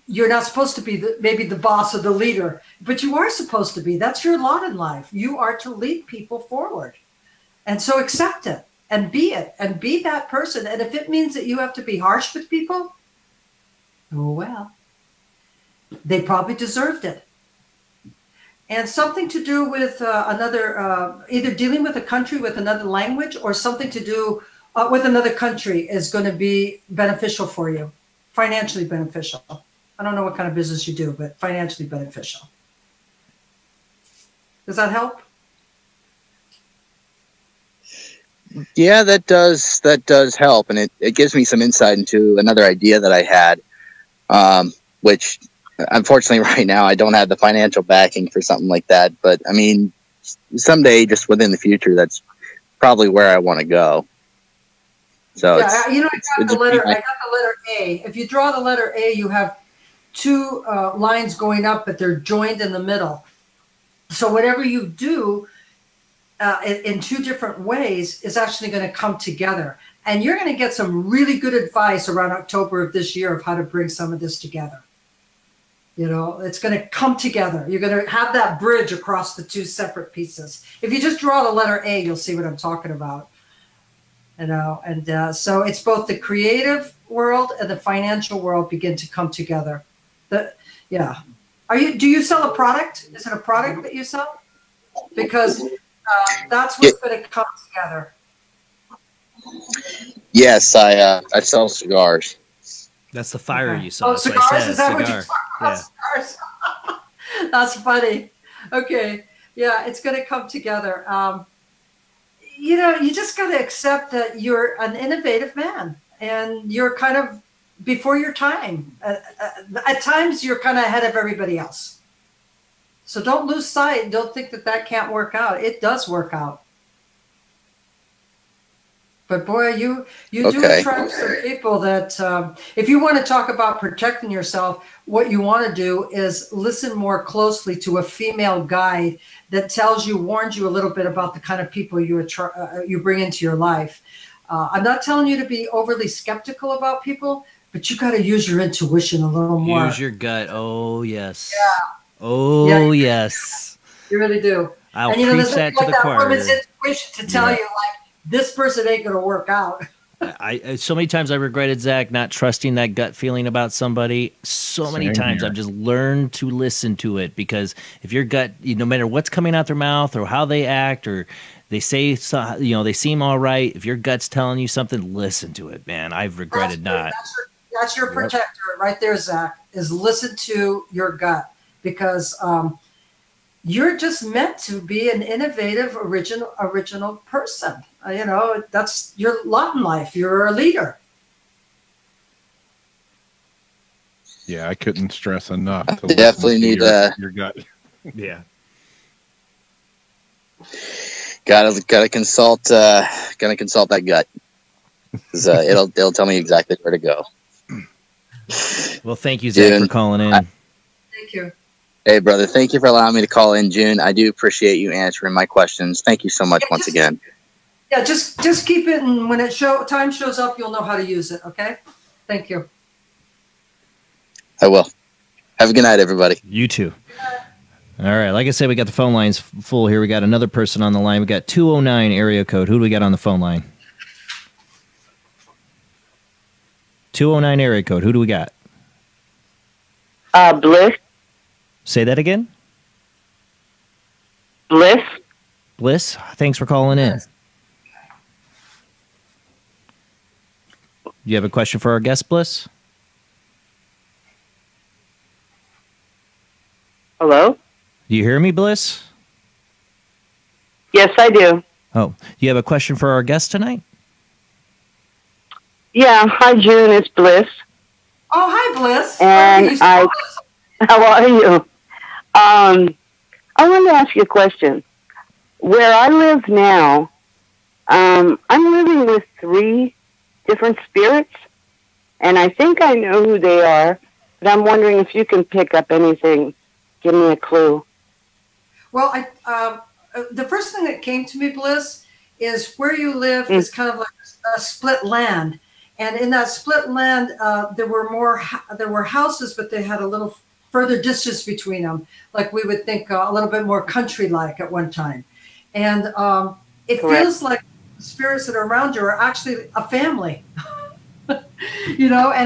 you're not supposed to be maybe the boss or the leader, but you are supposed to be. That's your lot in life. You are to lead people forward. And so accept it and be it and be that person. And if it means that you have to be harsh with people, oh, well, they probably deserved it. And something to do with either dealing with a country with another language or something to do with another country is going to be beneficial for you, financially beneficial. I don't know what kind of business you do, but financially beneficial. Does that help? Yeah, that does help, and it gives me some insight into another idea that I had, which unfortunately right now I don't have the financial backing for something like that. But I mean, someday, just within the future, that's probably where I want to go. So yeah, I got the letter A. If you draw the letter A, you have two lines going up, but they're joined in the middle. So whatever you do in two different ways is actually going to come together. And you're going to get some really good advice around October of this year of how to bring some of this together. It's going to come together. You're going to have that bridge across the two separate pieces. If you just draw the letter A, you'll see what I'm talking about. So it's both the creative world and the financial world begin to come together. Do you sell a product? Is it a product that you sell? Because that's what's going to come together. Yes, I sell cigars. That's the fire you saw. Oh, cigars? Is that what you're talking about? Yeah. Cigars. That's funny. Okay. Yeah, it's going to come together. You just got to accept that you're an innovative man and you're kind of before your time. At times, you're kind of ahead of everybody else. So don't lose sight. Don't think that can't work out. It does work out. But boy, you do attract some people that if you want to talk about protecting yourself, what you want to do is listen more closely to a female guide that warns you a little bit about the kind of people you bring into your life. I'm not telling you to be overly skeptical about people, but you got to use your intuition a little more. Use your gut. Oh, yes. Yeah. Oh, yes. You really do. I'll preach that to the choir. Woman's intuition to tell you, this person ain't going to work out. I so many times I regretted, Zach, not trusting that gut feeling about somebody. So many times I've just learned to listen to it, because if your gut, no matter what's coming out their mouth or how they act or they say, they seem all right. If your gut's telling you something, listen to it, man. I've regretted not. That's your protector right there, Zach, is listen to your gut, because you're just meant to be an innovative, original person. That's your lot in life. You're a leader. Yeah, I couldn't stress enough. To definitely need your gut. Yeah. Gotta consult. Gonna consult that gut, because it'll tell me exactly where to go. Well, thank you, Zach, June, for calling in. Thank you. Hey, brother, thank you for allowing me to call in, June. I do appreciate you answering my questions. Thank you so much once again. Yeah, just keep it, and when time shows up, you'll know how to use it, okay? Thank you. I will. Have a good night, everybody. You too. All right, like I said, we got the phone lines full here. We got another person on the line. We got 209 area code. Who do we got on the phone line? 209 area code. Who do we got? Bliss. Say that again? Bliss. Bliss, thanks for calling in. You have a question for our guest, Bliss? Hello? Do you hear me, Bliss? Yes, I do. Oh, you have a question for our guest tonight? Yeah. Hi, June. It's Bliss. Oh, hi, Bliss. And how are you? I wanted to ask you a question. Where I live now, I'm living with 3 different spirits, and I think I know who they are, but I'm wondering if you can pick up anything. Give me a clue. Well, the first thing that came to me, Bliss, is where you live is kind of like a split land. And in that split land, there were houses, but they had a little further distance between them, like we would think a little bit more country-like at one time. And it feels like the spirits that are around you are actually a family, and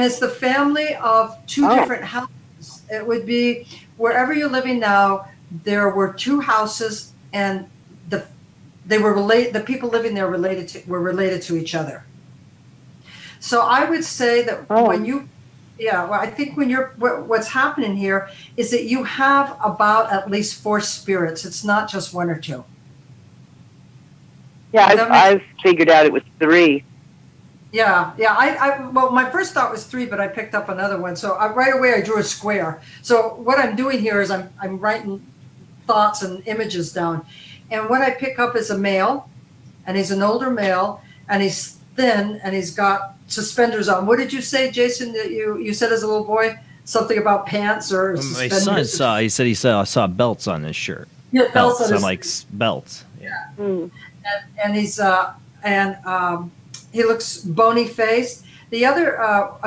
it's the family of 2 different houses. It would be wherever you're living now, there were 2 houses, and the people living there were related to each other. So I would say that Oh. when you, yeah, well, I think when you're, what's happening here is that you have about at least 4 spirits. It's not just 1 or 2. Yeah, Does that make I've figured out it was 3. Yeah, yeah. Well, my first thought was 3, but I picked up another one. So right away I drew a square. So what I'm doing here is I'm writing thoughts and images down. And what I pick up is a male, and he's an older male, and he's thin, and he's got suspenders on. What did you say, Jason, that you said as a little boy? Something about pants or My suspenders? son saw. He said he saw belts on his shirt. Yeah, belts on I'm his- like belts. Yeah. And he's he looks bony faced. The other,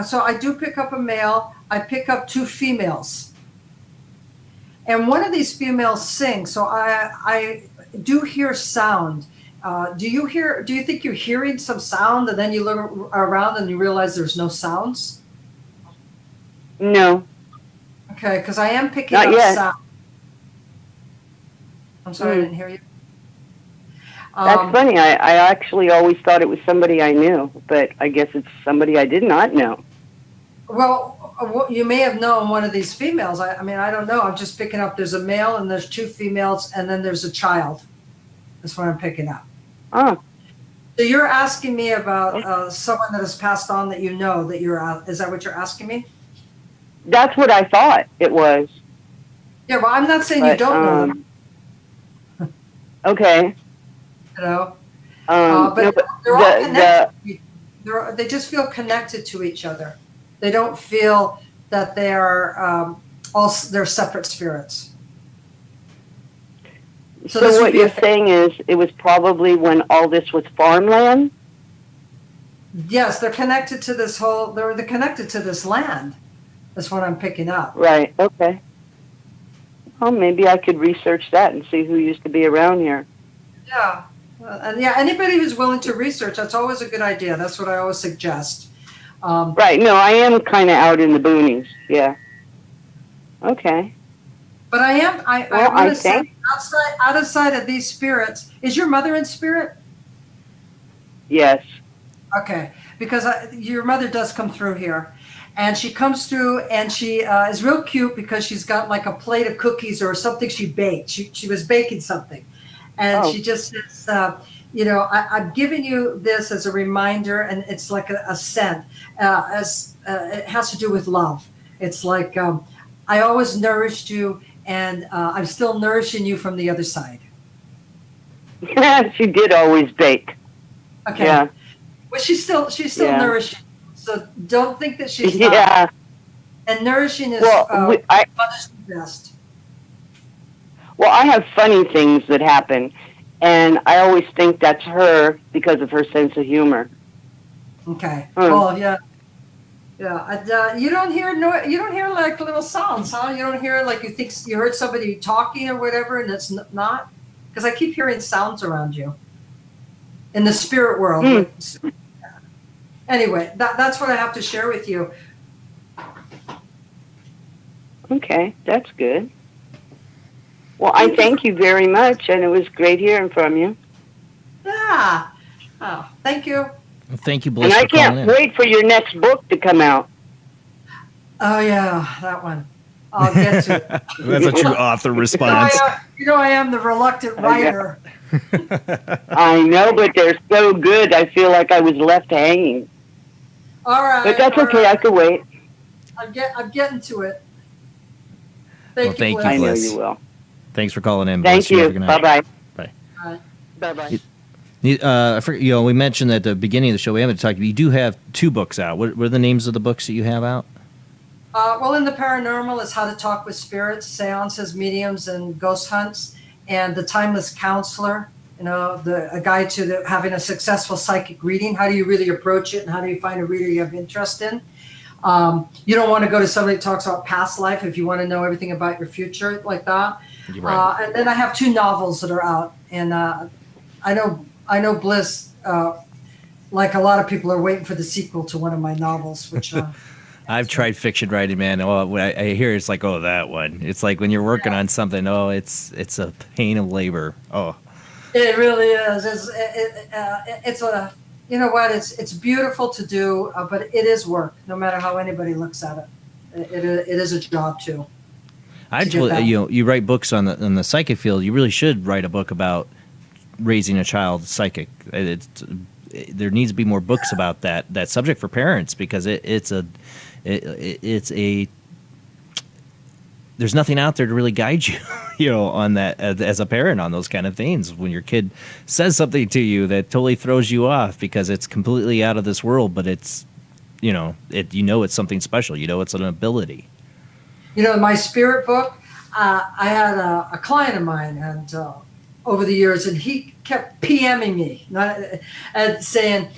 so I do pick up a male. I pick up 2 females, and one of these females sings. So I do hear sound. Do you think you're hearing some sound, and then you look around and you realize there's no sounds? No. Okay, because I am picking Not up yet. sound. I'm sorry, I didn't hear you. That's funny. I actually always thought it was somebody I knew, but I guess it's somebody I did not know. Well, you may have known one of these females. I mean, I don't know. I'm just picking up. There's a male and there's 2 females, and then there's a child. That's what I'm picking up. Oh. So you're asking me about someone that has passed on that you know that you're. Is that what you're asking me? That's what I thought it was. Yeah. Well, I'm not saying you But, don't know them. Okay. You know. No, But but they're all the- connected. They just feel connected to each other. They don't feel that they are they're separate spirits. So this would what be you're saying is it was probably when all this was farmland? Yes, they're connected to this whole. They're connected to this land. That's what I'm picking up. Right. Okay. Well, maybe I could research that and see who used to be around here. Yeah, and yeah, anybody who's willing to research, that's always a good idea. That's what I always suggest. Right. No, I am kind of out in the boonies. Yeah. Okay. But I am. I Well, want I to say think- outside of these spirits, is your mother in spirit? Yes. Okay, because your mother does come through here, and she comes through, and she is real cute because she's got like a plate of cookies or something she baked. She was baking something, and Oh. she just says, you know, I'm giving you this as a reminder, and it's like a scent. It has to do with love. It's like I always nourished you, and I'm still nourishing you from the other side. She did always bake. Okay. Yeah. Well, she's still Yeah. nourishing. So don't think that she's Yeah. not. And nourishing is Well, mother's best. Well, I have funny things that happen, and I always think that's her because of her sense of humor. Okay. Hmm. Well, yeah. Yeah. You don't hear you don't hear like little sounds, huh? You don't hear like you think you heard somebody talking or whatever, and it's not. Because I keep hearing sounds around you. In the spirit world. Hmm. Anyway, that's what I have to share with you. Okay, that's good. Well, I thank you very much, and it was great hearing from you. Yeah. Oh, thank you. Well, thank you, Bliss, And I for calling can't in. wait for your next book to come out. Oh yeah, that one. I'll get to it. That's a true author response. You know, I am the reluctant writer. I know, but they're so good. I feel like I was left hanging. All right. But that's all okay. right. I could wait. I'm getting to it. Well, thank you, I know Bliss. you will. Thanks for calling in. Thank Bliss. You have you. a good night. Bye-bye. Bye. Bye-bye. I forget, we mentioned at the beginning of the show, we haven't talked, you do have 2 books out. What are the names of the books that you have out? Well, in the paranormal is How to Talk with Spirits, Seances, Mediums, and Ghost Hunts, and The Timeless Counselor, you know, a guide to having a successful psychic reading. How do you really approach it, and how do you find a reader you have interest in? You don't want to go to somebody that talks about past life if you want to know everything about your future like that. You're right. And then I have 2 novels that are out, and I know Bliss, like a lot of people, are waiting for the sequel to one of my novels, which. I've tried fiction writing, man. Oh, when I hear it's like, oh, that one. It's like when you're working on something, oh, it's a pain of labor. Oh. It really is. It's you know what? It's beautiful to do, but it is work. No matter how anybody looks at it, it is a job too. You write books on the psychic field. You really should write a book about raising a child psychic. There needs to be more books about that subject for parents, because it's a there's nothing out there to really guide you, on that as a parent on those kind of things. When your kid says something to you that totally throws you off because it's completely out of this world, but it's, it's something special. It's an ability. My spirit book, I had a client of mine, and over the years, and he kept PMing me, and saying,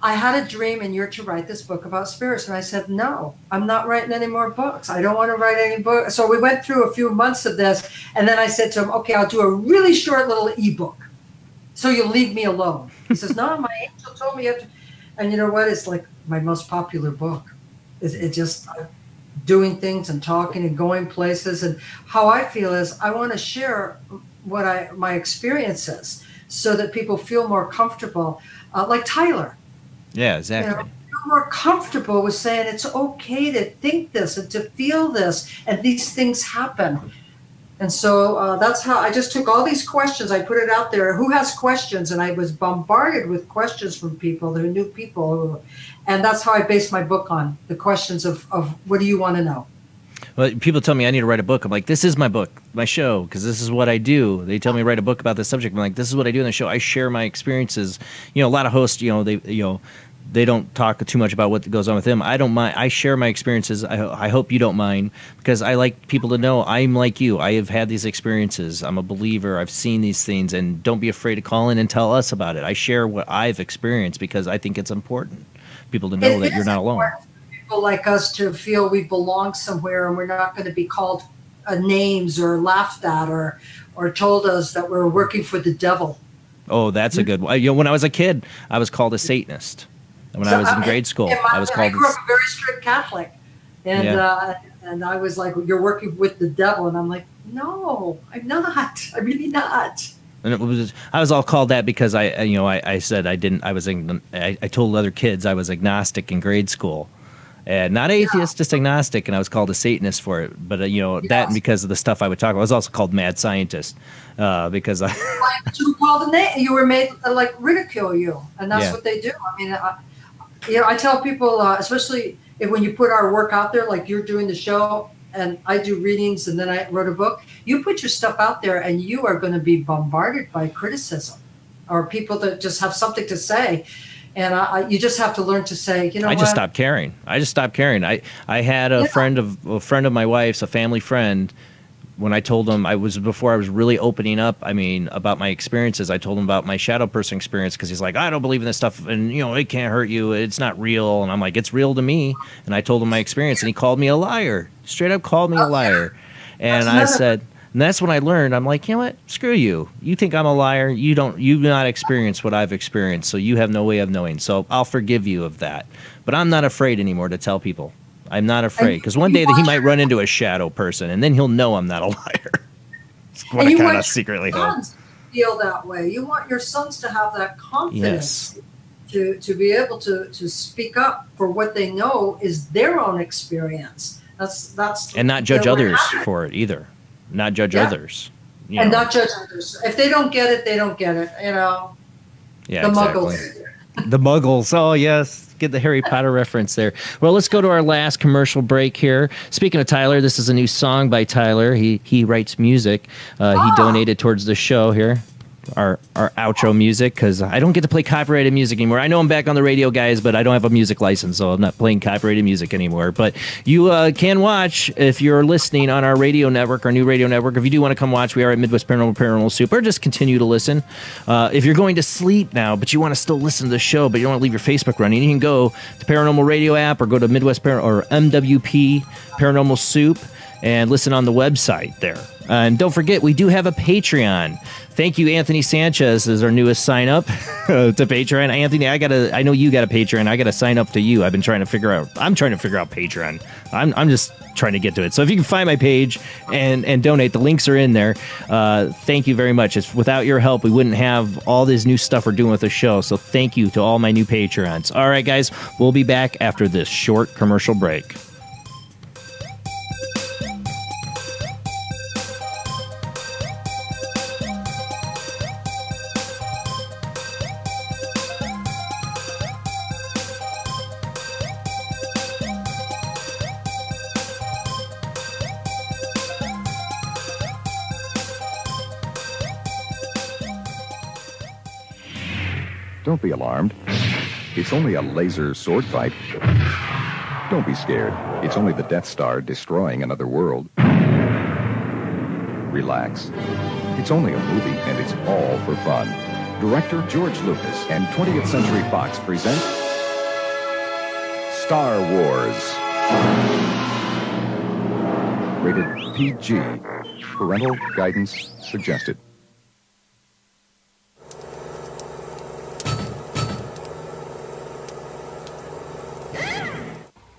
I had a dream and you're to write this book about spirits. And I said, no, I'm not writing any more books. I don't want to write any books. So we went through a few months of this. And then I said to him, okay, I'll do a really short little ebook. So you'll leave me alone. He says, no, my angel told me you have to. And you know what? It's like my most popular book. It just doing things and talking and going places. And how I feel is I want to share my experiences so that people feel more comfortable. Like Tyler. Yeah, exactly. Feel more comfortable with saying it's okay to think this and to feel this, and these things happen. And so that's how I just took all these questions. I put it out there. Who has questions? And I was bombarded with questions from people. There are new people. And that's how I based my book on, the questions of what do you want to know? Well, people tell me I need to write a book. I'm like, this is my book, my show, because this is what I do. They tell me write a book about this subject. I'm like, this is what I do in the show. I share my experiences. A lot of hosts, they don't talk too much about what goes on with them. I don't mind. I share my experiences. I hope you don't mind, because I like people to know I'm like you. I have had these experiences. I'm a believer. I've seen these things, and don't be afraid to call in and tell us about it. I share what I've experienced because I think it's important. People to know that you're not alone. People like us to feel we belong somewhere, and we're not going to be called names or laughed at or told us that we're working for the devil. Oh, that's a good one. When I was a kid, I was called a Satanist. When I was in grade school, I was called. I grew up a very strict Catholic, and and I was like, "You're working with the devil," and I'm like, "No, I'm not. I'm really not." And I was all called that because I said I didn't. I told other kids I was agnostic in grade school. And not atheist, just agnostic, and I was called a Satanist for it. But that, and because of the stuff I would talk about, I was also called mad scientist because I. You were made ridicule you, and that's what they do. I mean, I tell people, especially when you put our work out there, like you're doing the show, and I do readings, and then I wrote a book. You put your stuff out there, and you are going to be bombarded by criticism, or people that just have something to say. And you just have to learn to say, I just stopped caring. I I had a friend of my wife's, a family friend. When I told him before I was really opening up, about my experiences, I told him about my shadow person experience, because he's like, I don't believe in this stuff, and it can't hurt you. It's not real. And I'm like, it's real to me. And I told him my experience, and he called me a liar. Straight up called me a liar. And I said. And that's when I learned, I'm like, you know what? Screw you. You think I'm a liar. You've not experienced what I've experienced, so you have no way of knowing. So I'll forgive you of that. But I'm not afraid anymore to tell people. I'm not afraid, because one day that he might run into a shadow person, and then he'll know I'm not a liar. That's what I kind of secretly hope. Sons feel that way. You want your sons to have that confidence to be able to speak up for what they know is their own experience. That's and not judge others for it either. Not judge others. And not judge others. If they don't get it, they don't get it. Yeah, the exactly. Muggles. The Muggles. Oh, yes. Get the Harry Potter reference there. Well, let's go to our last commercial break here. Speaking of Tyler, this is a new song by Tyler. He writes music. He donated towards the show here. Our outro music, because I don't get to play copyrighted music anymore. I know I'm back on the radio, guys, but I don't have a music license, so I'm not playing copyrighted music anymore. But you can watch, if you're listening on our radio network, our new radio network. If you do want to come watch, we are at Midwest Paranormal Soup, or just continue to listen. If you're going to sleep now, but you want to still listen to the show, but you don't want to leave your Facebook running, you can go to Paranormal Radio app, or go to Midwest or MWP Paranormal Soup, and listen on the website there. And don't forget, we do have a Patreon. Thank you, Anthony Sanchez, is our newest sign up to Patreon. Anthony, I know you got a Patreon. I got to sign up to you. I'm trying to figure out Patreon. I'm just trying to get to it. So if you can find my page and donate, the links are in there. Thank you very much. Without your help, we wouldn't have all this new stuff we're doing with the show. So thank you to all my new Patreons. All right, guys, we'll be back after this short commercial break. Don't be alarmed. It's only a laser sword fight. Don't be scared. It's only the Death Star destroying another world. Relax. It's only a movie, and it's all for fun. Director George Lucas and 20th Century Fox present Star Wars. Rated PG. Parental guidance suggested.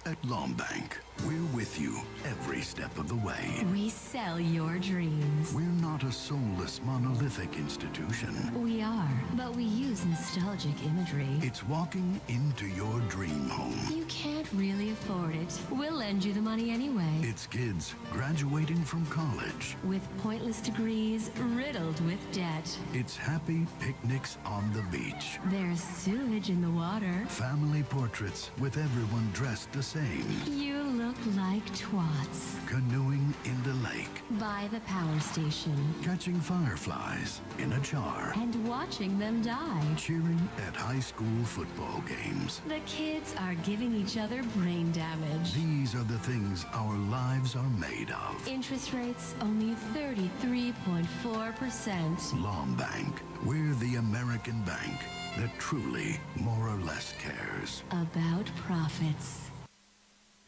At Lombank, we're with you every step of the way. We sell your dreams. We're not a soulless, monolithic institution. We are, but we use nostalgic imagery. It's walking into your dream home. You can't really afford it. We'll lend you the money anyway. It's kids graduating from college. With pointless degrees riddled with debt. It's happy picnics on the beach. There's sewage in the water. Family portraits with everyone dressed the same. You look like twats. Canoeing in the lake. By the power station. Catching fireflies in a jar. And watching them die. Cheering at high school football games. The kids are giving each other brain damage. These are the things our lives are made of. Interest rates only 33.4%. Lombank. We're the American bank that truly, more or less, cares. About profits.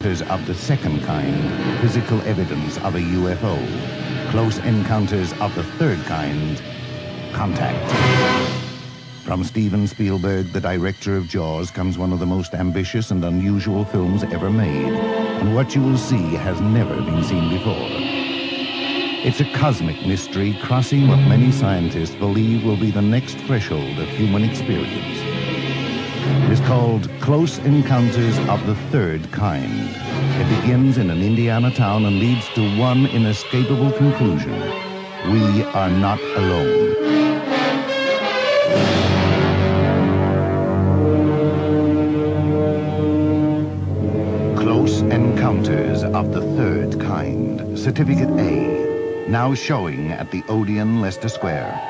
Of the second kind, physical evidence of a UFO. Close encounters of the third kind, contact. From Steven Spielberg, the director of Jaws, comes one of the most ambitious and unusual films ever made. And what you will see has never been seen before. It's a cosmic mystery crossing what many scientists believe will be the next threshold of human experience. It is called Close Encounters of the Third Kind. It begins in an Indiana town and leads to one inescapable conclusion. We are not alone. Close Encounters of the Third Kind. Certificate A. Now showing at the Odeon, Leicester Square.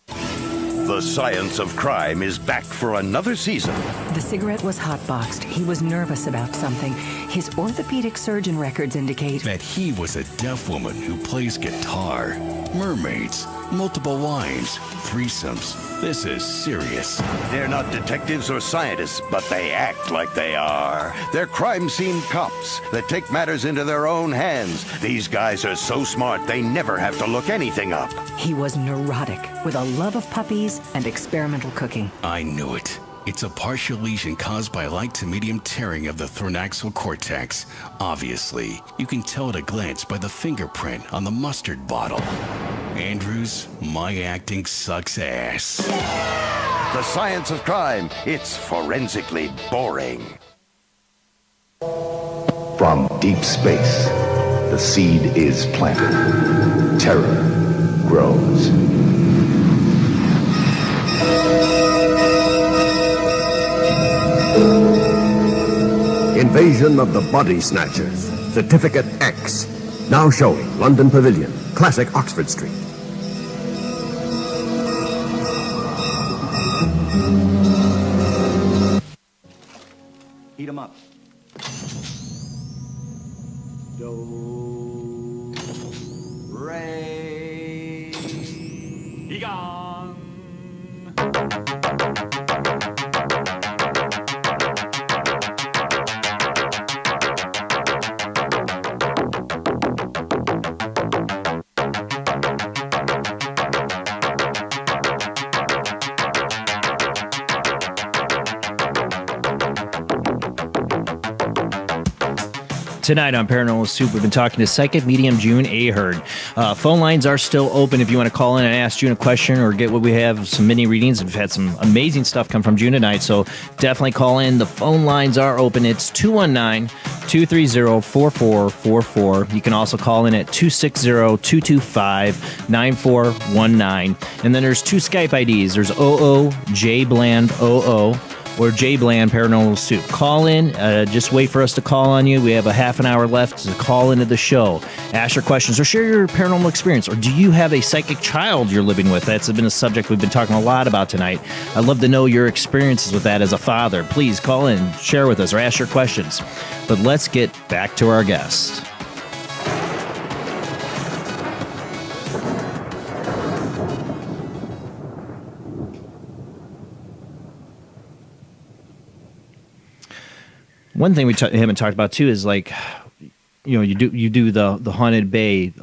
The Science of Crime is back for another season. The cigarette was hotboxed. He was nervous about something. His orthopedic surgeon records indicate that he was a deaf woman who plays guitar. Mermaids, multiple wives, threesomes. This is serious. They're not detectives or scientists, but they act like they are. They're crime scene cops that take matters into their own hands. These guys are so smart, they never have to look anything up. he was neurotic, with a love of puppies and experimental cooking. I knew it. It's a partial lesion caused by light to medium tearing of the thoraxal cortex. Obviously, you can tell at a glance by the fingerprint on the mustard bottle. Andrews, my acting sucks ass. The Science of Crime. It's forensically boring. From deep space, the seed is planted. Terror grows. Invasion of the Body Snatchers. Certificate X. Now showing London Pavilion, Classic Oxford Street. Heat 'em up. Do, re. Be gone. Tonight on Paranormal Soup, we've been talking to psychic medium June Ahern. Phone lines are still open if you want to call in and ask June a question or get what we have, some mini readings. We've had some amazing stuff come from June tonight, so definitely call in. The phone lines are open. It's 219-230-4444. You can also call in at 260-225-9419. And then there's two Skype IDs. There's Jblandoo or Jblandparanormalsoup. Call in. Just wait for us to call on you. We have a half an hour left to call into the show. Ask your questions or share your paranormal experience. Or do you have a psychic child you're living with? That's been a subject we've been talking a lot about tonight. I'd love to know your experiences with that as a father. Please call in, share with us, or ask your questions. But let's get back to our guest. One thing we haven't talked about too is like, you do the Haunted Bay.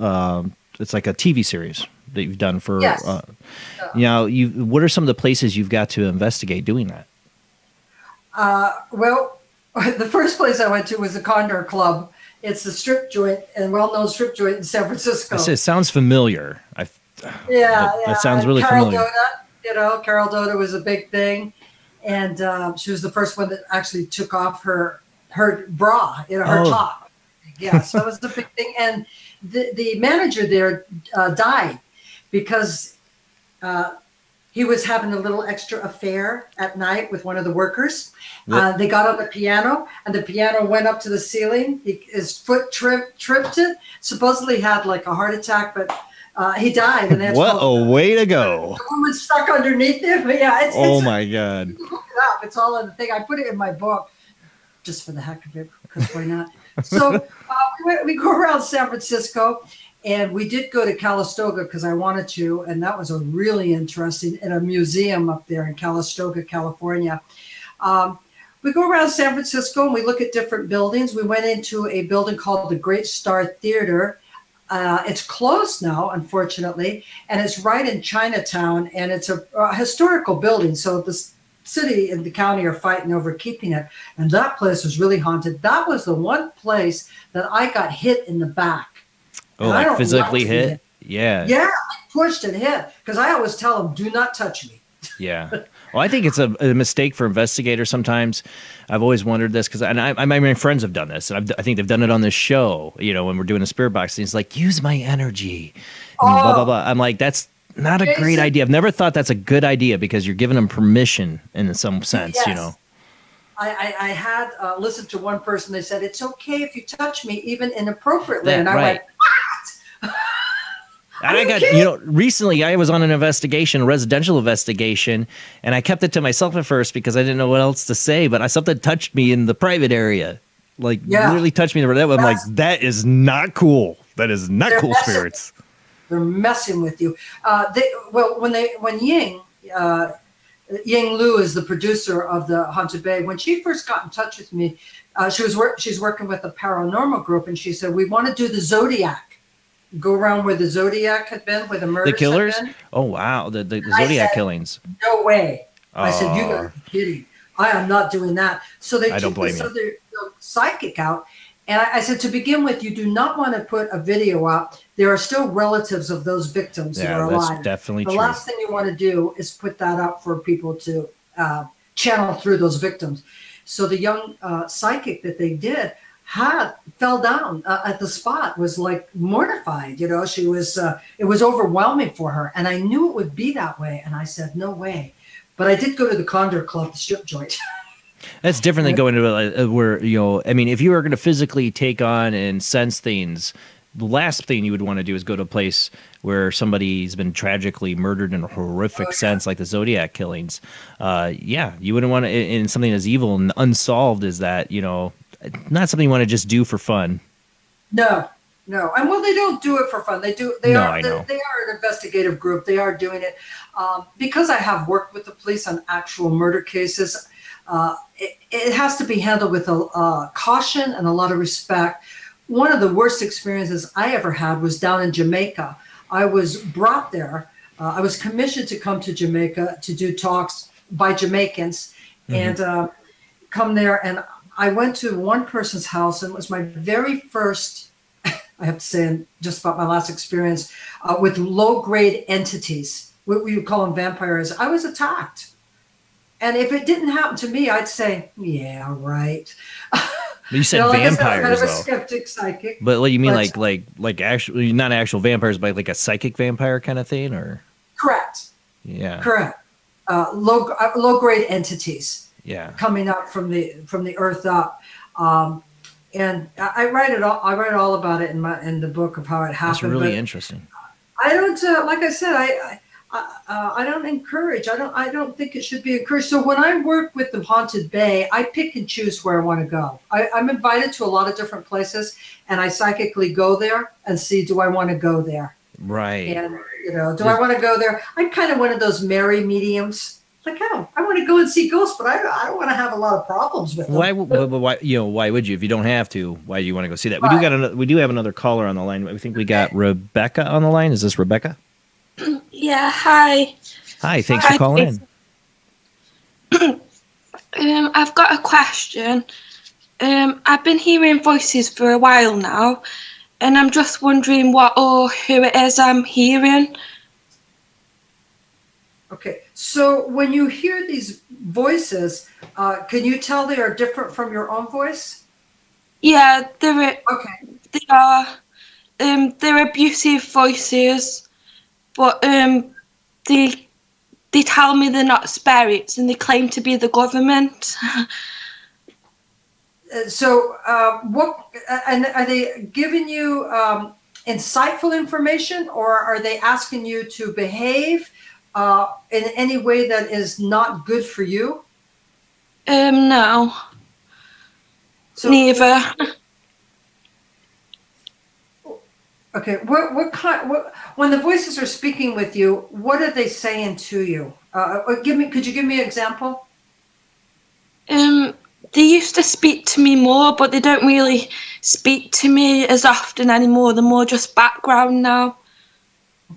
It's like a TV series that you've done for. Yes. What are some of the places you've got to investigate doing that? Well, the first place I went to was the Condor Club. It's a strip joint, and well-known strip joint in San Francisco. It sounds familiar. That sounds really familiar. Dota, Carol Dota was a big thing, and she was the first one that actually took off her bra, her top. Yeah, so that was the big thing. And the manager there died because he was having a little extra affair at night with one of the workers. They got on the piano, and the piano went up to the ceiling. His foot tripped it. Supposedly had like a heart attack, but he died. And what a way to go! The woman stuck underneath him. Yeah, my God! You can look it up. It's all in the thing. I put it in my book just for the heck of it, because why not? So we go around San Francisco. And we did go to Calistoga because I wanted to, and that was a really interesting, in a museum up there in Calistoga, California. We go around San Francisco and we look at different buildings. We went into a building called the Great Star Theater. It's closed now, unfortunately, and it's right in Chinatown, and it's a historical building. So the city and the county are fighting over keeping it, and that place was really haunted. That was the one place that I got hit in the back. Oh, like physically hit? Yeah. Yeah, I pushed and hit because I always tell them, do not touch me. Yeah. Well, I think it's a mistake for investigators sometimes. I've always wondered this because my friends have done this. And I think they've done it on this show, when we're doing the spirit box things, like, use my energy. And blah, blah, blah. I'm like, that's not a great idea. I've never thought that's a good idea because you're giving them permission in some sense, Yes. I had listened to one person. They said, it's okay if you touch me, even inappropriately. And I went, what? And I got, recently I was on an investigation, a residential investigation, and I kept it to myself at first because I didn't know what else to say, but something touched me in the private area. Like, literally touched me. I'm like, that is not cool. That is not cool, spirits. They're messing with you. When Ying Lu is the producer of the Haunted Bay. When she first got in touch with me, she's working with a paranormal group, and she said, we want to do the Zodiac. Go around where the Zodiac had been, where the murders The killers? had been. Oh, wow. The Zodiac killings. No way. I said, you gotta be kidding. I am not doing that. So they took this other psychic out. And I said, to begin with, you do not want to put a video out. There are still relatives of those victims who are alive. That's definitely the true. last thing you want to do is put that out for people to channel through those victims. So the young psychic that they did fell down at the spot, was like mortified. She was, it was overwhelming for her. And I knew it would be that way. And I said, no way. But I did go to the Condor Club, the strip joint. That's different than going to where, if you were going to physically take on and sense things, the last thing you would want to do is go to a place where somebody's been tragically murdered in a horrific sense, like the Zodiac killings. You wouldn't want to, in something as evil and unsolved as that, not something you want to just do for fun. No. And they don't do it for fun. They are an investigative group. They are doing it. Because I have worked with the police on actual murder cases, it has to be handled with a caution and a lot of respect. One of the worst experiences I ever had was down in Jamaica. I was brought there. I was commissioned to come to Jamaica to do talks by Jamaicans and come there. And I went to one person's house, and it was my very first, I have to say, and just about my last experience with low-grade entities. What we would call them vampires. I was attacked. And if it didn't happen to me, I'd say, yeah, right. You said like vampires, I said, I'm kind of a though. skeptic psychic. But what you mean, like actually not actual vampires, but like a psychic vampire kind of thing, or? Correct. Yeah. Correct. Low grade entities. Yeah. Coming up from the earth up, and I write it all. I write all about it in the book of how it happened. That's really interesting. I don't like I said. I don't encourage. I don't think it should be encouraged. So when I work with the Haunted Bay, I pick and choose where I want to go. I'm invited to a lot of different places, and I psychically go there and see, do I want to go there? Right. And do I want to go there? I'm kind of one of those merry mediums. Like, oh, I want to go and see ghosts, but I don't want to have a lot of problems with them. Why? Why would you if you don't have to? Why do you want to go see that? We do have another caller on the line. I think we got Rebecca on the line. Is this Rebecca? Yeah, hi. Hi, thanks for calling in. I've got a question. I've been hearing voices for a while now, and I'm just wondering what or who it is I'm hearing. Okay, so when you hear these voices, can you tell they are different from your own voice? Yeah, they are. They're abusive voices. But they tell me they're not spirits, and they claim to be the government. So, and are they giving you insightful information, or are they asking you to behave in any way that is not good for you? No. So, neither. Okay, what when the voices are speaking with you, what are they saying to you? Could you give me an example? They used to speak to me more, but they don't really speak to me as often anymore. They're more just background now.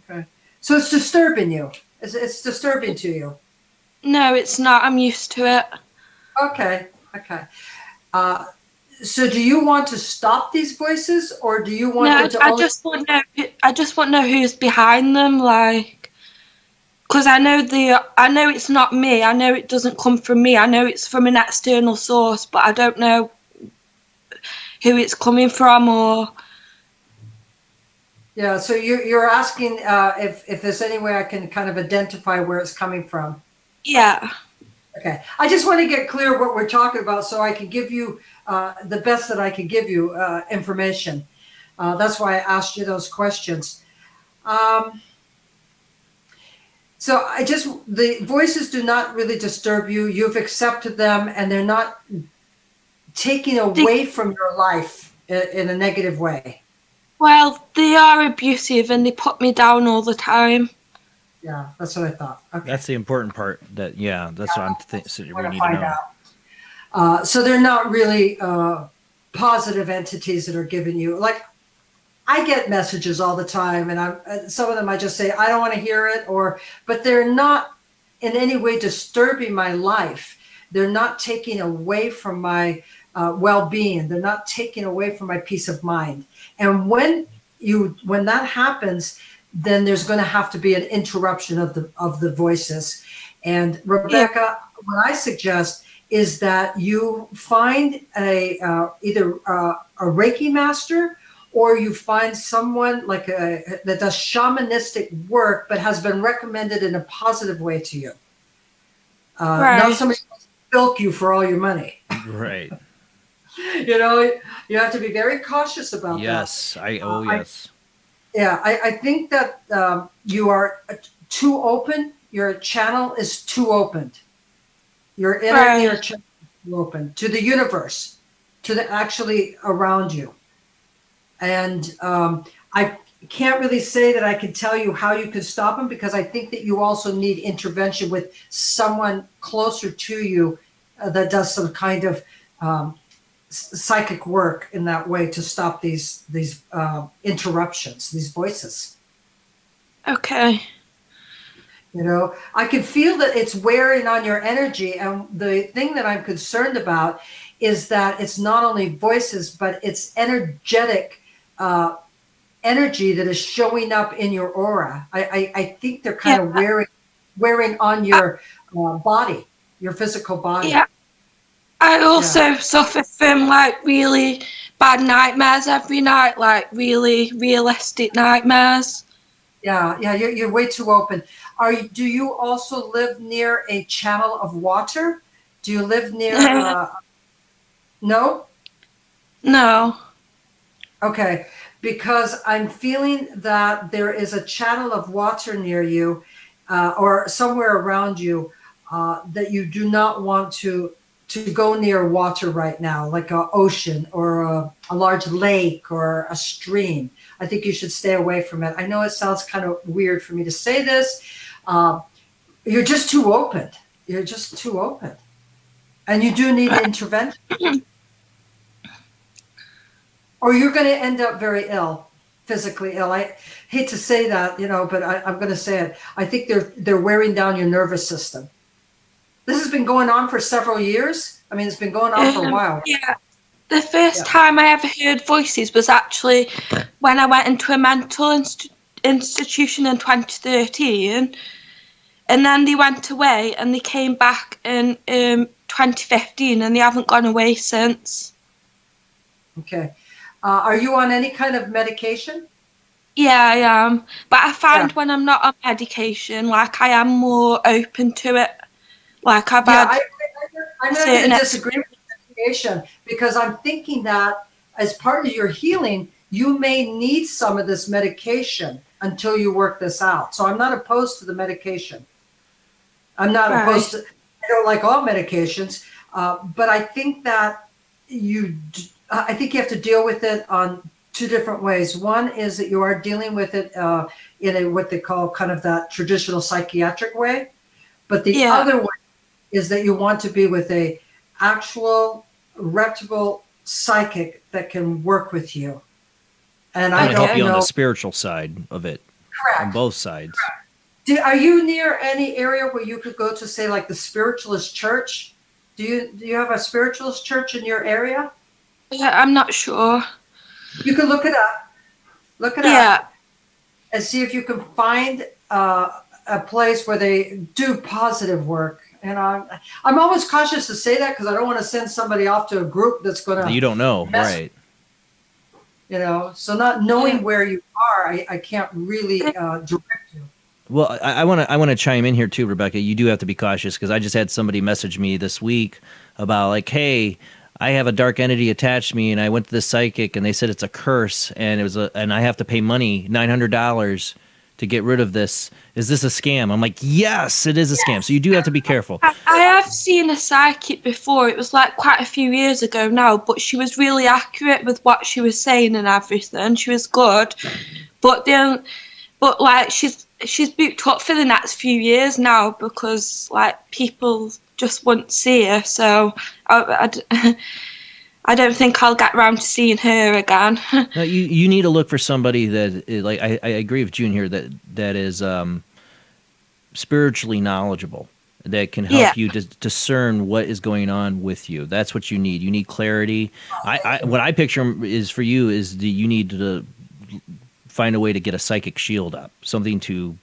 Okay, so it's disturbing you. It's disturbing to you. No, it's not. I'm used to it. Okay. So do you want to stop these voices, or do you want them to I just want to know who's behind them, like, because I know it's not me. I know it doesn't come from me. I know it's from an external source, but I don't know who it's coming from or. Yeah, so you're asking if there's any way I can kind of identify where it's coming from. Yeah. Okay, I just want to get clear what we're talking about so I can give you the best that I can give you information. That's why I asked you those questions. So the voices do not really disturb you. You've accepted them, and they're not taking away from your life in a negative way. Well, they are abusive, and they put me down all the time. Yeah, that's what I thought. Okay. That's the important part. That's what I'm thinking. We need to know. Out. So they're not really positive entities that are giving you. Like, I get messages all the time, and some of them I just say I don't want to hear it, but they're not in any way disturbing my life. They're not taking away from my well-being. They're not taking away from my peace of mind. And when that happens, then there's going to have to be an interruption of the voices. And Rebecca, what I suggest is that you find either a Reiki master, or you find someone that does shamanistic work, but has been recommended in a positive way to you. Not somebody who wants to bilk you for all your money. Right. You have to be very cautious about that. Yes. Yes. Yeah, I think that you are too open. Your channel is too opened. Your inner ear channel is too open to the universe, to the actually around you. And I can't really say that I can tell you how you can stop them, because I think that you also need intervention with someone closer to you that does some kind of psychic work in that way to stop these interruptions, these voices. Okay. I can feel that it's wearing on your energy, and the thing that I'm concerned about is that it's not only voices, but it's energetic energy that is showing up in your aura. I think they're kind of wearing on your body, your physical body. Yeah. I also suffer from like really bad nightmares every night, like really realistic nightmares. Yeah, you're way too open. Do you also live near a channel of water? Do you live near no? No. Okay, because I'm feeling that there is a channel of water near you or somewhere around you that you do not want to go near water right now, like an ocean or a large lake or a stream. I think you should stay away from it. I know it sounds kind of weird for me to say this. You're just too open. You're just too open. And you do need intervention. Or you're going to end up very ill, physically ill. I hate to say that, but I'm going to say it. I think they're wearing down your nervous system. This has been going on for several years. I mean, it's been going on for a while. Yeah. The first time I ever heard voices was actually when I went into a mental institution in 2013. And then they went away and they came back in 2015 and they haven't gone away since. Okay. Are you on any kind of medication? Yeah, I am. But I find when I'm not on medication, like I am more open to it. Like I've had I'm going to disagree with medication because I'm thinking that as part of your healing, you may need some of this medication until you work this out. So I'm not opposed to the medication. I'm not opposed to, I don't like all medications, but I think that I think you have to deal with it on two different ways. One is that you are dealing with it in a what they call kind of that traditional psychiatric way, but the other way is that you want to be with a actual reputable psychic that can work with you. And I don't help you know on the spiritual side of it. Correct. On both sides. Correct. Are you near any area where you could go to, say, like the spiritualist church? Do you have a spiritualist church in your area? Yeah, I'm not sure. You can look it up. Look it up and see if you can find a place where they do positive work. And I'm always cautious to say that because I don't want to send somebody off to a group that's going to. You don't know, right? So not knowing where you are, I can't really direct you. Well, I want to chime in here too, Rebecca. You do have to be cautious because I just had somebody message me this week about like, hey, I have a dark entity attached to me, and I went to the psychic, and they said it's a curse, and and I have to pay money, $900, to get rid of this. Is this a scam? I'm like, yes, it is a scam. So you do have to be careful. I have seen a psychic before. It was like quite a few years ago now, but she was really accurate with what she was saying and everything. She was good, but like she's booked up for the next few years now because like people just won't see her. So I don't think I'll get around to seeing her again. No, you need to look for somebody that, like, I agree with June here, that is spiritually knowledgeable, that can help you discern what is going on with you. That's what you need. You need clarity. What I picture is for you is that you need to find a way to get a psychic shield up, something to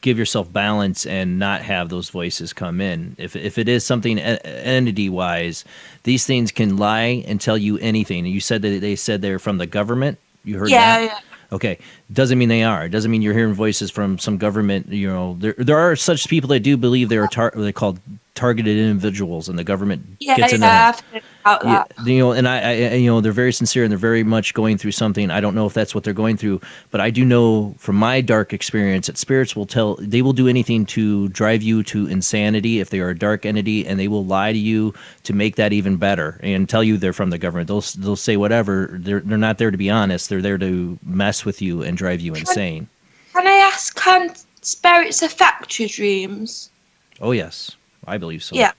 give yourself balance and not have those voices come in. If it is something entity-wise, these things can lie and tell you anything. And you said that they said they're from the government. You heard that? Yeah. Okay. Doesn't mean they are. It doesn't mean you're hearing voices from some government. There are such people that do believe they're they're called targeted individuals, and the government gets in there. I've heard about that. And I they're very sincere and they're very much going through something. I don't know if that's what they're going through, but I do know from my dark experience that spirits they will do anything to drive you to insanity if they are a dark entity, and they will lie to you to make that even better and tell you they're from the government. They'll say whatever. They're not there to be honest. They're there to mess with you and drive you insane. Can I ask, can spirits affect your dreams? Oh yes, I believe so. Yeah.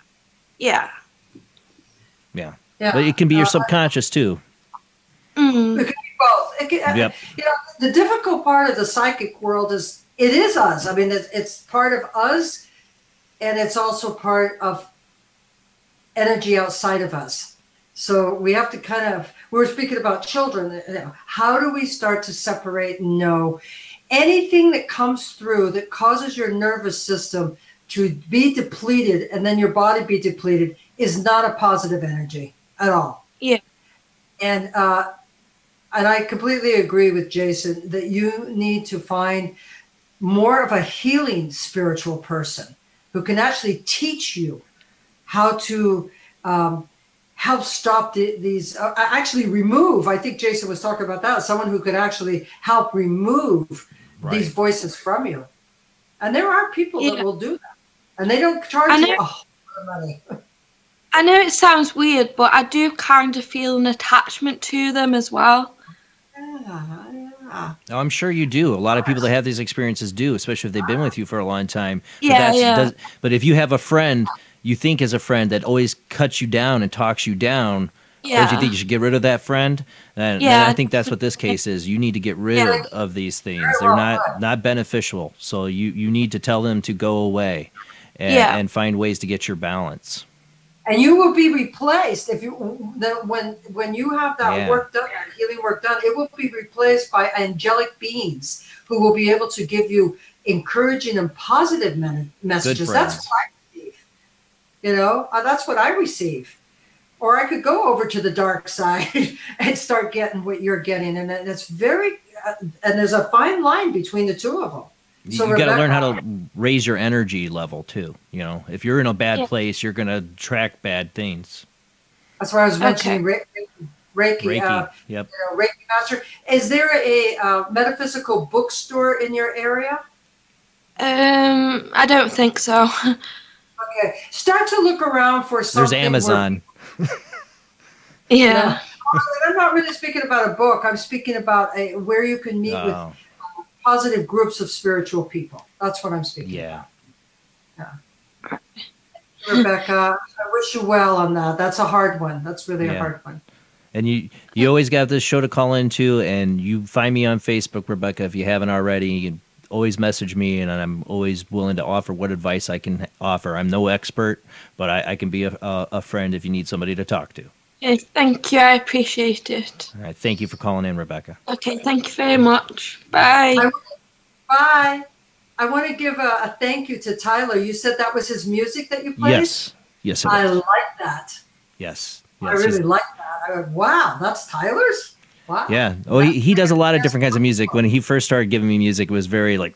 But it can be your subconscious too. It can be both. The difficult part of the psychic world is it is us. I mean, it's part of us, and it's also part of energy outside of us. So we have to kind of, we were speaking about children. How do we start to separate and know anything that comes through that causes your nervous system to be depleted and then your body be depleted is not a positive energy at all. Yeah. And I completely agree with Jason that you need to find more of a healing spiritual person who can actually teach you how to help stop these, actually remove. I think Jason was talking about that. Someone who could actually help remove these voices from you. And there are people that will do that. And they don't charge you a whole lot of money. I know it sounds weird, but I do kind of feel an attachment to them as well. Oh, I'm sure you do. A lot of people that have these experiences do, especially if they've been with you for a long time. But if you have a friend you think is a friend that always cuts you down and talks you down, don't you think you should get rid of that friend? And I think that's what this case is. You need to get rid of these things. They're not beneficial. So you need to tell them to go away and find ways to get your balance. And you will be replaced if you when you have that work done, that healing work done. It will be replaced by angelic beings who will be able to give you encouraging and positive messages. That's what I receive. You know, that's what I receive. Or I could go over to the dark side and start getting what you're getting, and it's very and there's a fine line between the two of them. So you got to learn how to raise your energy level too. You know, if you're in a bad place, you're going to attract bad things. That's why I was mentioning Reiki. Yep. You know, Reiki master. Is there a metaphysical bookstore in your area? I don't think so. Okay, start to look around for something. There's Amazon. Yeah. I'm not really speaking about a book. I'm speaking about where you can meet with positive groups of spiritual people. That's what I'm speaking about. Yeah. Rebecca, I wish you well on that. That's a hard one. That's really a hard one. And you always got this show to call into, and you find me on Facebook, Rebecca, if you haven't already. You can always message me, and I'm always willing to offer what advice I can offer. I'm no expert, but I can be a friend if you need somebody to talk to. Okay, thank you. I appreciate it. All right. Thank you for calling in, Rebecca. Okay, thank you very much. Bye. Bye. I want to give a thank you to Tyler. You said that was his music that you played? Yes. Yes, it was. I like that. Yes. I really like that. I went, wow, that's Tyler's? Wow. Yeah. Oh, he does a lot of different kinds of music. When he first started giving me music, it was very like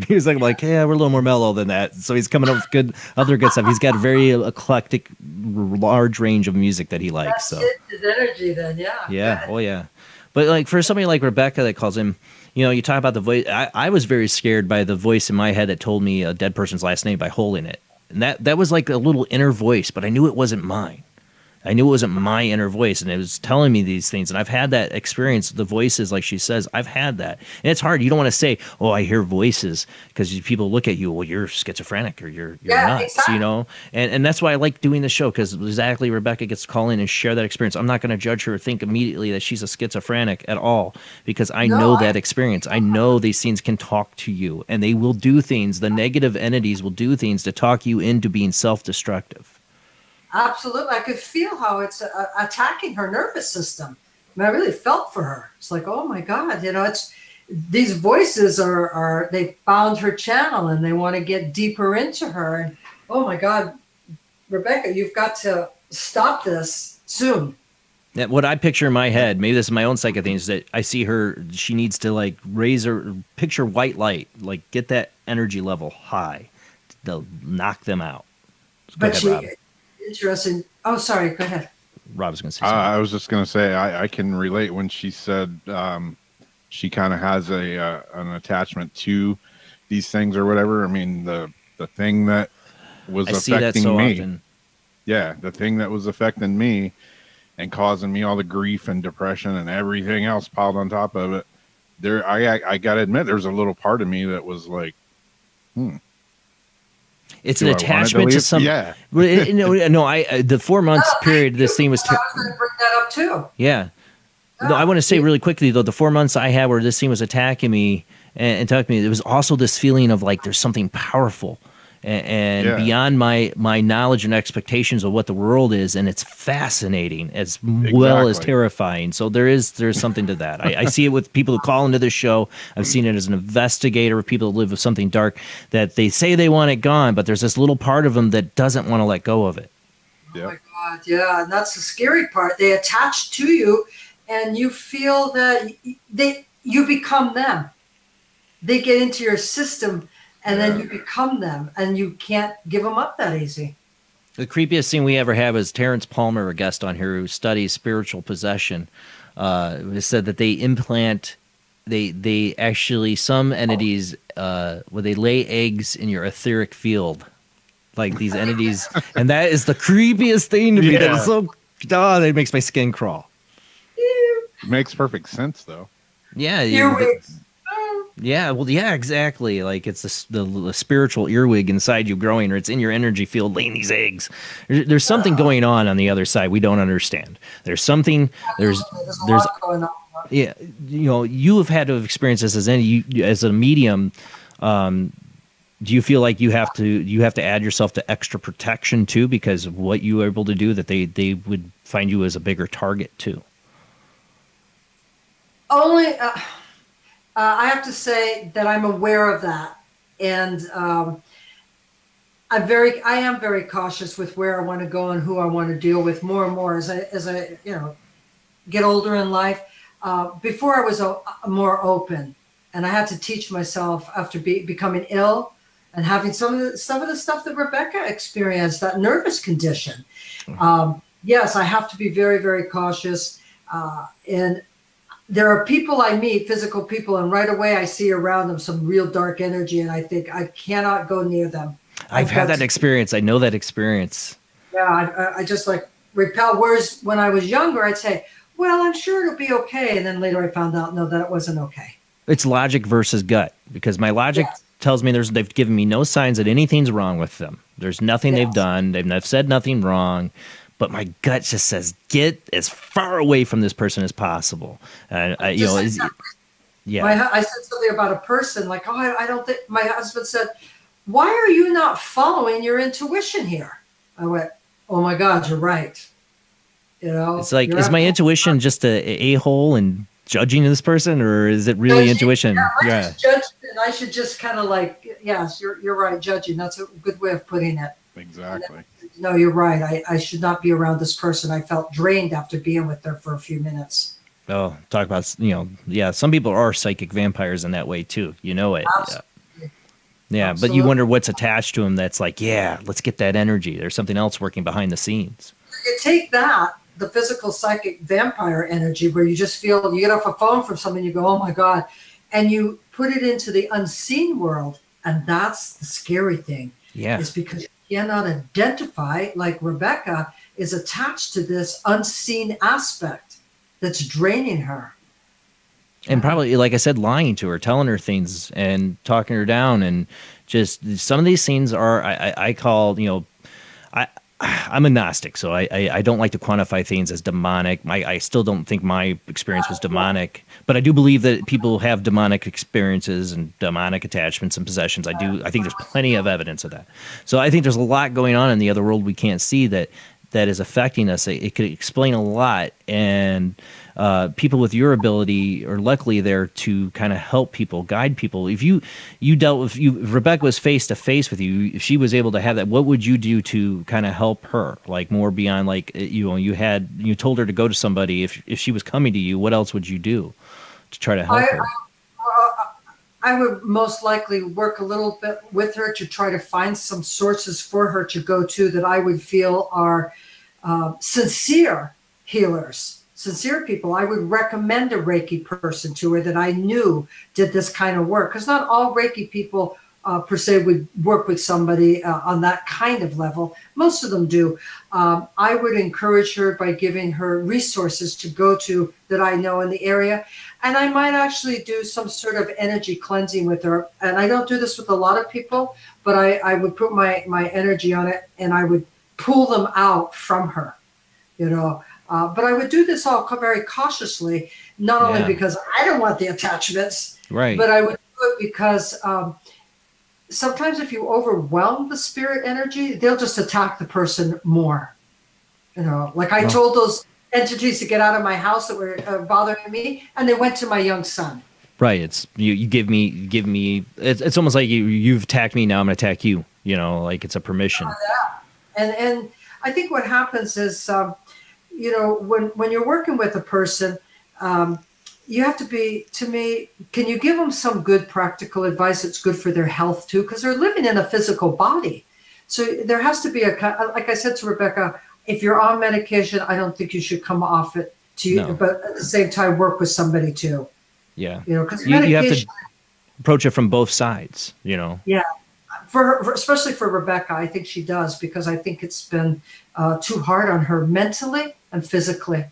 music like, yeah, we're a little more mellow than that. So he's coming up with other good stuff. He's got a very eclectic, large range of music that he likes. That's so his energy then, yeah. Yeah. Oh, yeah. But like for somebody like Rebecca that calls him, you know, you talk about the voice. I was very scared by the voice in my head that told me a dead person's last name by holding it. And that was like a little inner voice, but I knew it wasn't mine. I knew it wasn't my inner voice, and it was telling me these things. And I've had that experience. The voices, like she says, I've had that. And it's hard. You don't want to say, oh, I hear voices, because people look at you, well, you're schizophrenic or you're nuts, exactly. You know? And that's why I like doing the show, because exactly Rebecca gets to call in and share that experience. I'm not going to judge her or think immediately that she's a schizophrenic at all, because I know that experience. I know these things can talk to you, and they will do things. The negative entities will do things to talk you into being self-destructive. Absolutely. I could feel how it's attacking her nervous system. I mean, I really felt for her. It's like, oh my God, you know, these voices they found her channel and they want to get deeper into her. And oh my God, Rebecca, you've got to stop this soon. Yeah, what I picture in my head, maybe this is my own psychic thing, is that I see her, she needs to like raise her, picture white light, like get that energy level high. They'll knock them out. Go ahead, Rob. Interesting. Oh, sorry. Go ahead. Rob was going to say something. I was just going to say I can relate when she said she kind of has an attachment to these things or whatever. I mean, the thing that was affecting me. Often. Yeah, the thing that was affecting me and causing me all the grief and depression and everything else piled on top of it. I got to admit, there's a little part of me that was like, It's an attachment to some. Yeah. The 4 months period, this thing was. I was going to bring that up too. Yeah. No, I want to say really quickly though, the 4 months I had where this thing was attacking me and talking to me, there was also this feeling of like there's something powerful, and beyond my knowledge and expectations of what the world is, and it's fascinating as well as terrifying. So there's something to that. I see it with people who call into this show. I've seen it as an investigator of people who live with something dark, that they say they want it gone, but there's this little part of them that doesn't want to let go of it. Oh my God, yeah, and that's the scary part. They attach to you, and you feel that you become them. They get into your system, and then you become them, and you can't give them up that easy. The creepiest thing we ever have is Terrence Palmer, a guest on here who studies spiritual possession. Said that they implant, they actually, some entities, where they lay eggs in your etheric field, like these entities, and that is the creepiest thing to me. That is so, that makes my skin crawl. It makes perfect sense, though. Yeah. Yeah, well, yeah, exactly. Like it's the spiritual earwig inside you growing, or it's in your energy field laying these eggs. There's something going on the other side we don't understand. There's something. There's a lot going on. Yeah, you have had to have experienced this as a medium. Do you feel like you have to add yourself to extra protection too, because of what you were able to do, that they would find you as a bigger target too? Only, I have to say that I'm aware of that, and I am very cautious with where I want to go and who I want to deal with more and more as I get older in life. Before I was more open, and I had to teach myself after becoming ill and having some of the stuff that Rebecca experienced, that nervous condition. Yes, I have to be very, very cautious. And there are people I meet, physical people, and right away I see around them some real dark energy, and I think I cannot go near them. I've had that experience. I know that experience. Yeah, I just like repel. Whereas when I was younger, I'd say, well, I'm sure it'll be okay. And then later I found out, no, that it wasn't okay. It's logic versus gut, because my logic tells me they've given me no signs that anything's wrong with them. There's nothing they've done. They've said nothing wrong. But my gut just says, get as far away from this person as possible. And I said something about a person, like, I don't think, my husband said, why are you not following your intuition here? I went, oh my God, you're right. It's like, is my intuition just a hole and judging this person, or is it really intuition? Yeah. Judgment. I should just kind of like, yes, you're right, judging. That's a good way of putting it. Exactly. No, you're right. I should not be around this person. I felt drained after being with her for a few minutes. Oh, talk about, some people are psychic vampires in that way too. You know it. Absolutely. Yeah, Absolutely. But you wonder what's attached to him that's like, let's get that energy. There's something else working behind the scenes. You take that, the physical psychic vampire energy, where you just feel, you get off a phone from someone, you go, oh my God, and you put it into the unseen world, and that's the scary thing. Yeah. Is because you cannot identify, like Rebecca is attached to this unseen aspect that's draining her. And probably, like I said, lying to her, telling her things and talking her down. And just some of these scenes are, I call, I'm a Gnostic, so I don't like to quantify things as demonic. I still don't think my experience was demonic, but I do believe that people have demonic experiences and demonic attachments and possessions. I think there's plenty of evidence of that. So I think there's a lot going on in the other world we can't see that is affecting us. It could explain a lot, and people with your ability are luckily there to kind of help people, guide people. If you dealt with if Rebecca was face to face with you, if she was able to have that, what would you do to kind of help her? Like more beyond, like you told her to go to somebody. If she was coming to you, what else would you do to try to help her? I would most likely work a little bit with her to try to find some sources for her to go to that I would feel are sincere healers, sincere people. I would recommend a Reiki person to her that I knew did this kind of work, because not all Reiki people per se would work with somebody on that kind of level. Most of them do. I would encourage her by giving her resources to go to that I know in the area. And I might actually do some sort of energy cleansing with her. And I don't do this with a lot of people, but I would put my energy on it, and I would pull them out from her, But I would do this all very cautiously, not only because I don't want the attachments, right? But I would do it because sometimes if you overwhelm the spirit energy, they'll just attack the person more. You know, like I told those entities to get out of my house that were bothering me, and they went to my young son. Right. It's you give me. It's almost like you've attacked me. Now I'm going to attack you. You know, like it's a permission. And I think what happens is, you know, when you're working with a person, you have to be, to me, can you give them some good practical advice that's good for their health too? Because they're living in a physical body. So there has to be like I said to Rebecca, if you're on medication, I don't think you should come off it but at the same time, work with somebody too. Yeah. You know, because you have to approach it from both sides, you know? Yeah. For her, especially for Rebecca, I think she does, because I think it's been too hard on her mentally and physically.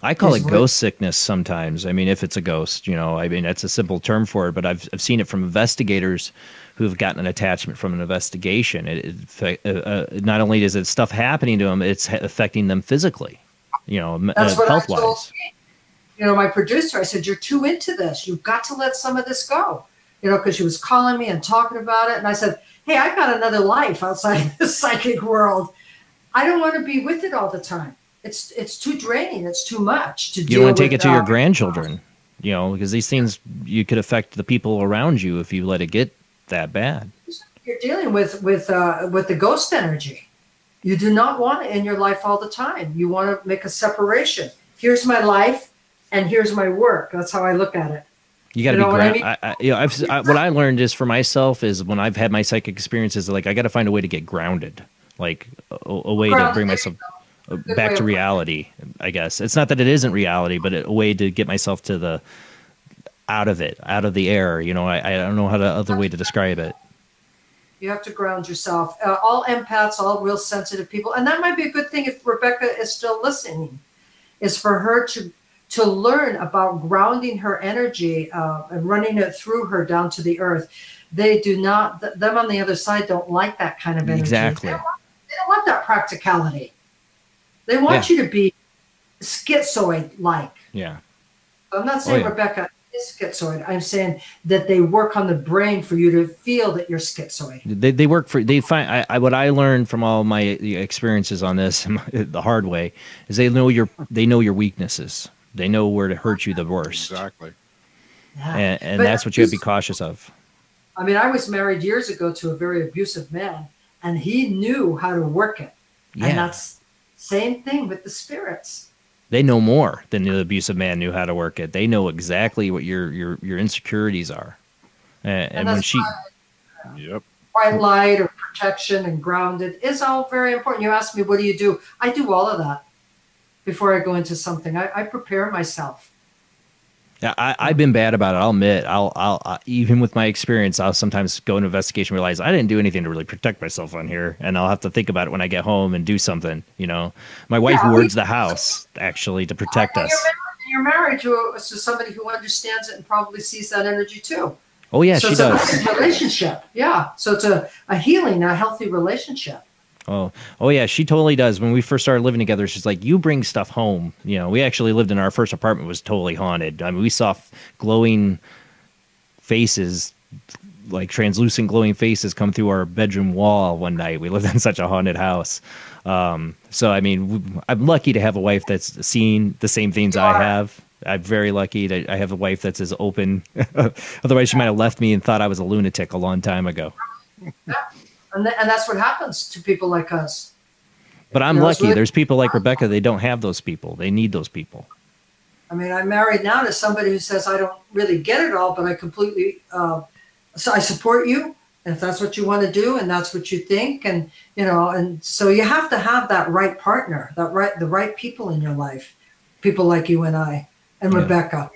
I call it ghost sickness sometimes. I mean, if it's a ghost, you know, I mean, that's a simple term for it, but I've seen it from investigators who've gotten an attachment from an investigation. Not only is it stuff happening to them, it's affecting them physically, you know, health-wise. You know, my producer, I said, you're too into this. You've got to let some of this go. You know, because she was calling me and talking about it. And I said, hey, I've got another life outside the psychic world. I don't want to be with it all the time. It's too draining. It's too much to do. You don't want to take it to your grandchildren, you know, because these things, you could affect the people around you if you let it get that bad. You're dealing with the ghost energy. You do not want it in your life all the time. You want to make a separation. Here's my life and here's my work. That's how I look at it. You got to be grounded. What I learned is for myself is when I've had my psychic experiences, like I got to find a way to get grounded, like a way to bring myself back to reality. I guess it's not that it isn't reality, but a way to get myself to out of the air. You know, I don't know other way to describe it. You have to ground yourself. All empaths, all real sensitive people, and that might be a good thing if Rebecca is still listening, is for her to learn about grounding her energy and running it through her down to the earth. They do not, them on the other side don't like that kind of energy. Exactly. They don't want that practicality. They want you to be schizoid-like. Yeah. I'm not saying Rebecca is schizoid. I'm saying that they work on the brain for you to feel that you're schizoid. They find what I learned from all my experiences on this the hard way is they know your weaknesses. They know where to hurt you the worst. Exactly. Yeah. And that's what you have to be cautious of. I mean, I was married years ago to a very abusive man, and he knew how to work it. Yeah. And that's same thing with the spirits. They know more than the abusive man knew how to work it. They know exactly what your insecurities are. And when she... Yep. White light or protection and grounded is all very important. You ask me, what do you do? I do all of that. Before I go into something, I prepare myself. Yeah, I've been bad about it. I'll admit. I'll even with my experience, I'll sometimes go into investigation, realize I didn't do anything to really protect myself on here, and I'll have to think about it when I get home and do something. You know, my wife wards the house actually to protect us. You're married to somebody who understands it and probably sees that energy too. Oh yeah, so she does. It's a relationship. Yeah, so it's a healing, a healthy relationship. Oh yeah, she totally does. When we first started living together, she's like, you bring stuff home. You know, we actually lived in our first apartment, was totally haunted. I mean, we saw glowing faces, like translucent glowing faces come through our bedroom wall one night. We lived in such a haunted house. So, I mean, I'm lucky to have a wife that's seen the same things I have. I'm very lucky that I have a wife that's as open. Otherwise, she might have left me and thought I was a lunatic a long time ago. Yeah. And that's what happens to people like us. But I'm lucky. There's people like Rebecca. They don't have those people. They need those people. I mean, I'm married now to somebody who says, I don't really get it all, but I completely, so I support you. And if that's what you want to do and that's what you think. And, you know, and so you have to have that right partner, the right people in your life. People like you and I and Rebecca.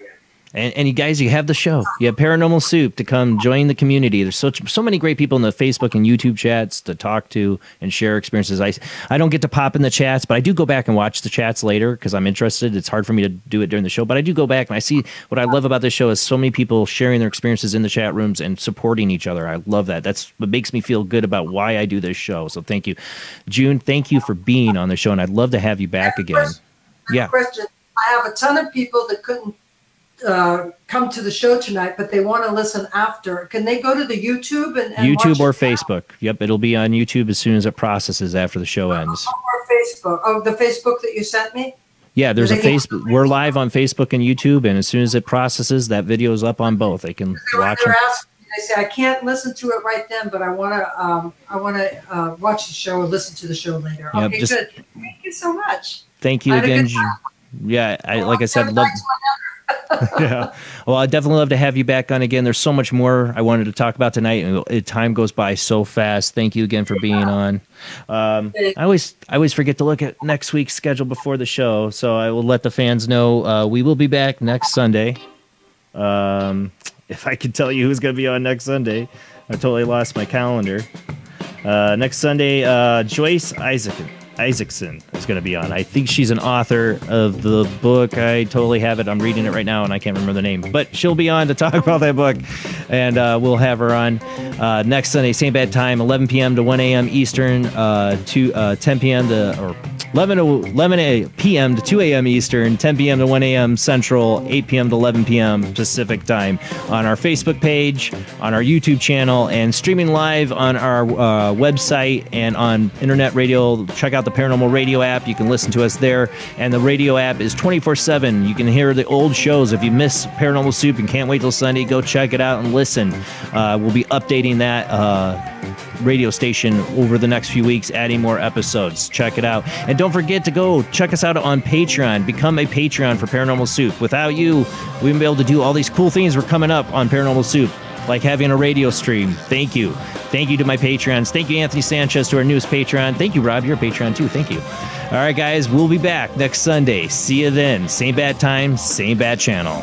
And you guys, you have the show. You have Paranormal Soup to come join the community. There's so many great people in the Facebook and YouTube chats to talk to and share experiences. I don't get to pop in the chats, but I do go back and watch the chats later because I'm interested. It's hard for me to do it during the show, but I do go back and I see what I love about this show is so many people sharing their experiences in the chat rooms and supporting each other. I love that. That's what makes me feel good about why I do this show. So thank you. June, thank you for being on the show, and I'd love to have you back again. Yeah. Question. I have a ton of people that couldn't come to the show tonight, but they want to listen after. Can they go to the YouTube and YouTube watch or it? Facebook. Yep, it'll be on YouTube as soon as it processes after the show ends. Or Facebook. Oh, the Facebook that you sent me? Yeah, there's a Do they get- Facebook. We're live on Facebook and YouTube, and as soon as it processes, that video's up on both. They can watch They're them. asking me, they say, I can't listen to it right then, but I want to watch the show or listen to the show later. Yep, Okay, just- good. Thank you so much. Thank you I had a again. good time. Yeah, like I said, love. Yeah. Well, I'd definitely love to have you back on again. There's so much more I wanted to talk about tonight, and time goes by so fast. Thank you again for being on. I always forget to look at next week's schedule before the show, so I will let the fans know we will be back next Sunday. If I could tell you who's going to be on next Sunday, I totally lost my calendar. Next Sunday, Joyce Isaacson is going to be on. I think she's an author of the book. I totally have it. I'm reading it right now, and I can't remember the name. But she'll be on to talk about that book, and we'll have her on next Sunday, same bad time, 11 p.m. to 1 a.m. Eastern, to 10 p.m. to or 11 p.m. to 2 a.m. Eastern, 10 p.m. to 1 a.m. Central, 8 p.m. to 11 p.m. Pacific time on our Facebook page, on our YouTube channel, and streaming live on our website and on internet radio. Check out the Paranormal Radio app. You can listen to us there, and the radio app is 24/7. You can hear the old shows. If you miss Paranormal Soup and can't wait till Sunday, go check it out and listen. We'll be updating that radio station over the next few weeks, adding more episodes. Check it out. And don't forget to go check us out on Patreon. Become a Patreon for Paranormal Soup. Without you, we wouldn't be able to do all these cool things we're coming up on Paranormal Soup, like having a radio stream. Thank you. Thank you to my Patrons. Thank you, Anthony Sanchez, to our newest Patreon. Thank you, Rob. You're a Patreon too. Thank you. All right, guys, we'll be back next Sunday. See you then. Same bad time, same bad channel.